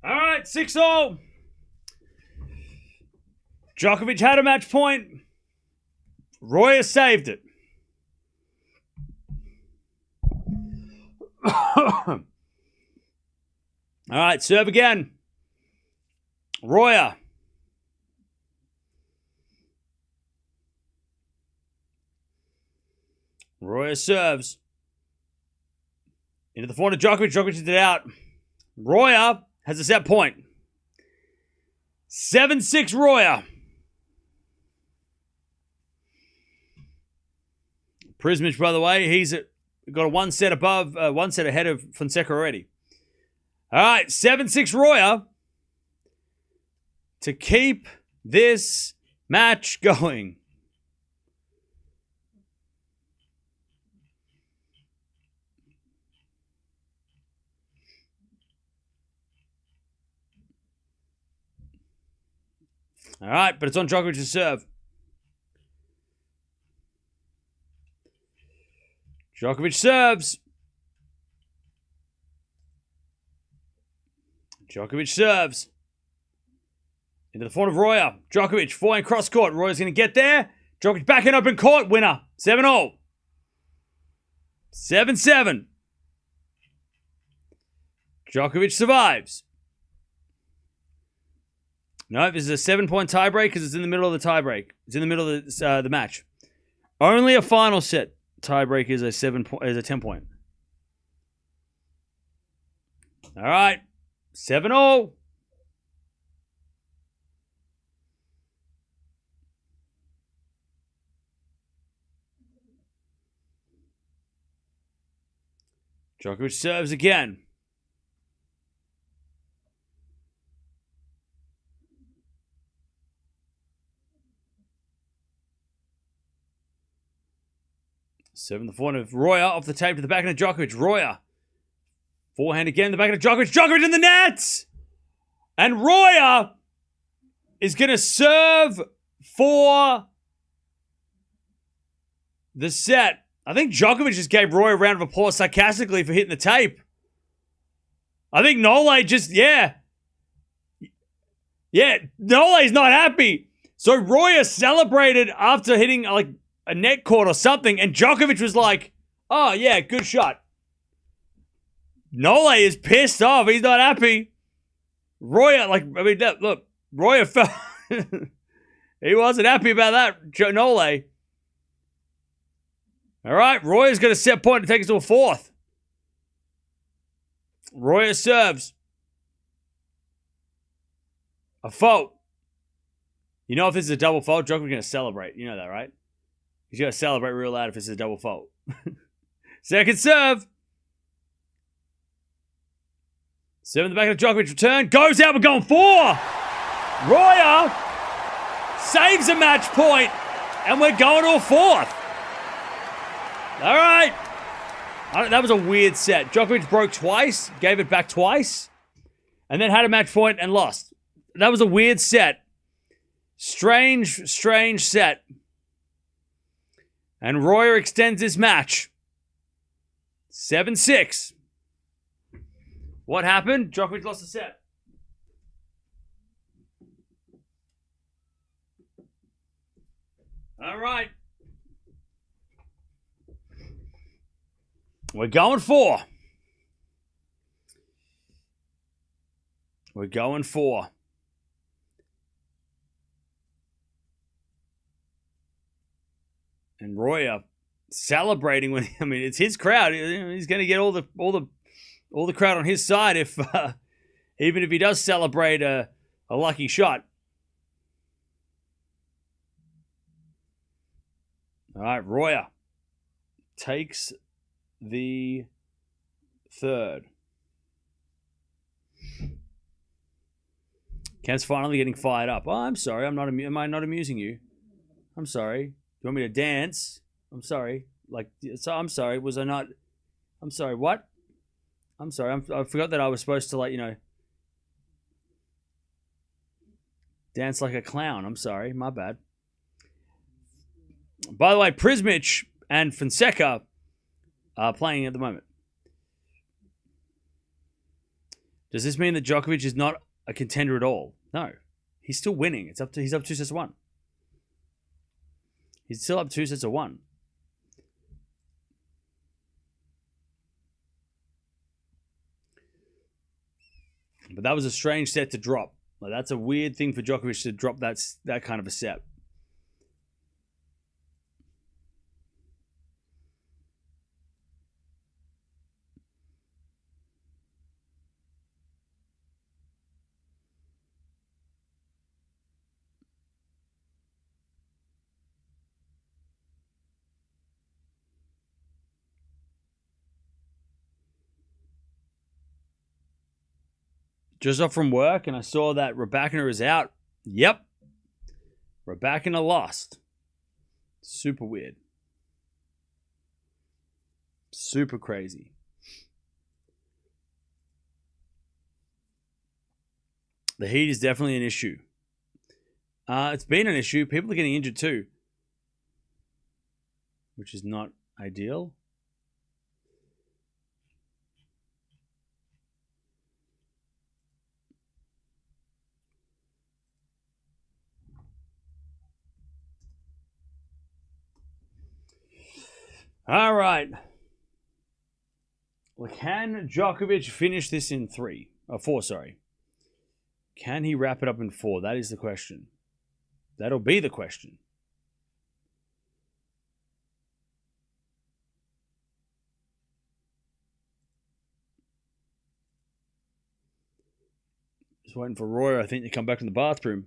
All right, 6-all. Djokovic had a match point. Royer saved it. All right, serve again. Royer. Royer serves. Into the forehand of Djokovic. Djokovic did it out. Royer has a set point. 7-6 Royer. Prismic, by the way, he's got a one set ahead of Fonseca already. All right, 7-6 Royer to keep this match going. All right, but it's on Djokovic to serve. Djokovic serves. Djokovic serves. Into the forehand of Royer. Djokovic, forehand cross court. Royer's going to get there. Djokovic back in open court. Winner. 7-all. 7-7. Djokovic survives. No, this is a 7-point tiebreak because it's in the middle of the tiebreak. It's in the middle of the match. Only a final set tiebreak is a 10-point. All right, 7-all. Djokovic serves again. Seven the forehand of Royer off the tape to the backhand of Djokovic. Royer. Forehand again, the backhand of Djokovic. Djokovic in the nets! And Royer is going to serve for the set. I think Djokovic just gave Royer a round of applause sarcastically for hitting the tape. I think Nole just, yeah, Nole's not happy. So Royer celebrated after hitting like a net court or something, and Djokovic was like, Oh, yeah, good shot. Nole is pissed off. He's not happy. Royer, look, Royer fell. He wasn't happy about that, Nole. All right, Royer's going to set point to take us to a fourth. Royer serves. A fault. You know if this is a double fault, Djokovic's going to celebrate. You know that, right? He's going to celebrate real loud if this is a double fault. Second serve. Serve in the back of Djokovic. Return. Goes out. We're going 4. Royer saves a match point. And we're going to a fourth. All right. That was a weird set. Djokovic broke twice. Gave it back twice. And then had a match point and lost. That was a weird set. Strange set. And Royer extends his match. 7-6. What happened? Djokovic lost the set. All right. We're going 4. We're going 4. And Royer celebrating when it's his crowd. He's going to get all the crowd on his side if even if he does celebrate a lucky shot. All right, Royer takes the third. Cam's finally getting fired up. Oh, I'm sorry. Am I not amusing you? I'm sorry. You want me to dance? I'm sorry. I'm sorry. Was I not? I'm sorry. What? I'm sorry. I forgot that I was supposed to, dance like a clown. I'm sorry. My bad. By the way, Prismic and Fonseca are playing at the moment. Does this mean that Djokovic is not a contender at all? No. He's still winning. He's up 2 sets to 1. He's still up 2 sets to 1. But that was a strange set to drop. That's a weird thing for Djokovic to drop that kind of a set. Just off from work, and I saw that Raducanu is out. Yep. Raducanu lost. Super weird. Super crazy. The heat is definitely an issue. It's been an issue. People are getting injured too, which is not ideal. All right. Well, can Djokovic finish this in 4, sorry. Can he wrap it up in 4? That is the question. That'll be the question. Just waiting for Royer, I think, to come back from the bathroom.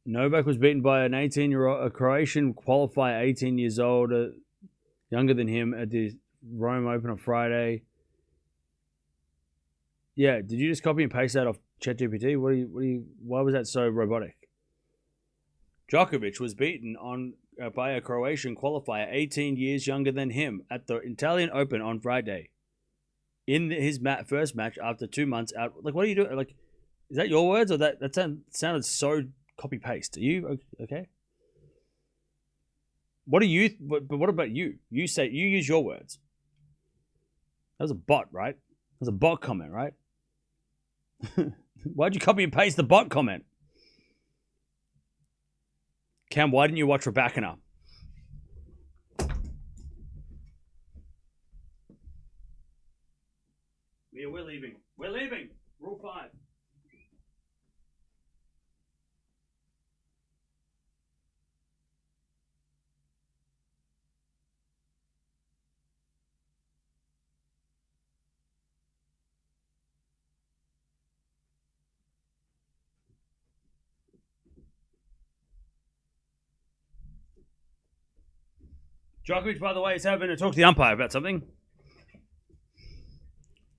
Novak was beaten by an 18-year-old, a Croatian qualifier, 18 years old, younger than him, at the Rome Open on Friday. Yeah, did you just copy and paste that off ChatGPT? Why was that so robotic? Djokovic was beaten by a Croatian qualifier, 18 years younger than him, at the Italian Open on Friday. In his first match after 2 months out. What are you doing? Is that your words or that sounded so copy paste? Are you okay? What do you? But what about you? You use your words. That was a bot, right? That was a bot comment, right? Why'd you copy and paste the bot comment? Cam, why didn't you watch Raducanu? Yeah, we're leaving. We're leaving. Rule 5. Djokovic, by the way, is having to talk to the umpire about something.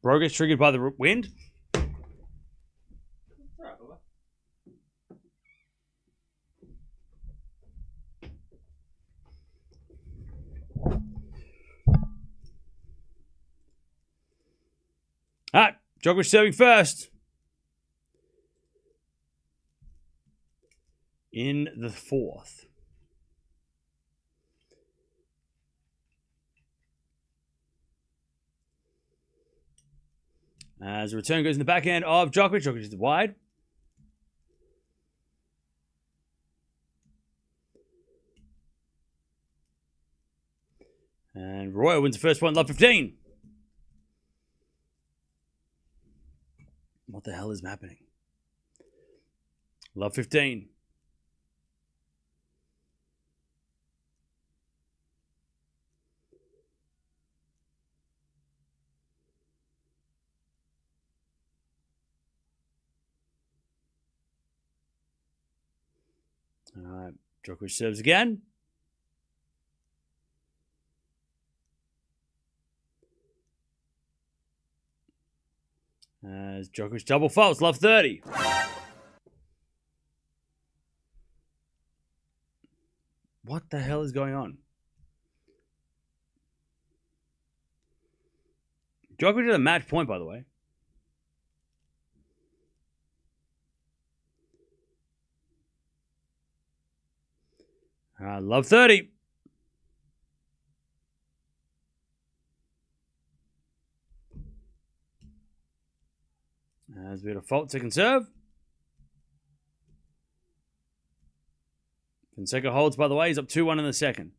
Bro gets triggered by the wind. All right, Djokovic serving first. In the 4th. As the return goes in the backhand of Djokovic. Djokovic is wide. And Royer wins the first point, love 15. What the hell is happening? Love 15. All right, Djokovic serves again. As Djokovic double faults, love 30. What the hell is going on? Djokovic had a match point, by the way. Love 30. As we had a fault, second serve. Fonseca holds, by the way. He's up 2-1 in the second.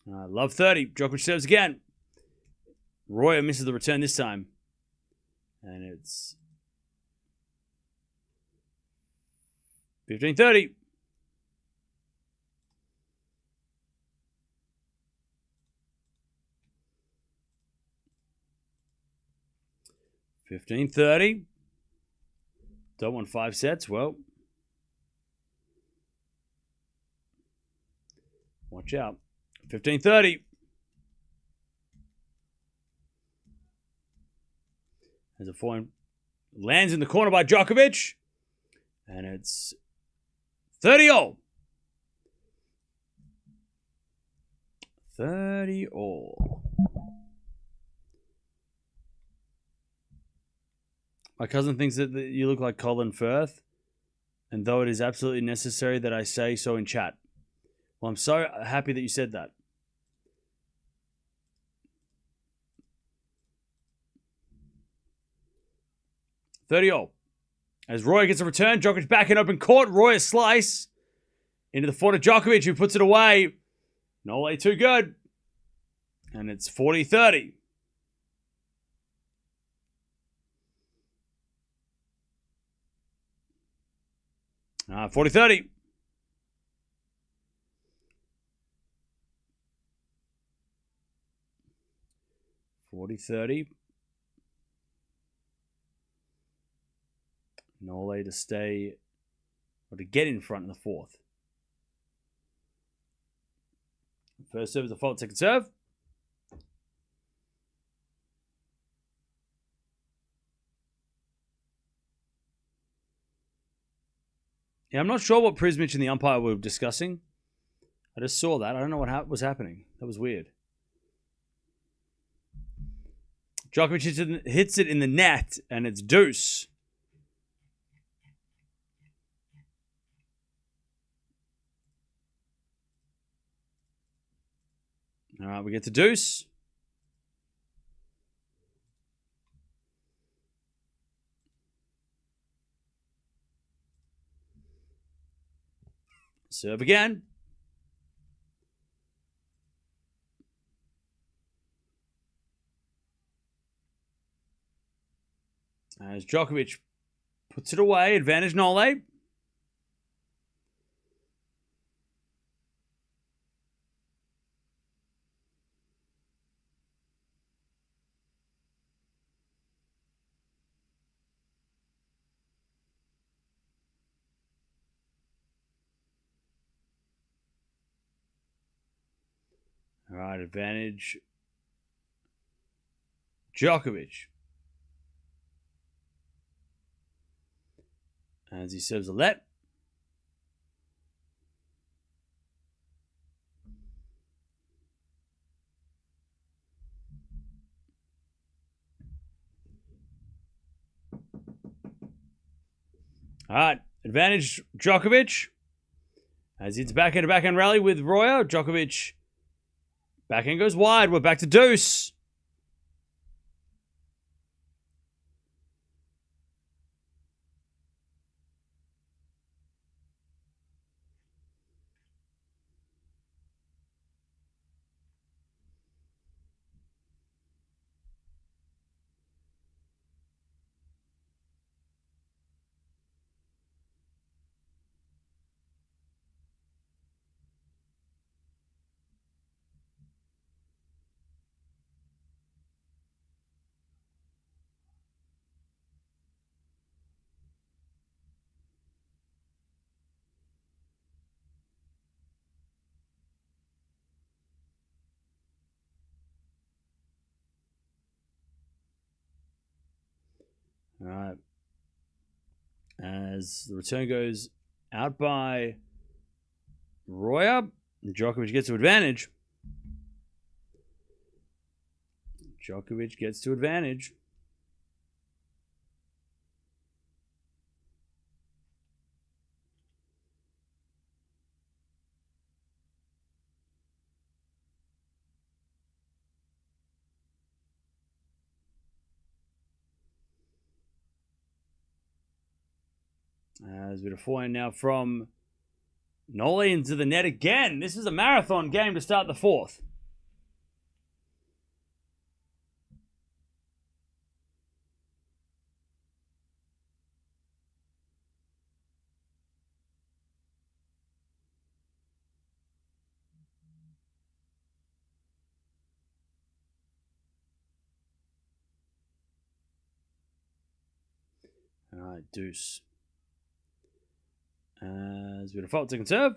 Love 30. Djokovic serves again. Royer misses the return this time. And it's 15-30. $15-30. Don't want 5 sets. Well, watch out. 15-30. As a point lands in the corner by Djokovic. And it's 30-all. 30-all. My cousin thinks that you look like Colin Firth, and though it is absolutely necessary that I say so in chat. Well, I'm so happy that you said that. $30-all. As Royer gets a return, Djokovic back in open court. Royer slice into the foot of Djokovic, who puts it away. Nole too good. And it's 40-30. 40-30. Nole to stay, or to get in front in the 4th. First serve is a fault, second serve. Yeah, I'm not sure what Prismic and the umpire were discussing. I just saw that. I don't know what was happening. That was weird. Djokovic hits it in the net, and it's deuce. All right, we get to deuce. Serve again. As Djokovic puts it away, advantage Nole. All right, advantage Djokovic. As he serves a let. All right, advantage Djokovic. As it's backhand rally with Royer. Djokovic backhand goes wide. We're back to deuce. All right. As the return goes out by Royer, Djokovic gets to advantage. Djokovic gets to advantage. As we have a forehand now from Nole into the net again. This is a marathon game to start the fourth. All right, deuce. As we default second serve.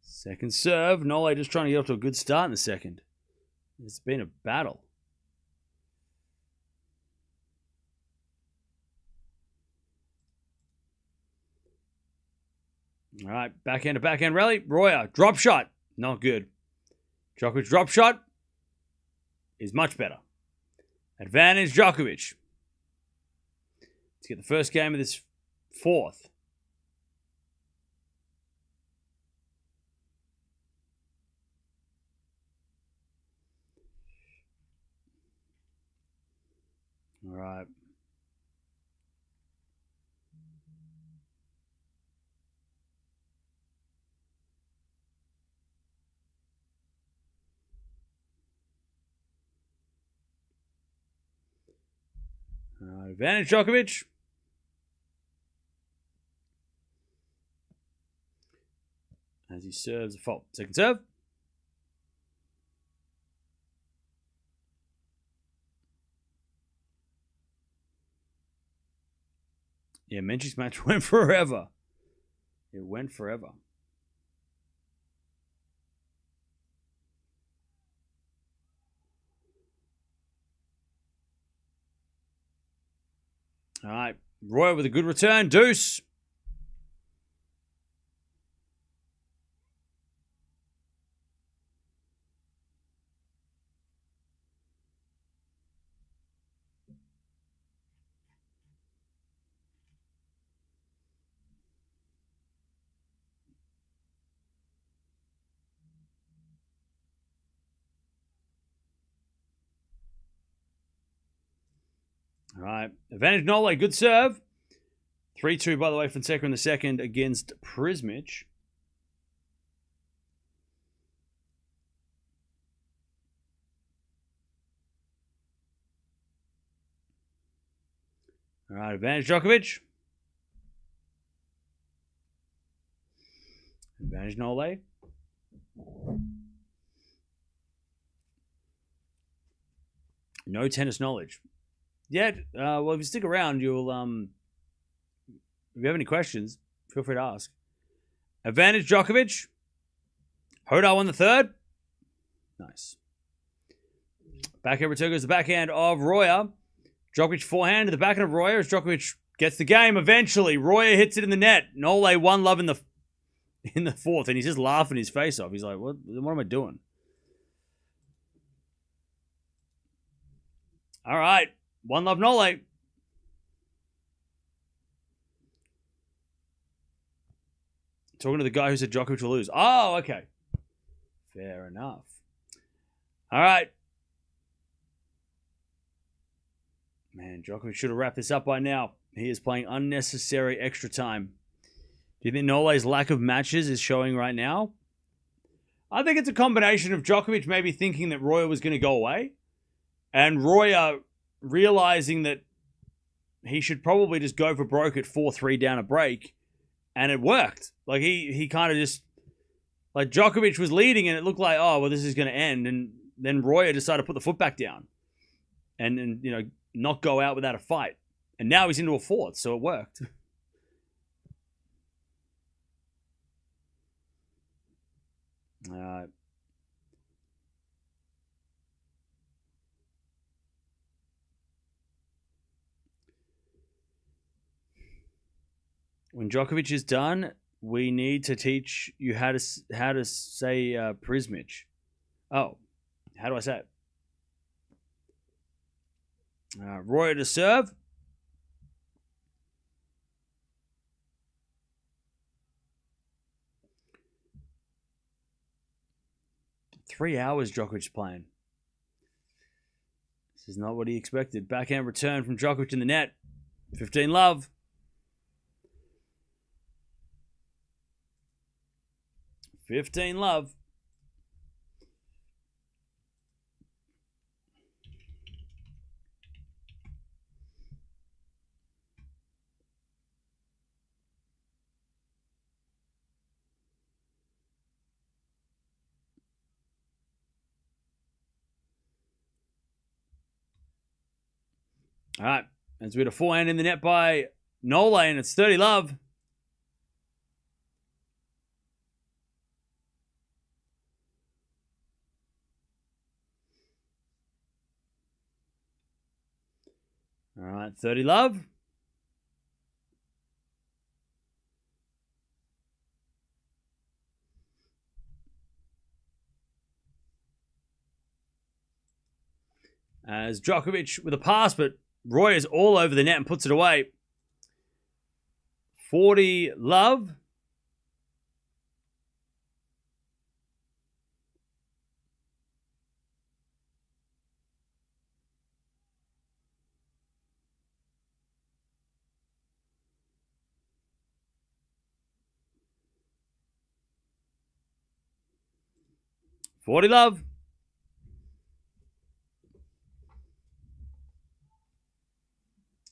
Second serve. Nole just trying to get off to a good start in the second. It's been a battle. All right, backhand to backhand rally. Royer, drop shot. Not good. Djokovic drop shot is much better. Advantage Djokovic. Let's get the first game of this fourth. All right. Advantage Djokovic. As he serves a fault. Second serve. Yeah, Menchik's match went forever. It went forever. All right. Royer with a good return. Deuce. All right. Advantage Nole. Good serve. 3-2, by the way, Fonseca in the second against Prismic. All right. Advantage Djokovic. Advantage Nole. No tennis knowledge. Yeah, well, if you stick around, you'll, if you have any questions, feel free to ask. Advantage Djokovic. Hodar won the third. Nice. Backhand return goes the backhand of Royer. Djokovic forehand to the backhand of Royer as Djokovic gets the game eventually. Royer hits it in the net. Nole 1-love in the fourth, and he's just laughing his face off. He's like, what am I doing? All right. 1-love Nole. Talking to the guy who said Djokovic will lose. Oh, okay. Fair enough. All right. Man, Djokovic should have wrapped this up by now. He is playing unnecessary extra time. Do you think Nole's lack of matches is showing right now? I think it's a combination of Djokovic maybe thinking that Royer was going to go away, and Royer realizing that he should probably just go for broke at 4-3 down a break, and it worked. Like, he kind of just... Like, Djokovic was leading, and it looked like, oh, well, this is going to end, and then Royer decided to put the foot back down and you know, not go out without a fight. And now he's into a fourth, so it worked. When Djokovic is done, we need to teach you how to say Prismic. Oh, how do I say it? Royer to serve. Three hours Djokovic playing. This is not what he expected. Backhand return from Djokovic in the net. 15-love. $15-love. All right. As we had a forehand in the net by Nole, and it's 30-love. All right, 30-love. As Djokovic with a pass, but Royer's all over the net and puts it away. 40-love. $40-love.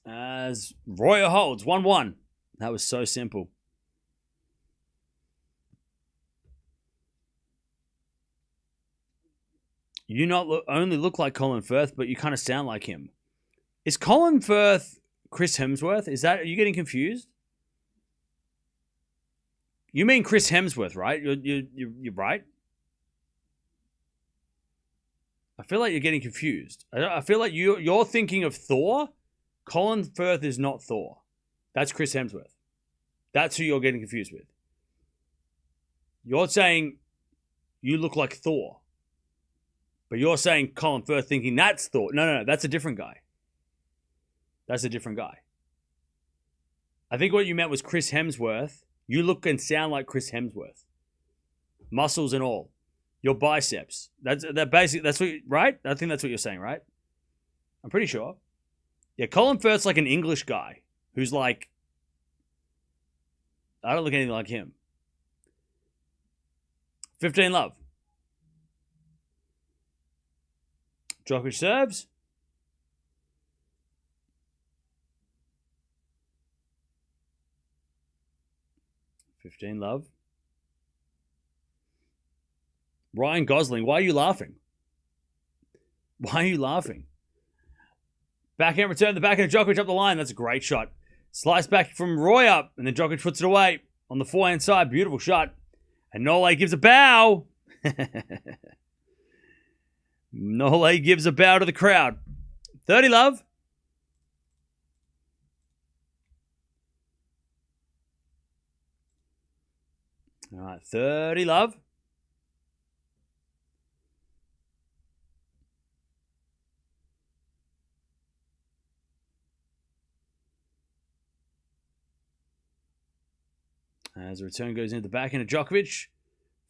As Royer holds 1-1. That was so simple. You not only look like Colin Firth, but you kind of sound like him. Is Colin Firth Chris Hemsworth? Are you getting confused? You mean Chris Hemsworth, right? You're right. I feel like you're getting confused. I feel like you're thinking of Thor. Colin Firth is not Thor. That's Chris Hemsworth. That's who you're getting confused with. You're saying you look like Thor. But you're saying Colin Firth thinking that's Thor. No. That's a different guy. That's a different guy. I think what you meant was Chris Hemsworth. You look and sound like Chris Hemsworth. Muscles and all. Your biceps. That's what right? I think that's what you're saying, right? I'm pretty sure. Yeah, Colin Firth's like an English guy who's like, I don't look anything like him. 15 love. Djokovic serves. $15 love. Ryan Gosling, why are you laughing? Why are you laughing? Backhand return, the backhand of Djokovic up the line. That's a great shot. Slice back from Roy up, and then Djokovic puts it away on the forehand side. Beautiful shot. And Nole gives a bow. Nole gives a bow to the crowd. 30 love. All right, 30 love. As the return goes into the backhand of Djokovic.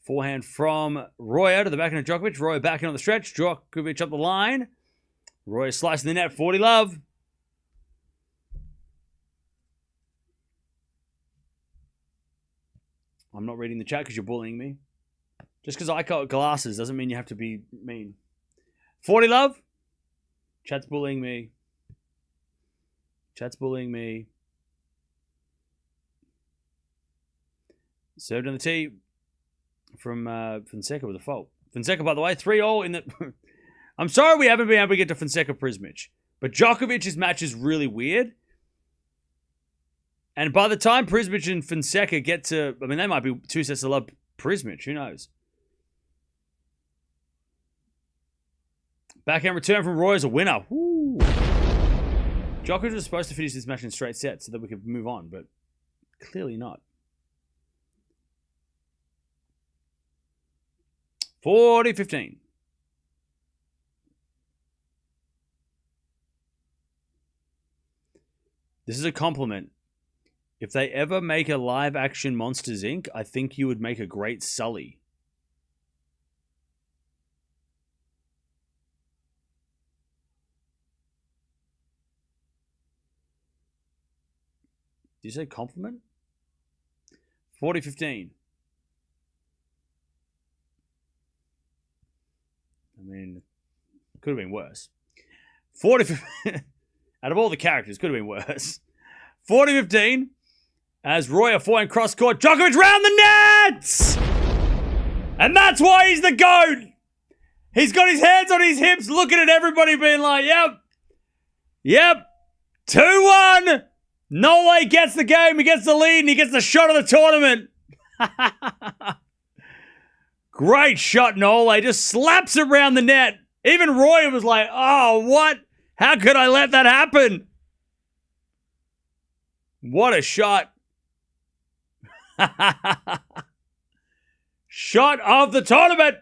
Forehand from Royer to the backhand of Djokovic. Royer backhand on the stretch. Djokovic up the line. Royer slicing the net. 40 love. I'm not reading the chat because you're bullying me. Just because I got glasses doesn't mean you have to be mean. 40 love. Chat's bullying me. Chat's bullying me. Served on the tee from Fonseca with a fault. Fonseca, by the way, 3-all in the... I'm sorry we haven't been able to get to Fonseca Prismic, but Djokovic's match is really weird. And by the time Prismic and Fonseca get to... I mean, they might be 2 sets of love Prismic. Who knows? Backhand return from Roy is a winner. Woo. Djokovic was supposed to finish this match in straight sets so that we could move on, but clearly not. 40-15. This is a compliment. If they ever make a live action Monsters Inc., I think you would make a great Sully. Did you say compliment? 40-15. I mean, could have been worse. 40 out of all the characters, could have been worse. 40-15 as Royer forehand cross court. Djokovic round the nets! And that's why he's the GOAT! He's got his hands on his hips looking at everybody being like, yep, 2-1. Nole gets the game, he gets the lead, and he gets the shot of the tournament. Great shot, Nole. Just slaps it around the net. Even Roy was like, oh, what? How could I let that happen? What a shot. Shot of the tournament.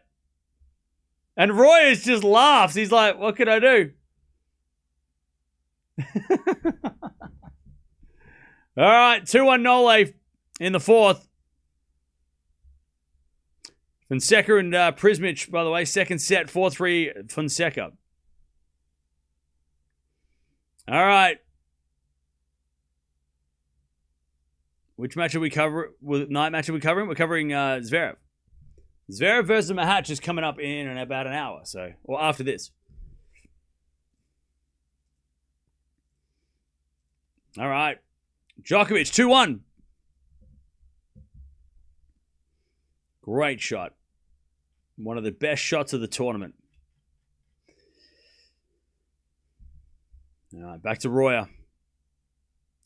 And Roy just laughs. He's like, what can I do? All right, 2-1 Nole in the fourth. Fonseca and Prismic, by the way, second set, 4-3 Fonseca. All right. Which match are we covering? Night match are we covering? We're covering Zverev. Zverev versus Mahatch is coming up in about an hour, or after this. All right. Djokovic, 2-1. Great shot. One of the best shots of the tournament. All right, back to Royer.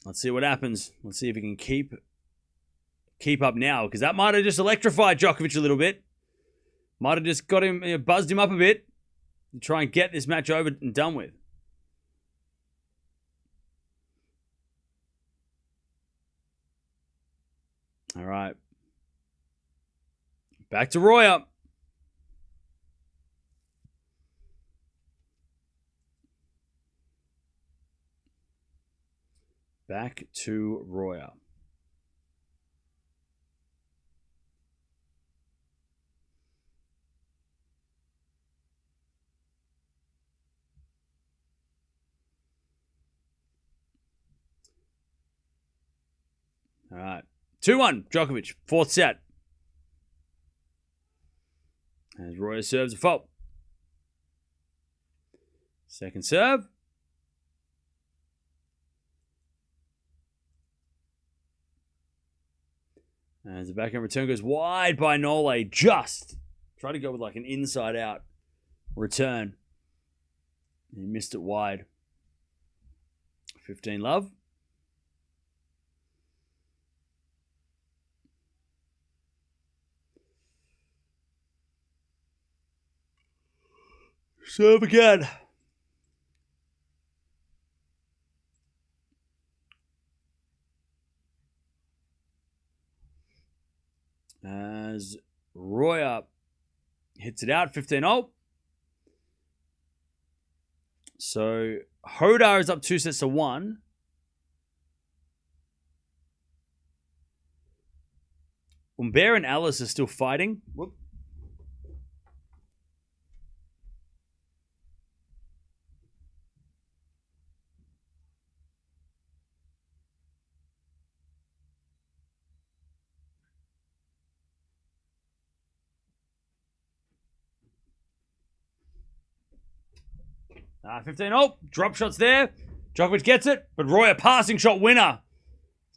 Let's see what happens. Let's see if he can keep up now, because that might have just electrified Djokovic a little bit. Might have just got him, buzzed him up a bit to try and get this match over and done with. All right. Back to Royer. Back to Royer. All right. 2-1, Djokovic. Fourth set. As Royer serves a fault. Second serve. As the backhand return goes wide by Nole. Just try to go with like an inside-out return. He missed it wide. 15 love. Serve again. As Royer hits it out, 15-0. So Hodar is up 2-1. Humbert and Alice are still fighting. Whoop. Ah, 15-0. Drop shots there. Djokovic gets it, but Royer passing shot winner.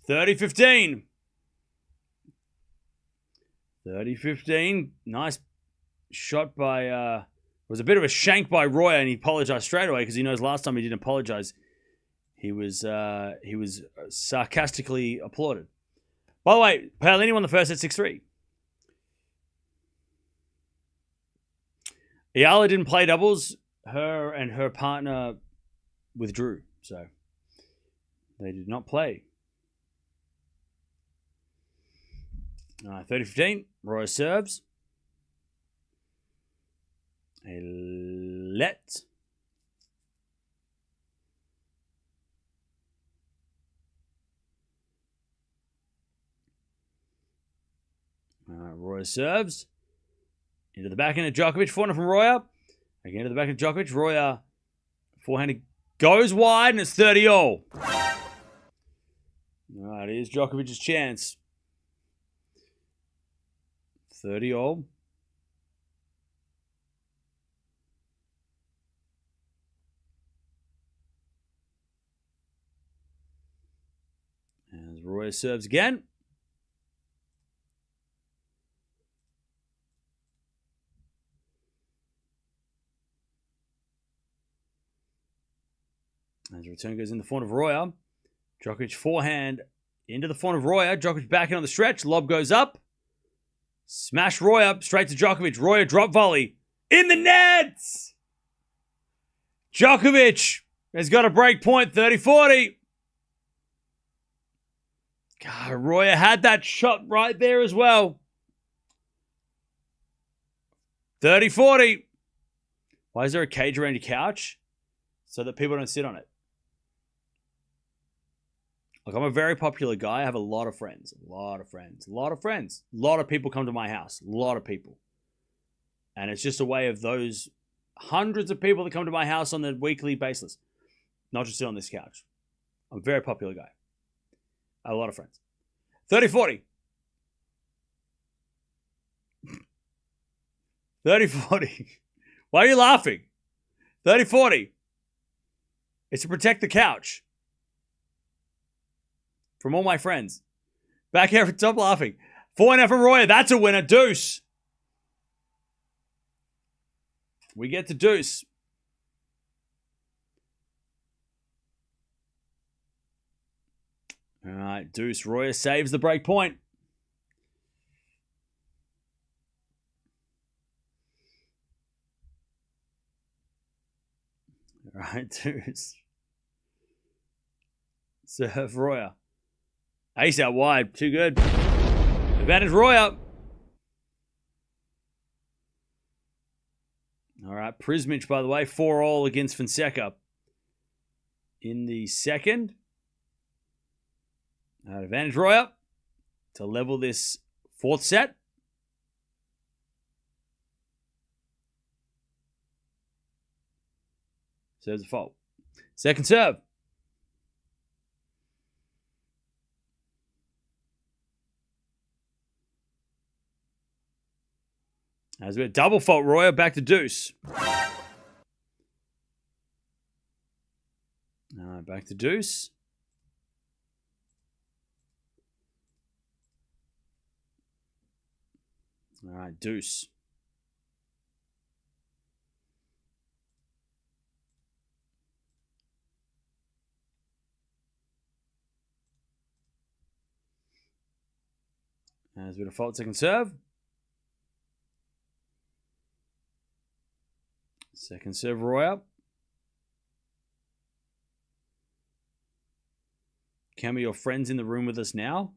30-15. 30-15. Nice shot by... it was a bit of a shank by Royer, and he apologized straight away because he knows last time he didn't apologize. He was sarcastically applauded. By the way, Paolini won the first at 6-3. Eala didn't play doubles. Her and her partner withdrew, so they did not play. 30-15. Royer serves. A let. Royer serves. Into the backhand of Djokovic. Forehand from Royer. Again to the back of Djokovic. Royer forehanded goes wide and it's 30-0. All right, here's Djokovic's chance. 30-0. As Royer serves again. As the return goes in the forehand of Royer. Djokovic forehand into the forehand of Royer. Djokovic back in on the stretch. Lob goes up. Smash Royer straight to Djokovic. Royer drop volley. In the nets! Djokovic has got a break point. 30-40. God, Royer had that shot right there as well. 30-40. Why is there a cage around your couch? So that people don't sit on it. Look, I'm a very popular guy. I have a lot of friends. A lot of friends. A lot of friends. A lot of people come to my house. A lot of people. And it's just a way of those hundreds of people that come to my house on a weekly basis. Not just sit on this couch. I'm a very popular guy. I have a lot of friends. 30-40. 30-40. Why are you laughing? 30-40. It's to protect the couch. From all my friends. Back here, stop laughing. 4-0 from Royer. That's a winner. Deuce. We get to deuce. All right, deuce. Royer saves the break point. All right, deuce. Serve Royer. Ace out wide. Too good. Advantage Royer. All right. Prismic, by the way, 4-all against Fonseca. In the second. Advantage Royer to level this fourth set. Serves a fault. Second serve. As we double fault, Royer back to deuce. Back to deuce. All right, deuce. As we default second serve. Second serve, Royer. Can we your friends in the room with us now?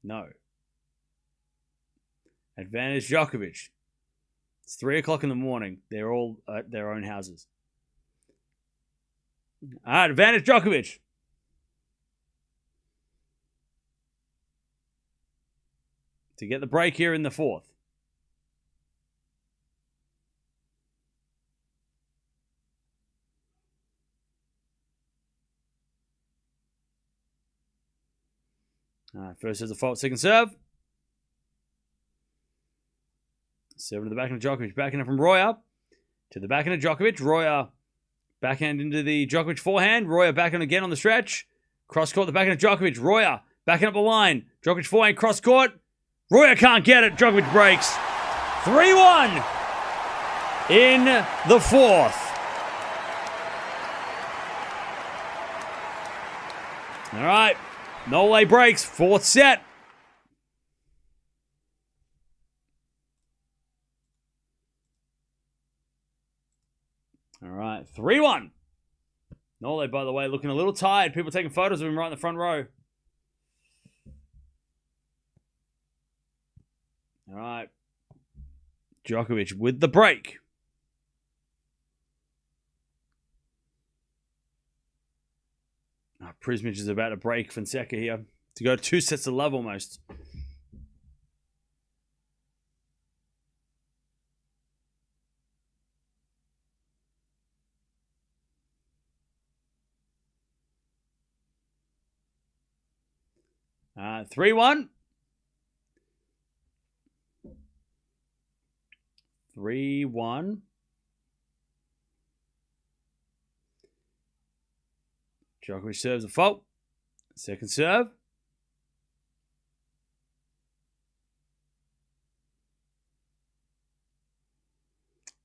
No. Advantage Djokovic. It's 3 o'clock in the morning. They're all at their own houses. All right, advantage Djokovic. To get the break here in the fourth. All right, first is a fault, second serve. Serve to the backhand of Djokovic. Backhand from Royer. To the backhand of Djokovic. Royer backhand into the Djokovic forehand. Royer backhand again on the stretch. Cross court, the backhand of Djokovic. Royer backhand up the line. Djokovic forehand, cross court. Royer can't get it. Djokovic breaks. 3-1 in the fourth. All right. Nole breaks. Fourth set. All right. 3-1. Nole, by the way, looking a little tired. People taking photos of him right in the front row. All right. Djokovic with the break. Prismic is about to break Fonseca here. To go 2 sets of love almost. Uh, 3-1. 3-1. Djokovic serves a fault. Second serve.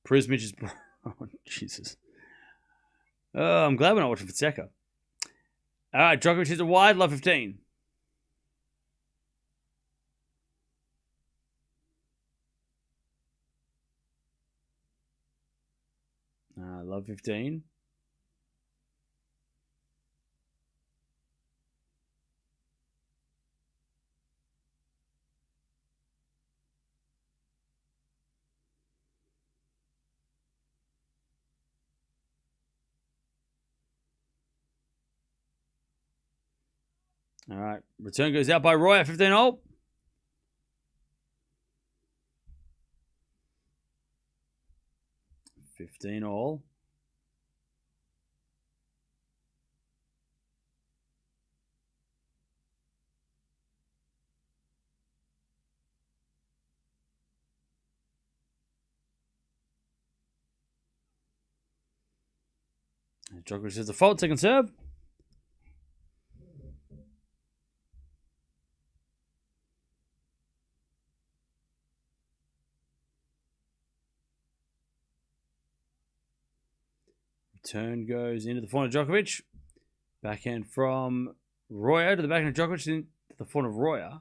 Prismic is... Oh, Jesus. Oh, I'm glad we're not watching Fonseca. All right, Djokovic hits a wide, love 15. Love 15. All right. Return goes out by Royer, 15 all. $15 all. Djokovic has a fault, second serve. Return goes into the forehand of Djokovic. Backhand from Royer to the backhand of Djokovic into the forehand of Royer.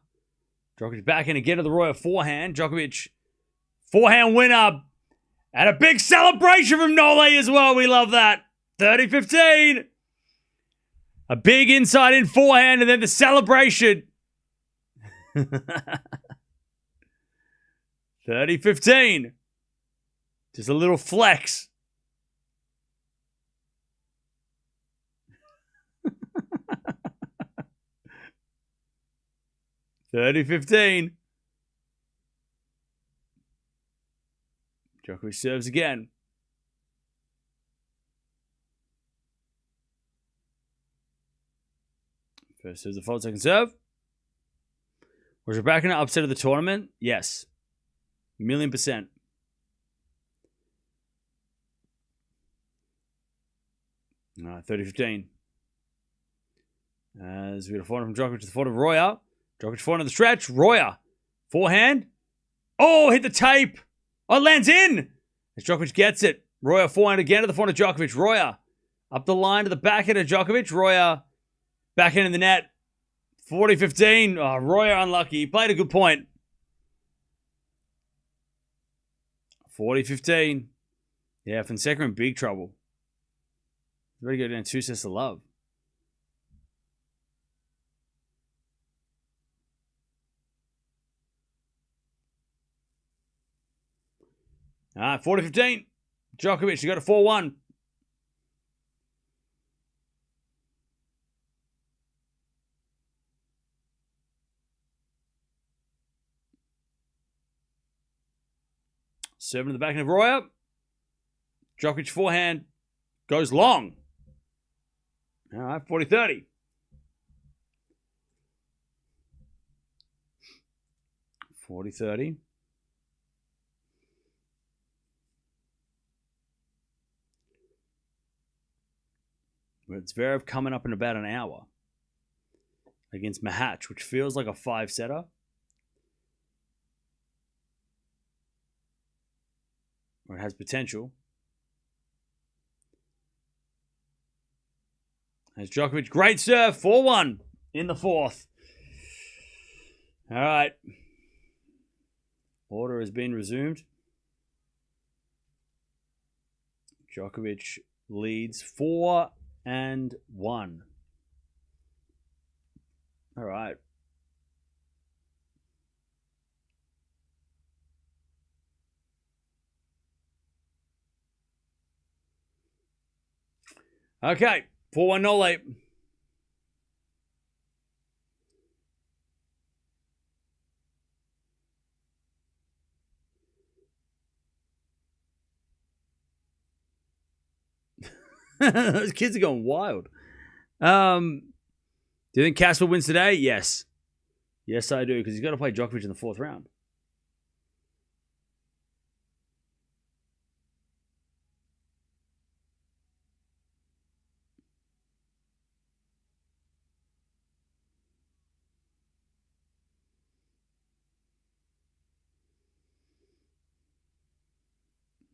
Djokovic backhand again to the Royer forehand. Djokovic forehand winner. And a big celebration from Nole as well. We love that. 30-15. A big inside in forehand and then the celebration. 30-15. Just a little flex. $30-15. Djokovic serves again. First serve's a fault, second serve. Was Raducanu upset of the tournament? Yes. 1,000,000%. All right, 30-15. As we got a forehand from Djokovic to the forehand of Royer. Djokovic forehand of the stretch. Royer. Forehand. Oh, hit the tape. Oh, it lands in. As Djokovic gets it. Royer forehand again to the forehand of Djokovic. Royer up the line to the backhand of Djokovic. Royer backhand in the net. 40-15. Oh, Royer unlucky. He played a good point. 40-15. Yeah, Fonseca in big trouble. He's ready to go down 2 sets to love. All right, 40-15. Djokovic, you got a 4-1. Serving to the backhand of Royer. Djokovic forehand goes long. All right, 40-30. 40-30. It's Zverev coming up in about an hour against Mahatch, which feels like a 5-setter. Or it has potential. As Djokovic, great serve, 4-1 in the 4th. All right. Order has been resumed. Djokovic leads 4-1. All right. Okay. 4-1 no late. Those kids are going wild. Do you think Casper wins today? Yes. Yes, I do, because he's got to play Djokovic in the 4th round.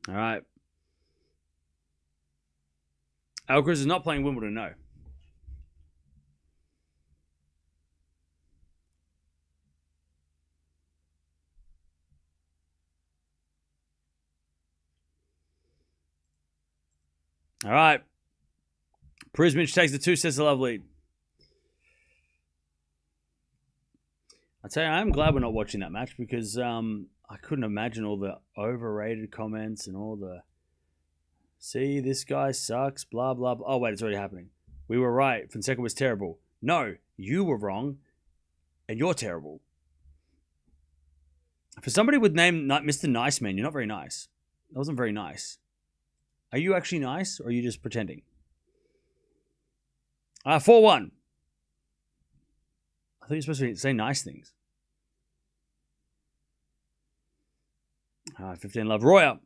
All right. Alcaraz is not playing Wimbledon, no. All right. Prismic takes the 2 sets of love lead. I tell you, I'm glad we're not watching that match because I couldn't imagine all the overrated comments and all the see, this guy sucks, blah, blah, blah. Oh, wait, it's already happening. We were right. Fonseca was terrible. No, you were wrong, and you're terrible. For somebody with name Mr. Nice Man, you're not very nice. That wasn't very nice. Are you actually nice, or are you just pretending? 4-1. I thought you were supposed to say nice things. 15 love. Royer.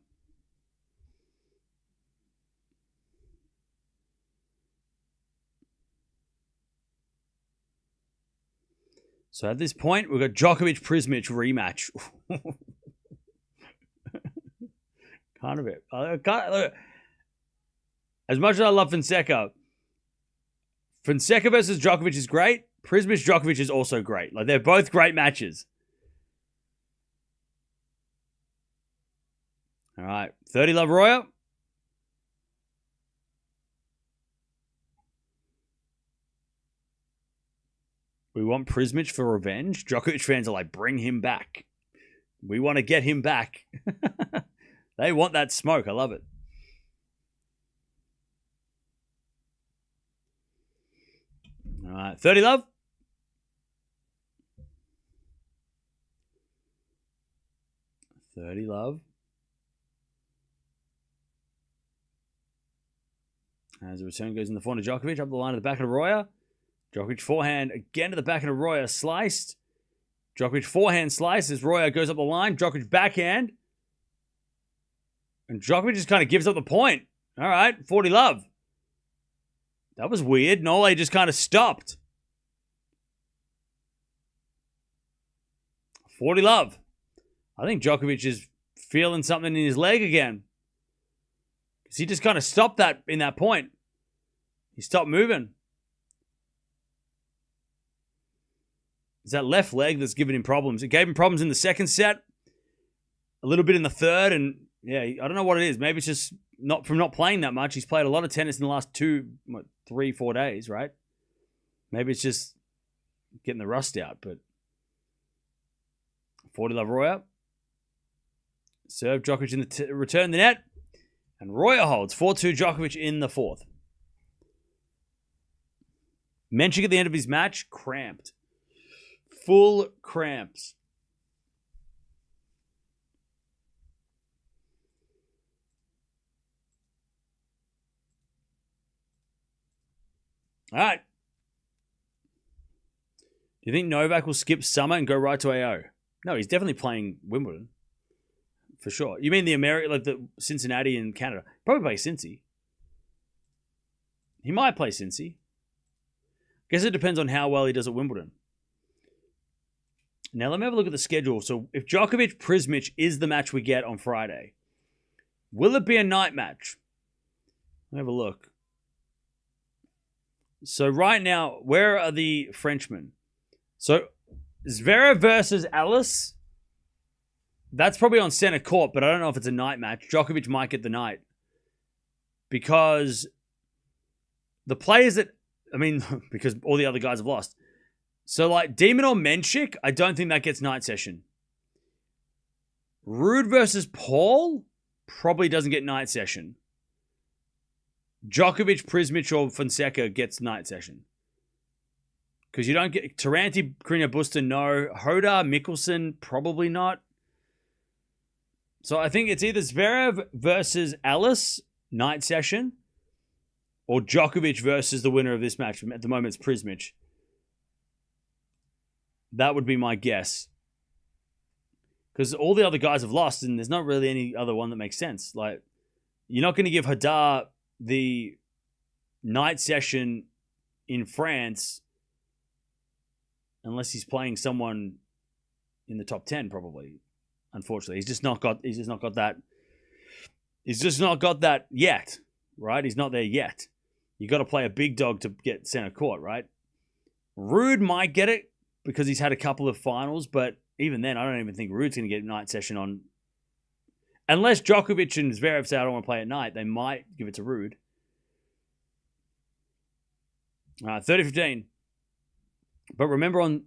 So at this point, we've got Djokovic-Prismic rematch. Kind of it. Look. As much as I love Fonseca versus Djokovic is great. Prismic-Djokovic is also great. Like, they're both great matches. All right. 30 love Royer. We want Prismic for revenge. Djokovic fans are like, bring him back. We want to get him back. They want that smoke. I love it. All right. 30 love. As the return goes in the front of Djokovic, up the line at the back of Royer. Djokovic forehand again to the backhand of Royer. Sliced. Djokovic forehand slices. Royer goes up the line. Djokovic backhand. And Djokovic just kind of gives up the point. All right, 40 love. That was weird. Nole just kind of stopped. 40 love. I think Djokovic is feeling something in his leg again. Because he just kind of stopped that in that point. He stopped moving. It's that left leg that's giving him problems. It gave him problems in the second set. A little bit in the third. And yeah, I don't know what it is. Maybe it's just not from not playing that much. He's played a lot of tennis in the last 3, 4 days, right? Maybe it's just getting the rust out. But 40 love Royer. Serve Djokovic in the return the net. And Royer holds 4-2 Djokovic in the fourth. Menchik at the end of his match, cramped. Full cramps. All right. Do you think Novak will skip summer and go right to AO? No, he's definitely playing Wimbledon. For sure. You mean the like the Cincinnati in Canada? Probably play Cincy. He might play Cincy. Guess it depends on how well he does at Wimbledon. Now, let me have a look at the schedule. So, if Djokovic-Prismic is the match we get on Friday, will it be a night match? Let me have a look. So, right now, where are the Frenchmen? So, Zverev versus Alice. That's probably on center court, but I don't know if it's a night match. Djokovic might get the night. Because the players that... I mean, because all the other guys have lost. So, like, Demon or Menchik, I don't think that gets night session. Rude versus Paul probably doesn't get night session. Djokovic, Prismic, or Fonseca gets night session. Because you don't get... Taranti, Carino Busta, no. Hoda, Mickelson, probably not. So, I think it's either Zverev versus Alice, night session, or Djokovic versus the winner of this match. At the moment, it's Prismic. That would be my guess. Because all the other guys have lost, and there's not really any other one that makes sense. Like, you're not going to give Hadar the night session in France unless he's playing someone in the top 10, probably. Unfortunately, he's just not got that. He's just not got that yet, right? He's not there yet. You got to play a big dog to get center court, right? Rude might get it because he's had a couple of finals, but even then, I don't even think Rude's going to get a night session on. Unless Djokovic and Zverev say, I don't want to play at night, they might give it to Rude. 30-15. But remember well,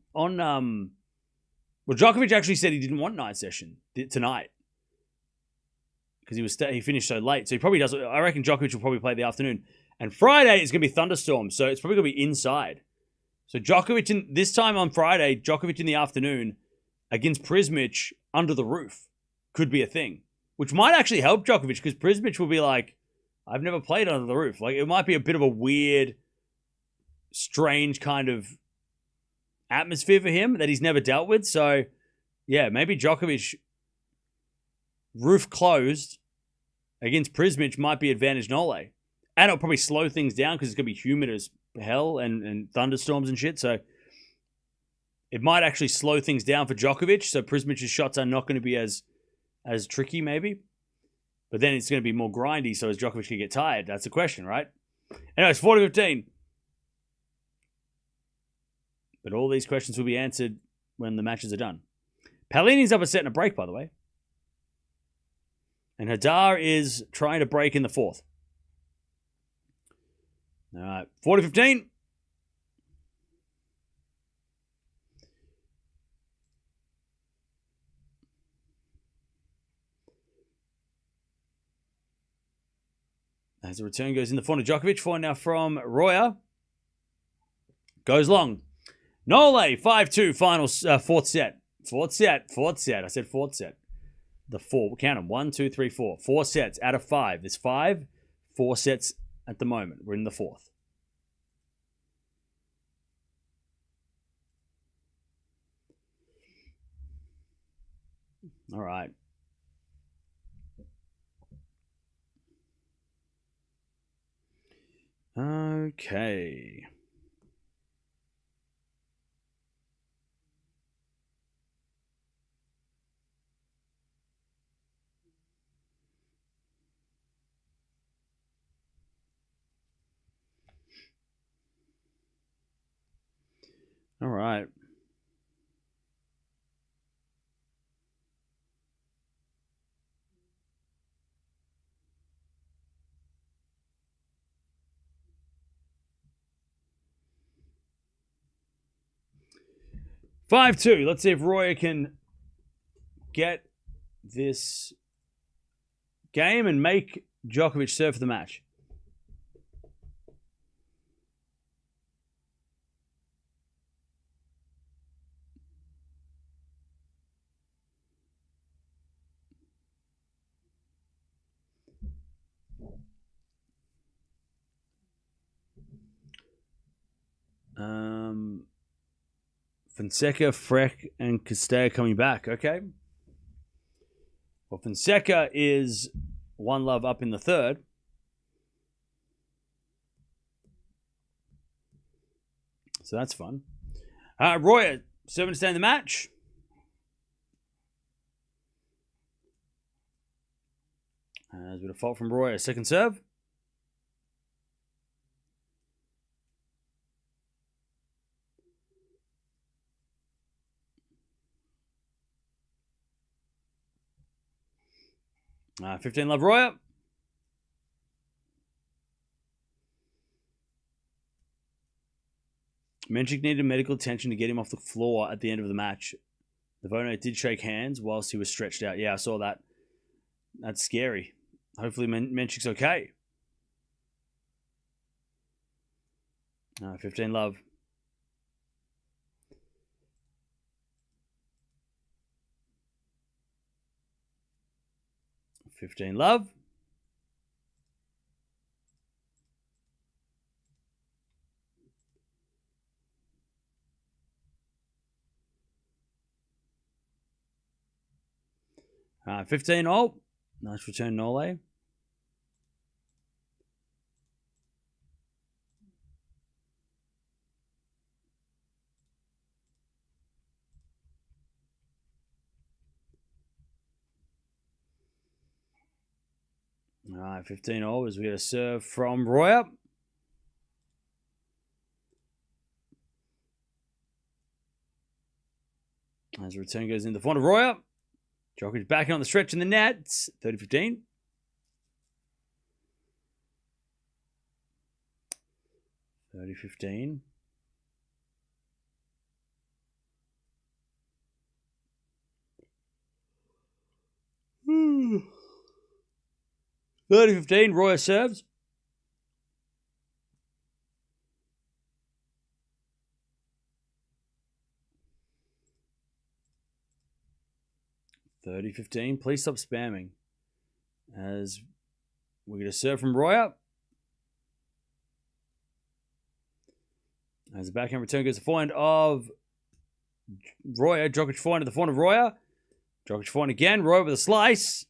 Djokovic actually said he didn't want night session tonight because he finished so late. So he probably does. I reckon Djokovic will probably play the afternoon. And Friday is going to be thunderstorms, so it's probably going to be inside. So this time on Friday, Djokovic in the afternoon against Prismic under the roof could be a thing, which might actually help Djokovic because Prismic will be like, I've never played under the roof. Like, it might be a bit of a weird, strange kind of atmosphere for him that he's never dealt with. So, yeah, maybe Djokovic roof closed against Prismic might be advantage Nole. And it'll probably slow things down because it's going to be humid as hell and thunderstorms and shit. So it might actually slow things down for Djokovic. So Prismic's shots are not going to be as tricky, maybe. But then it's going to be more grindy. So as Djokovic can get tired, that's the question, right? Anyway, it's 40-15. But all these questions will be answered when the matches are done. Palini's up a set and a break, by the way. And Hadar is trying to break in the fourth. All right, 40-15. As the return goes in the forehand of Djokovic. Forehand now from Royer. Goes long. Nole, 5-2, final fourth set. Fourth set. I said fourth set. The four, count them. 1, 2, 3, 4. 4 sets out of 5. There's 4 sets at the moment. We're in the fourth. All right. Okay. All right. Five two. Let's see if Royer can get this game and make Djokovic serve for the match. Fonseca, Freck, and Castella coming back. Okay. Well, Fonseca is 1-love up in the third. So that's fun. Royer, serving to stay in the match. There's a bit of fault from Royer. Second serve. Uh, 15-love Royer. Menchik needed medical attention to get him off the floor at the end of the match. The Vono did shake hands whilst he was stretched out. Yeah, I saw that. That's scary. Hopefully Menchik's okay. 15-love. $15-love. $15-all. Nice return, Nole. All right, 15-all as we get a serve from Royer. As the return goes in the front of Royer. Djokovic back on the stretch in the net. 30-15. $30-15. $30-15. Royer serves. $30-15. Please stop spamming. As we get a serve from Royer. As the backhand return goes to the forehand of Royer. Djokovic forehand to the forehand of Royer. Djokovic forehand again. Royer with a slice.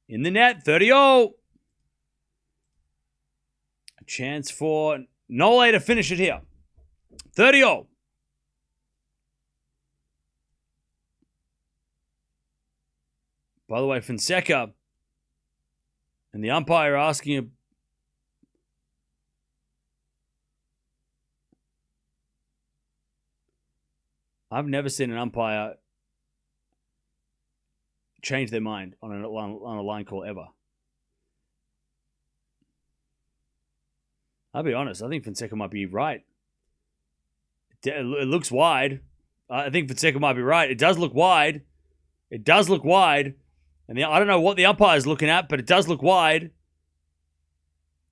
In the net. 30-all. A chance for Nole to finish it here. 30-all. By the way, Fonseca and the umpire asking him. I've never seen an umpire change their mind on a line call ever. I'll be honest. I think Fonseca might be right. It looks wide. I think Fonseca might be right. It does look wide. It does look wide. And I don't know what the umpire is looking at, but it does look wide.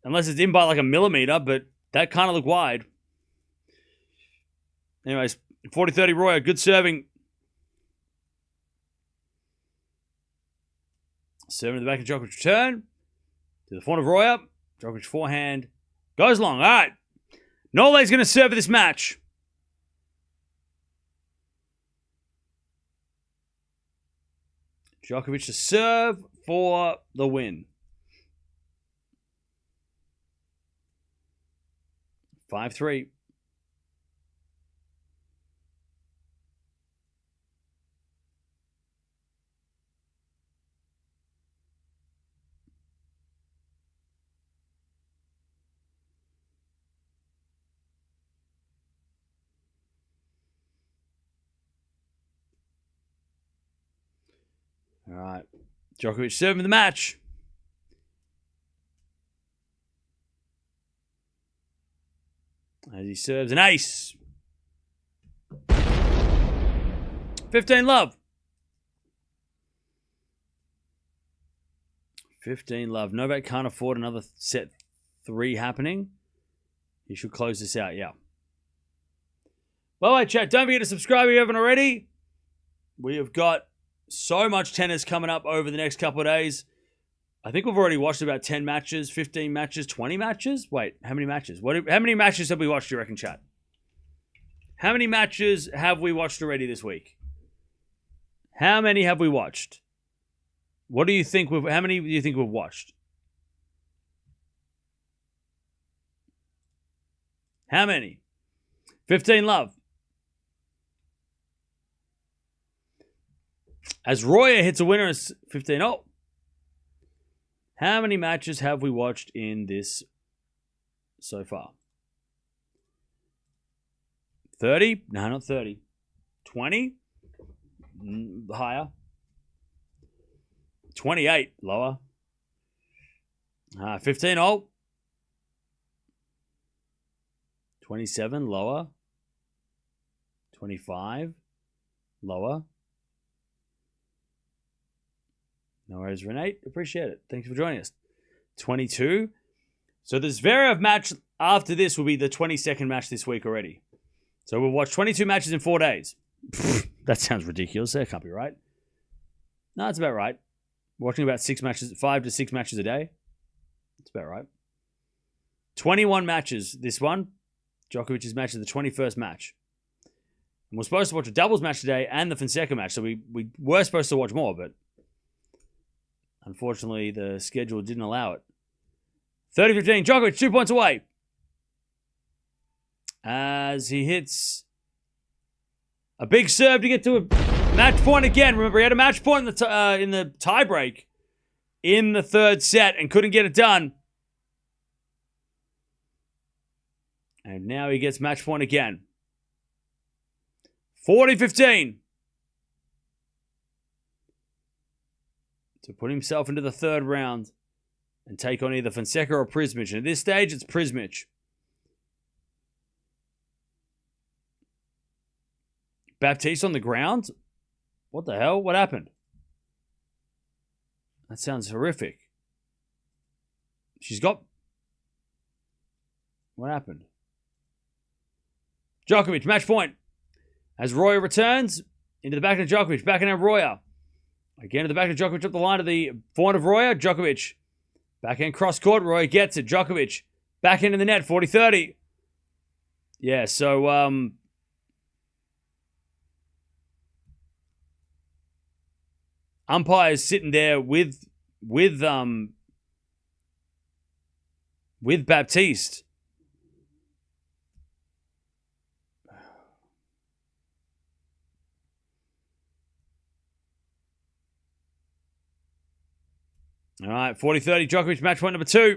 Unless it's in by like a millimeter, but that kind of looked wide. Anyways, 40-30 Royer. Good serving. Serving to the back of Djokovic return. To the front of Royer. Djokovic forehand. Goes long. All right. Nole's going to serve this match. Djokovic to serve for the win. 5-3. All right. Djokovic serving the match. As he serves an ace. 15 love. 15 love. Novak can't afford another set 3 happening. He should close this out, yeah. By the way, chat, don't forget to subscribe if you haven't already. We have got so much tennis coming up over the next couple of days. I think we've already watched about 10 matches, 15 matches, 20 matches. Wait, how many matches? How many matches have we watched, do you reckon, chat? How many matches have we watched already this week? How many have we watched? What do you think how many do you think we've watched? How many? 15 love. As Royer hits a winner, it's 15. Oh. How many matches have we watched in this so far? 30? No, not 30. 20? Higher. 28. Lower. 15. Oh. 27. Lower. 25. Lower. No worries, Renate. Appreciate it. Thanks for joining us. 22. So the Zverev match after this will be the 22nd match this week already. So we'll watch 22 matches in 4 days. That sounds ridiculous. That can't be right. No, that's about right. Watching about 6 matches, 5 to 6 matches a day. That's about right. 21 matches this one. Djokovic's match is the 21st match. And we're supposed to watch a doubles match today and the Fonseca match. So we were supposed to watch more, but unfortunately, the schedule didn't allow it. 30-15. Djokovic, 2 points away. As he hits a big serve to get to a match point again. Remember, he had a match point in the tiebreak in the 3rd set and couldn't get it done. And now he gets match point again. 40-15. To put himself into the 3rd round and take on either Fonseca or Prismic. And at this stage, it's Prismic. Baptiste on the ground? What the hell? What happened? That sounds horrific. She's got... What happened? Djokovic, match point. As Royer returns, into the back of Djokovic, back in Royer. Again to the back of Djokovic, up the line of the forehand of Royer. Djokovic. Backhand cross court. Royer gets it. Djokovic. Back into the net. 40-30. Yeah, so umpires sitting there with Baptiste. All right, 40-30, Djokovic, match point number 2.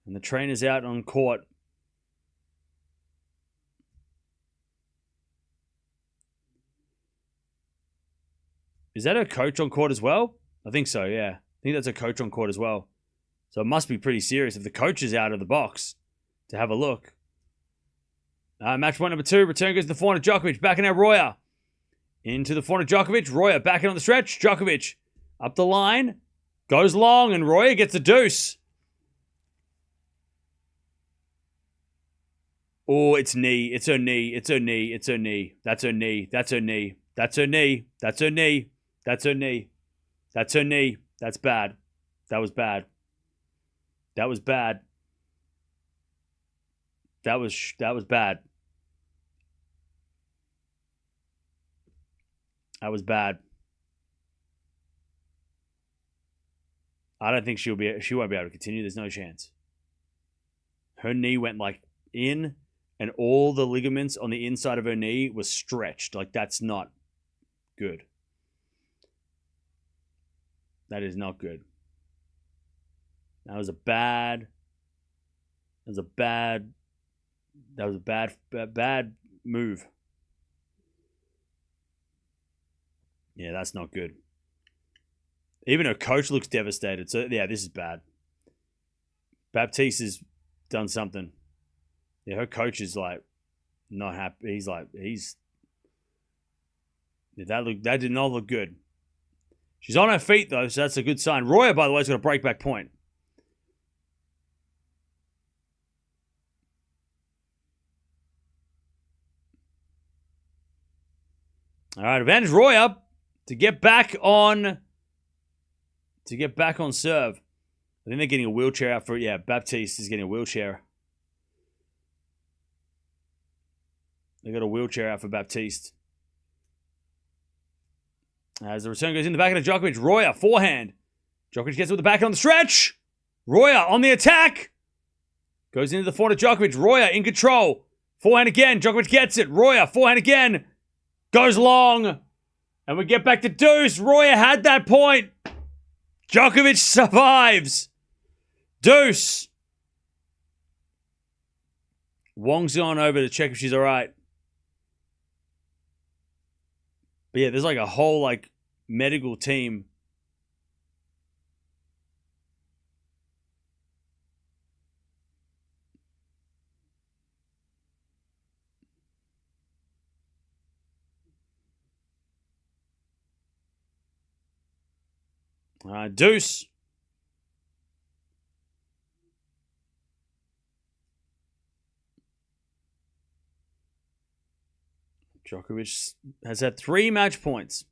And the trainer's out on court. Is that a coach on court as well? I think so, yeah. I think that's a coach on court as well. So it must be pretty serious if the coach is out of the box to have a look. Match point number 2, return goes to the forehand of Djokovic, back in Royer. Into the forehand of Djokovic, Royer back in on the stretch, Djokovic. Up the line, goes long, and Royer gets a deuce. Oh, it's knee. It's her knee. It's her knee. It's her knee. That's her knee. That's her knee. That's her knee. That's her knee. That's her knee. That's her knee. That's bad. That was bad. That was bad. That was bad. That was bad. I don't think she won't be able to continue. There's no chance. Her knee went like in, and all the ligaments on the inside of her knee was stretched. Like, that's not good. That is not good. That was a bad move. Yeah, that's not good. Even her coach looks devastated. So, yeah, this is bad. Baptiste has done something. Yeah, her coach is like not happy. That did not look good. She's on her feet though, so that's a good sign. Royer, by the way, has got a breakback point. All right, advantage Royer to get back on serve. I think they're getting a wheelchair out for it. Yeah, Baptiste is getting a wheelchair. They got a wheelchair out for Baptiste. As the return goes in the back of Djokovic, Royer, forehand. Djokovic gets it with the backhand on the stretch. Royer on the attack. Goes into the forehand of Djokovic. Royer in control. Forehand again. Djokovic gets it. Royer, forehand again. Goes long. And we get back to deuce. Royer had that point. Djokovic survives. Deuce. Wong's gone over to check if she's all right. But yeah, there's like a whole like medical team. Deuce. Djokovic has had 3 match points.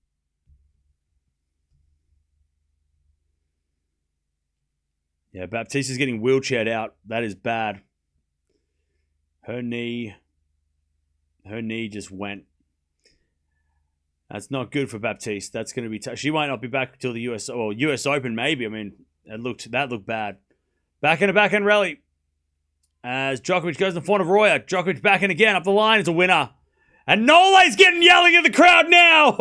Yeah, Baptiste is getting wheelchaired out. That is bad. Her knee just went. That's not good for Baptiste. That's going to be tough. She might not be back until the US Open, maybe. I mean, that looked bad. Backhand rally. As Djokovic goes in the front of Royer. Djokovic backhand again up the line. It's a winner. And Nole's getting yelling at the crowd now.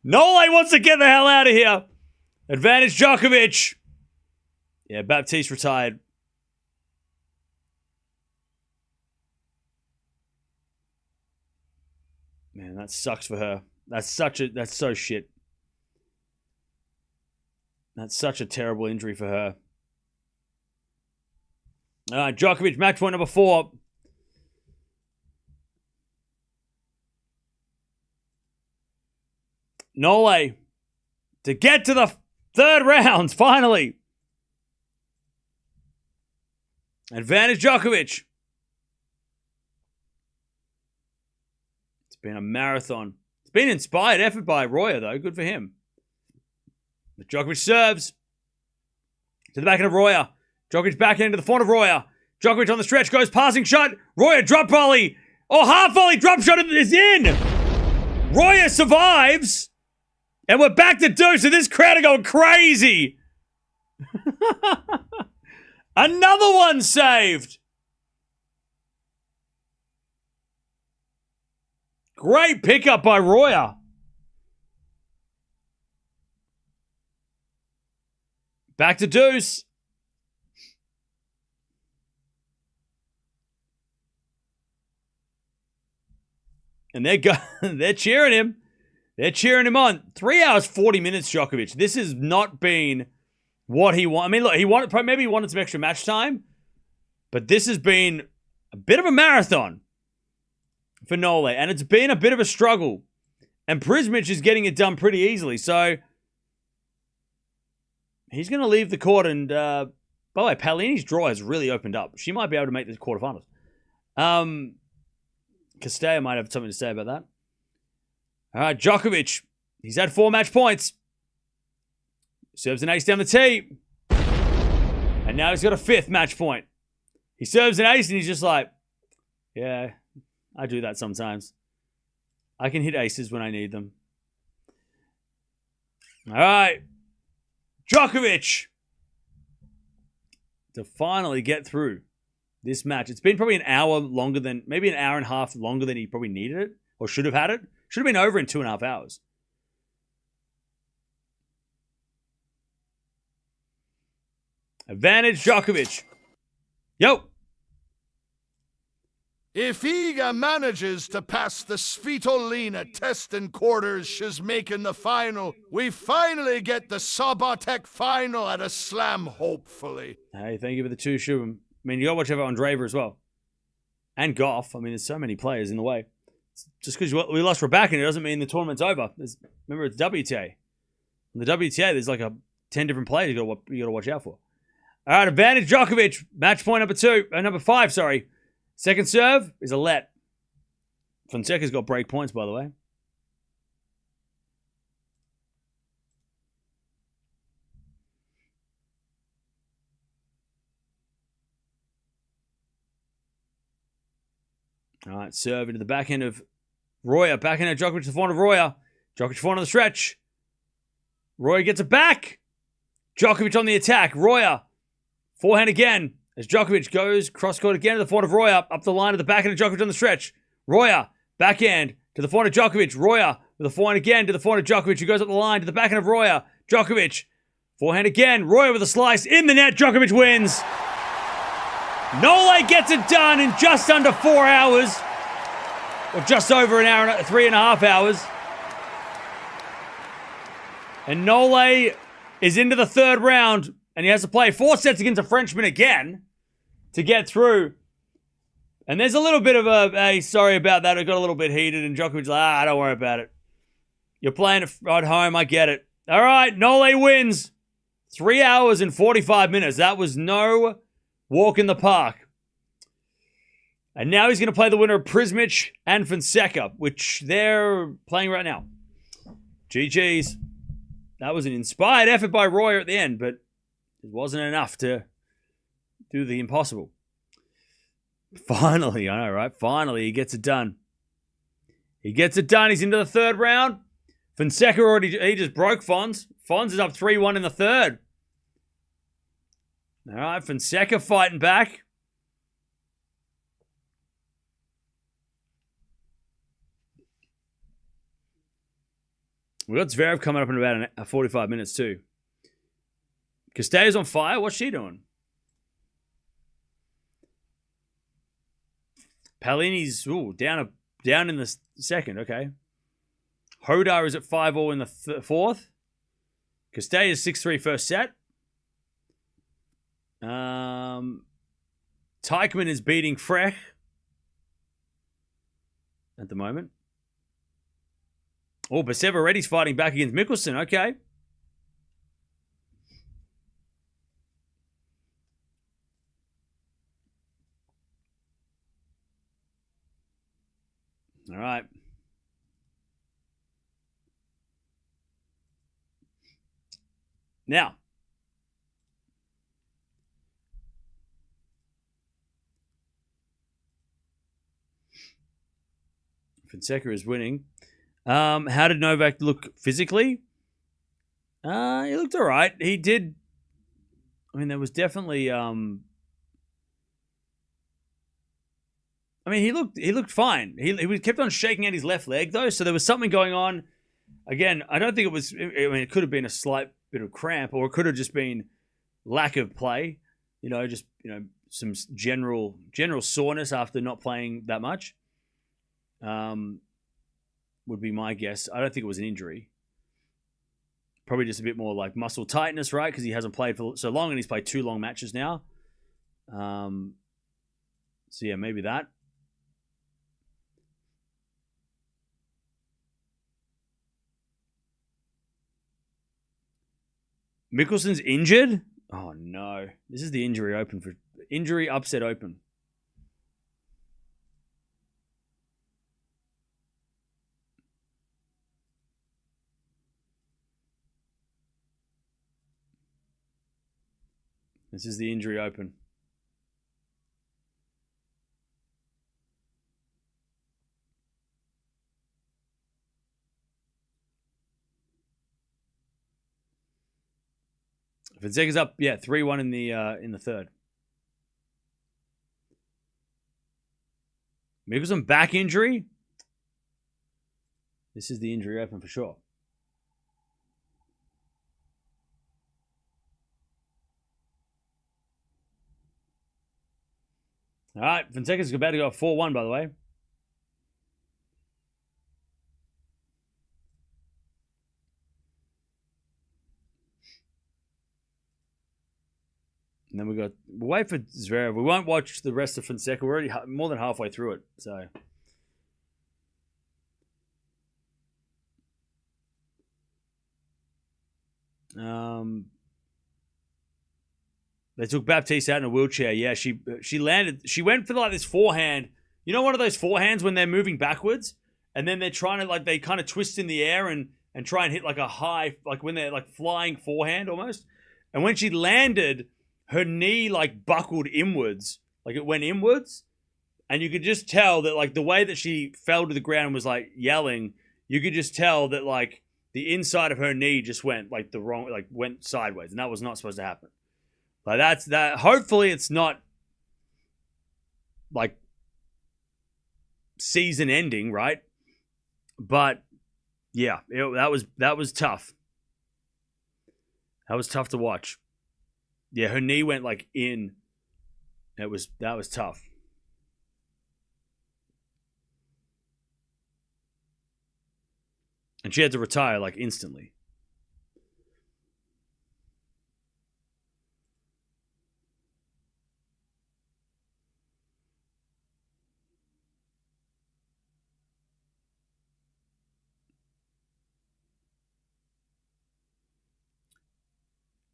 Nole wants to get the hell out of here. Advantage Djokovic. Yeah, Baptiste retired. Man, that sucks for her. That's so shit. That's such a terrible injury for her. All right, Djokovic, match point number 4. Nole to get to the 3rd round, finally. Advantage Djokovic. It's been a marathon. It's been inspired effort by Royer, though. Good for him. But Djokovic serves. To the back of Royer. Djokovic back into the front of Royer. Djokovic on the stretch goes passing shot. Royer drop volley. Oh, half volley drop shot is in. Royer survives. And we're back to deuce, and this crowd are going crazy. Another one saved. Great pickup by Royer. Back to deuce. And they're cheering him. They're cheering him on. 3 hours, 40 minutes, Djokovic. This has not been what he wanted. I mean, look, maybe he wanted some extra match time, but this has been a bit of a marathon for Nole, and it's been a bit of a struggle. And Prismic is getting it done pretty easily, so he's going to leave the court. And by the way, Paolini's draw has really opened up. She might be able to make the quarterfinals. Castella might have something to say about that. All right, Djokovic. He's had 4 match points. Serves an ace down the tee. And now he's got a 5th match point. He serves an ace and he's just like, yeah, I do that sometimes. I can hit aces when I need them. All right. Djokovic to finally get through this match. It's been probably an hour longer than, maybe an hour and a half longer than he probably needed it or should have had it. Should have been over in 2.5 hours. Advantage Djokovic. Yo.
If Iga manages to pass the Svitolina test in quarters, she's making the final. We finally get the Sabalenka final at a slam, hopefully.
Hey, thank you for the 2, Shubham. I mean, you got to watch out on Andreeva as well. And Gauff. I mean, there's so many players in the way. Just because we lost Raducanu, it doesn't mean the tournament's over. Remember, it's WTA. In the WTA, there's like 10 different players you got to watch out for. All right, advantage Djokovic. Match point number 5, sorry. Second serve is a let. Fonseca's got break points, by the way. All right, serve into the backhand of Royer. Backhand of Djokovic to the forehand of Royer. Djokovic forehand on the stretch. Royer gets it back. Djokovic on the attack. Royer. Forehand again. As Djokovic goes cross-court again to the forehand of Royer. Up the line to the backhand of Djokovic on the stretch. Royer. Backhand to the forehand of Djokovic. Royer with the forehand again to the forehand of Djokovic, who goes up the line to the backhand of Royer. Djokovic. Forehand again. Royer with a slice. In the net. Djokovic wins. Nole gets it done in just under 4 hours. Or just over an hour, 3.5 hours. And Nole is into the third round. And he has to play 4 sets against a Frenchman again to get through. And there's a little bit of hey, sorry about that. It got a little bit heated. And Djokovic's like, don't worry about it. You're playing at home. I get it. All right, Nole wins. 3 hours and 45 minutes. That was no walk in the park. And now he's going to play the winner of Prismic and Fonseca, which they're playing right now. GG's. That was an inspired effort by Royer at the end, but it wasn't enough to do the impossible. Finally, I know, right? Finally, he gets it done. He gets it done. He's into the third round. Fonseca he just broke Fons. Fons is up 3-1 in the third. All right, Fonseca fighting back. We've got Zverev coming up in about 45 minutes too. Castella's on fire. What's she doing? Palini's down in the second. Okay. Hodar is at 5-all in the fourth. Castella's 6-3 first set. Teichmann is beating Frech at the moment. Oh, Perseveretti's fighting back against Mickelson. Okay. All right. Now, Fonseca is winning. How did Novak look physically? He looked all right. He did. I mean, there was definitely. I mean, he looked fine. He kept on shaking out his left leg though, so there was something going on. Again, I don't think it was. I mean, it could have been a slight bit of cramp, or it could have just been lack of play. Just some general soreness after not playing that much. Would be my guess. I don't think it was an injury. Probably just a bit more like muscle tightness, right? Because he hasn't played for so long and he's played 2 long matches now. So yeah, maybe that. Mickelson's injured? Oh no. This is the injury upset open. This is the injury open. Fonseca's up, 3-1 in the third. Mickelson back injury. This is the injury open for sure. All right, Fonseca's about to go 4-1, by the way. And then we'll wait for Zverev. We won't watch the rest of Fonseca. We're already more than halfway through it. So, they took Baptiste out in a wheelchair. Yeah, she landed. She went for like this forehand. You know, one of those forehands when they're moving backwards, and then they're trying to they kind of twist in the air and try and hit like a high, like when they're like flying forehand almost. And when she landed, her knee like buckled inwards, like it went inwards, and you could just tell that like the way that she fell to the ground and was like yelling, you could just tell that like the inside of her knee just went like went sideways, and that was not supposed to happen. Like that's that. Hopefully, it's not like season ending, right? But yeah, that was tough. That was tough to watch. Yeah, her knee went like in. That was tough. And she had to retire like instantly.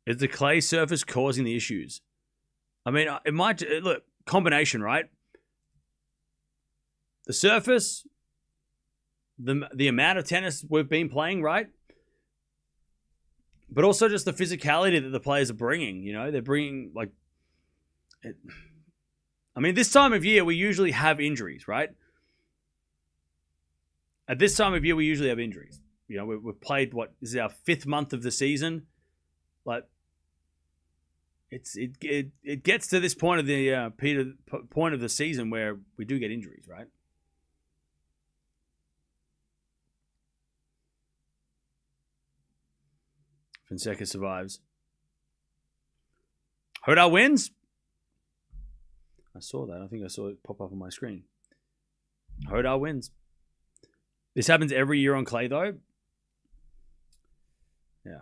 Is the clay surface causing the issues? I mean, it might look combination, right? The surface, the amount of tennis we've been playing, right? But also just the physicality that the players are bringing. You know, they're bringing like. I mean, this time of year we usually have injuries, right? At this time of year we usually have injuries. You know, we've played this is our 5th month of the season. Like, it gets to this point of the point of the season where we do get injuries, right? Fonseca survives. Hodar wins. I saw that. I think I saw it pop up on my screen. Hodar wins. This happens every year on clay, though. Yeah.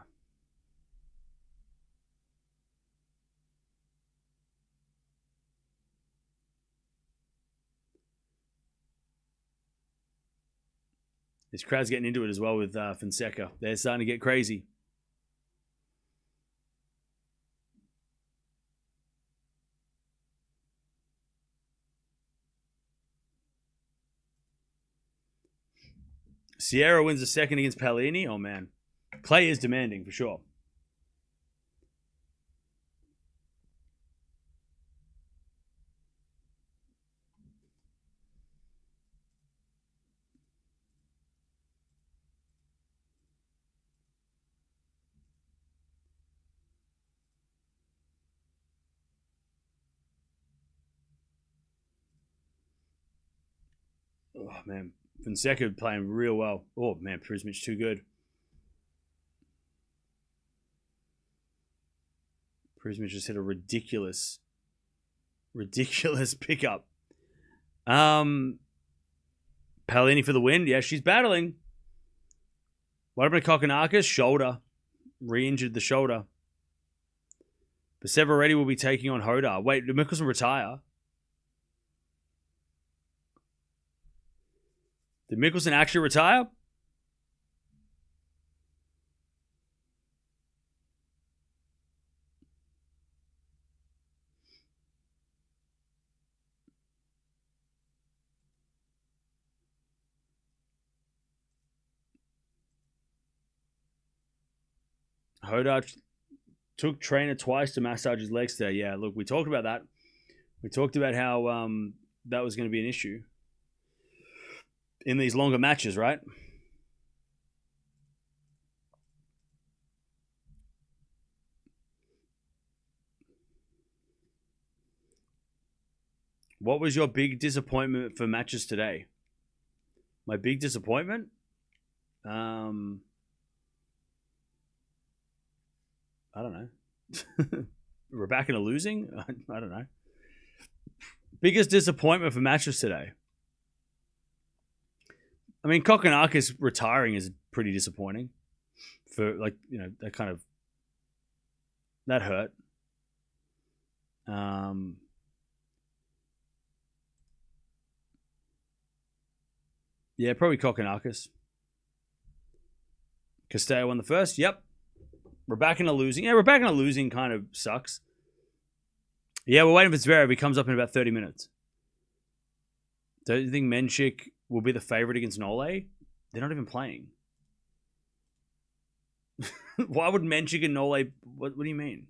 This crowd's getting into it as well with Fonseca. They're starting to get crazy. Sierra wins the second against Palini. Oh, man. Clay is demanding, for sure. Oh, man. Fonseca playing real well. Oh, man. Prismic too good. Prismic just hit a ridiculous pickup. Palini for the win. Yeah, she's battling. What happened to Kokonakis? Shoulder. Re-injured the shoulder. Perseveretti will be taking on Hodar. Wait, did Mickelson retire? Did Mickelson actually retire? Hodar took trainer twice to massage his legs there. Yeah, look, we talked about that. We talked about how that was going to be an issue in these longer matches, right? What was your big disappointment for matches today? My big disappointment? I don't know. Raducanu losing? I don't know. Biggest disappointment for matches today? I mean, Kokonakis retiring is pretty disappointing. For, like, you know, that kind of... That hurt. Yeah, probably Kokonakis. Castello won the first. Yep. Raducanu losing. Yeah, Raducanu losing kind of sucks. Yeah, we're waiting for Zverev. He comes up in about 30 minutes. Don't you think Menchik will be the favorite against Nole? They're not even playing. Why would Menchik and Nole... What do you mean?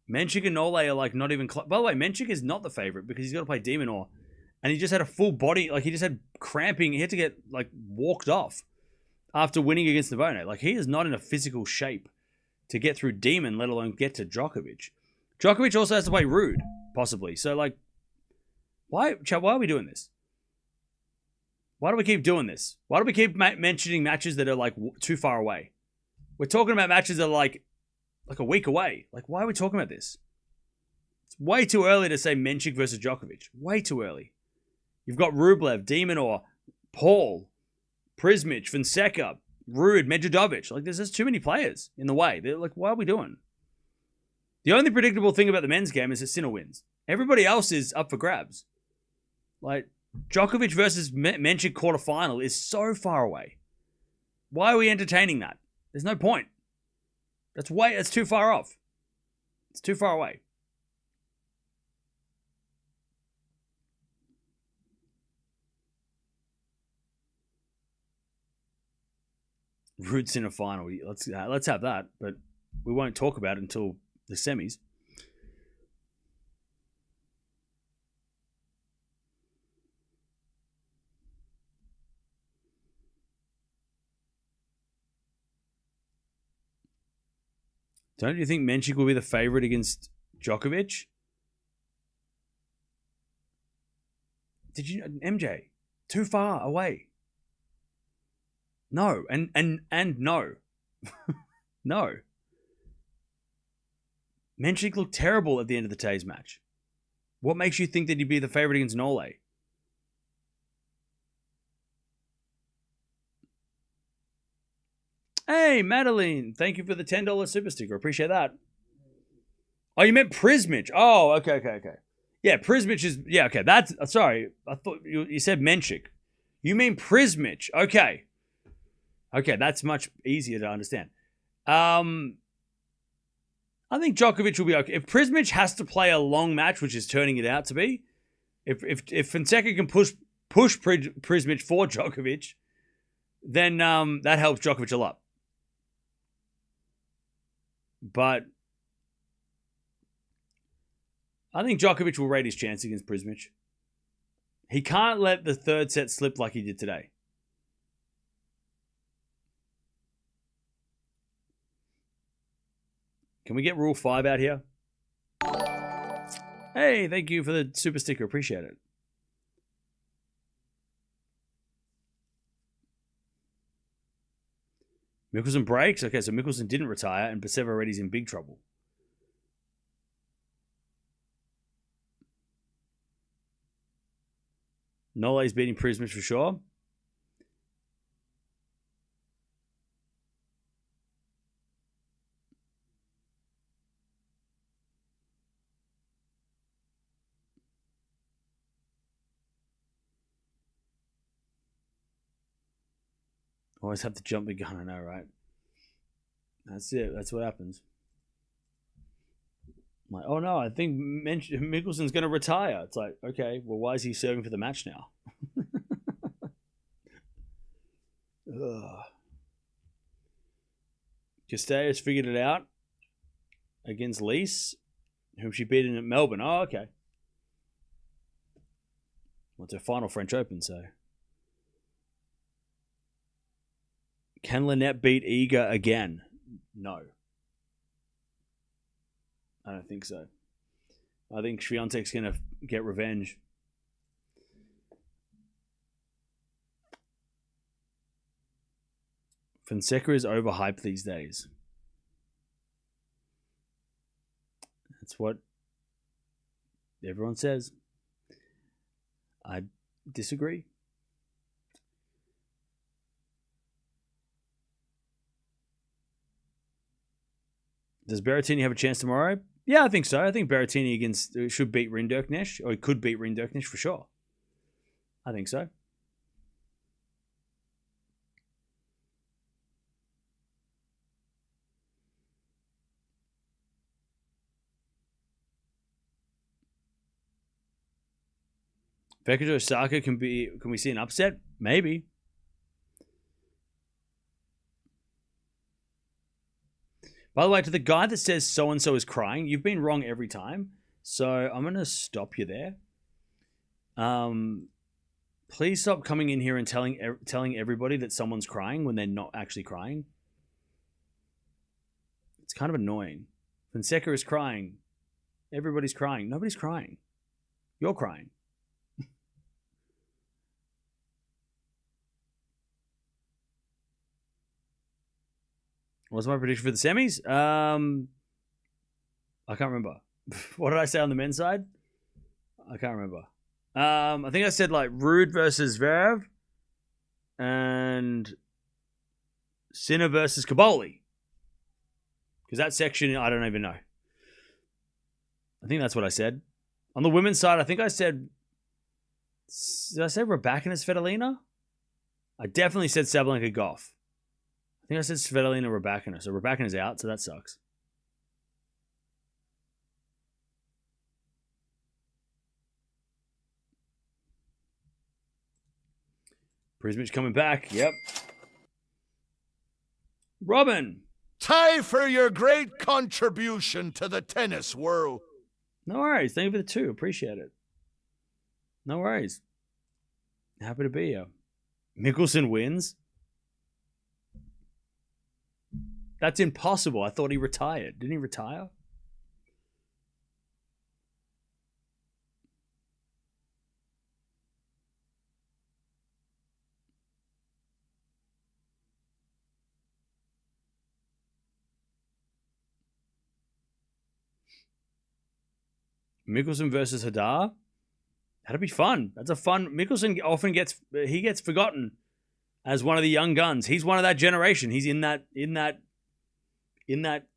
Menchik and Nole are like not even... By the way, Menchik is not the favorite because he's got to play De Minaur. And he just had a full body... Like, he just had cramping. He had to get, like, walked off after winning against Navone. Like, he is not in a physical shape to get through Demon, let alone get to Djokovic. Djokovic also has to play Rude, possibly. So, like, why are we doing this? Why do we keep doing this? Why do we keep mentioning matches that are, like, too far away? We're talking about matches that are, like a week away. Like, why are we talking about this? It's way too early to say Menchik versus Djokovic. Way too early. You've got Rublev, De Minaur, Paul, Prismic, Fonseca, Rude, Medvedev. Like, there's just too many players in the way. They're like, why are we doing? The only predictable thing about the men's game is that Sinner wins. Everybody else is up for grabs. Like, Djokovic versus Menchik quarterfinal is so far away. Why are we entertaining that? There's no point. That's too far off. It's too far away. Rude Sinner final. Let's have that, but we won't talk about it until the semis. Don't you think Menchik will be the favorite against Djokovic? Did you MJ? Too far away. No, and no. No. Menchik looked terrible at the end of the Tays match. What makes you think that he'd be the favorite against Nole? Hey, Madeline, thank you for the $10 super sticker. Appreciate that. Oh, you meant Prismic. Oh, okay. Yeah, Prismic is... Yeah, okay, that's... Sorry, I thought you said Menchik. You mean Prismic. Okay. Okay, that's much easier to understand. I think Djokovic will be okay. If Prismic has to play a long match, which is turning it out to be, if Fonseca can push Prismic for Djokovic, then that helps Djokovic a lot. But I think Djokovic will rate his chance against Prismic. He can't let the third set slip like he did today. Can we get Rule 5 out here? Hey, thank you for the super sticker. Appreciate it. Mickelson breaks. Okay, so Mickelson didn't retire, and Perseveraredy's in big trouble. Nole's beating Prismic for sure. Always have to jump the gun, I know, right? That's it. That's what happens. I'm like, oh no, I think Mickelson's going to retire. It's like, okay, well, why is he serving for the match now? Castells figured it out against Lees, whom she beat in at Melbourne. Oh, okay. Well, it's her final French Open, so... Can Lynette beat Iga again? No. I don't think so. I think Swiatek's going to get revenge. Fonseca is overhyped these days. That's what everyone says. I disagree. Does Berrettini have a chance tomorrow? Yeah, I think so. I think Berrettini should beat Rinderknecht, or he could beat Rinderknecht for sure. I think so. Beckett Osaka can we see an upset? Maybe. By the way, to the guy that says so-and-so is crying, you've been wrong every time. So I'm going to stop you there. Please stop coming in here and telling everybody that someone's crying when they're not actually crying. It's kind of annoying. Fonseca is crying. Everybody's crying. Nobody's crying. You're crying. What's my prediction for the semis? I can't remember. What did I say on the men's side? I can't remember. I think I said like Ruud versus Zverev and Sinner versus Caboli. Because that section, I don't even know. I think that's what I said. On the women's side, I think I said... Did I say Raducanu Svitolina? I definitely said Sabalenka Gauff. I think I said Svitolina Raducanu. So Raducanu's out, so that sucks. Prismich coming back. Yep. Robin.
Ty, for your great contribution to the tennis world.
No worries. Thank you for the 2. Appreciate it. No worries. Happy to be here. Mickelson wins. That's impossible. I thought he retired. Didn't he retire? Mickelson versus Hadar. That'd be fun. That's a fun... Mickelson often gets forgotten as one of the young guns. He's one of that generation. He's in that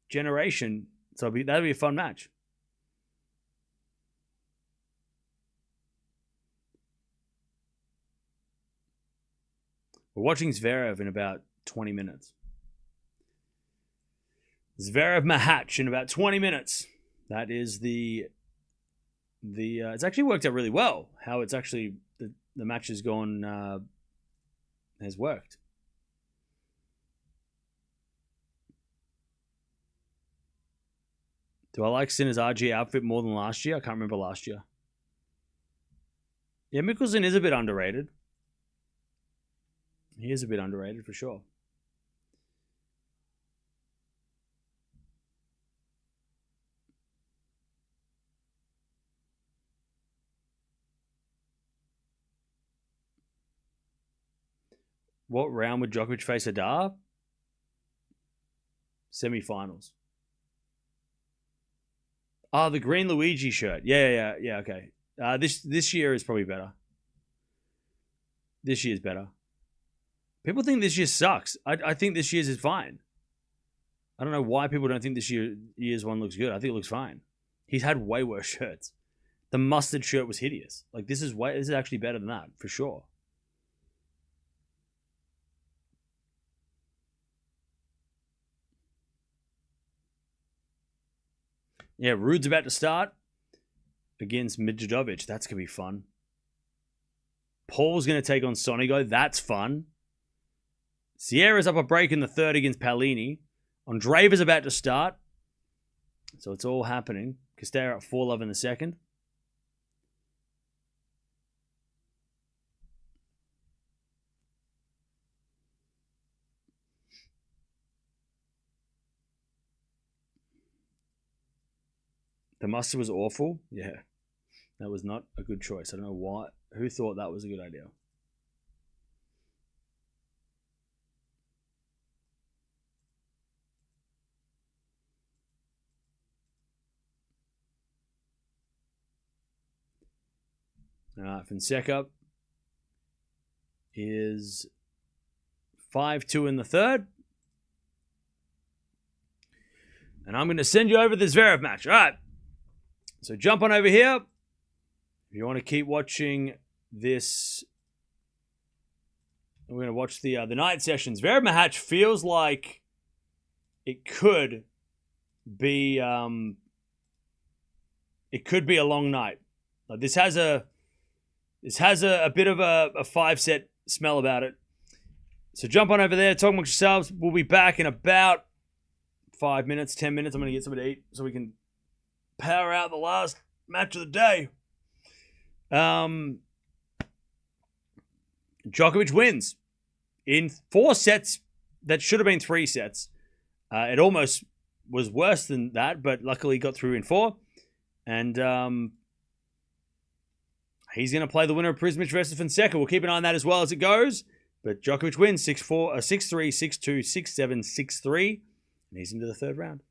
generation. So that'd be a fun match. We're watching Zverev in about 20 minutes. Zverev Mahatch in about 20 minutes. That is the it's actually worked out really well. How it's actually the match has gone has worked. Do I like Sinner's RG outfit more than last year? I can't remember last year. Yeah, Mickelson is a bit underrated. He is a bit underrated for sure. What round would Djokovic face Hadar? Semi-finals. Oh, the green Luigi shirt. Yeah, okay. This year is probably better. This year's better. People think this year sucks. I think this year's is fine. I don't know why people don't think this year's one looks good. I think it looks fine. He's had way worse shirts. The mustard shirt was hideous. Like this is actually better than that for sure. Yeah, Ruud's about to start against Midjodovic. That's going to be fun. Paul's going to take on Sonigo. That's fun. Sierra's up a break in the third against Paolini. Andreeva's about to start. So it's all happening. Castera at 4-love in the second. The mustard was awful. Yeah, that was not a good choice. I don't know why. Who thought that was a good idea? All right, Fonseca is 5-2 in the third. And I'm going to send you over the Zverev match. All right. So jump on over here. If you want to keep watching this, we're going to watch the night sessions. Zverev match feels like it could be a long night. Like this has a bit of a 5-set smell about it. So jump on over there, talk amongst yourselves. We'll be back in about 5 minutes, 10 minutes. I'm going to get something to eat so we can power out the last match of the day. Djokovic wins in 4 sets that should have been 3 sets. It almost was worse than that, but luckily got through in 4. And he's going to play the winner of Prismic versus Fonseca. We'll keep an eye on that as well as it goes. But Djokovic wins 6-4, 6-3, 6-2, 6-7, 6-3. And he's into the third round.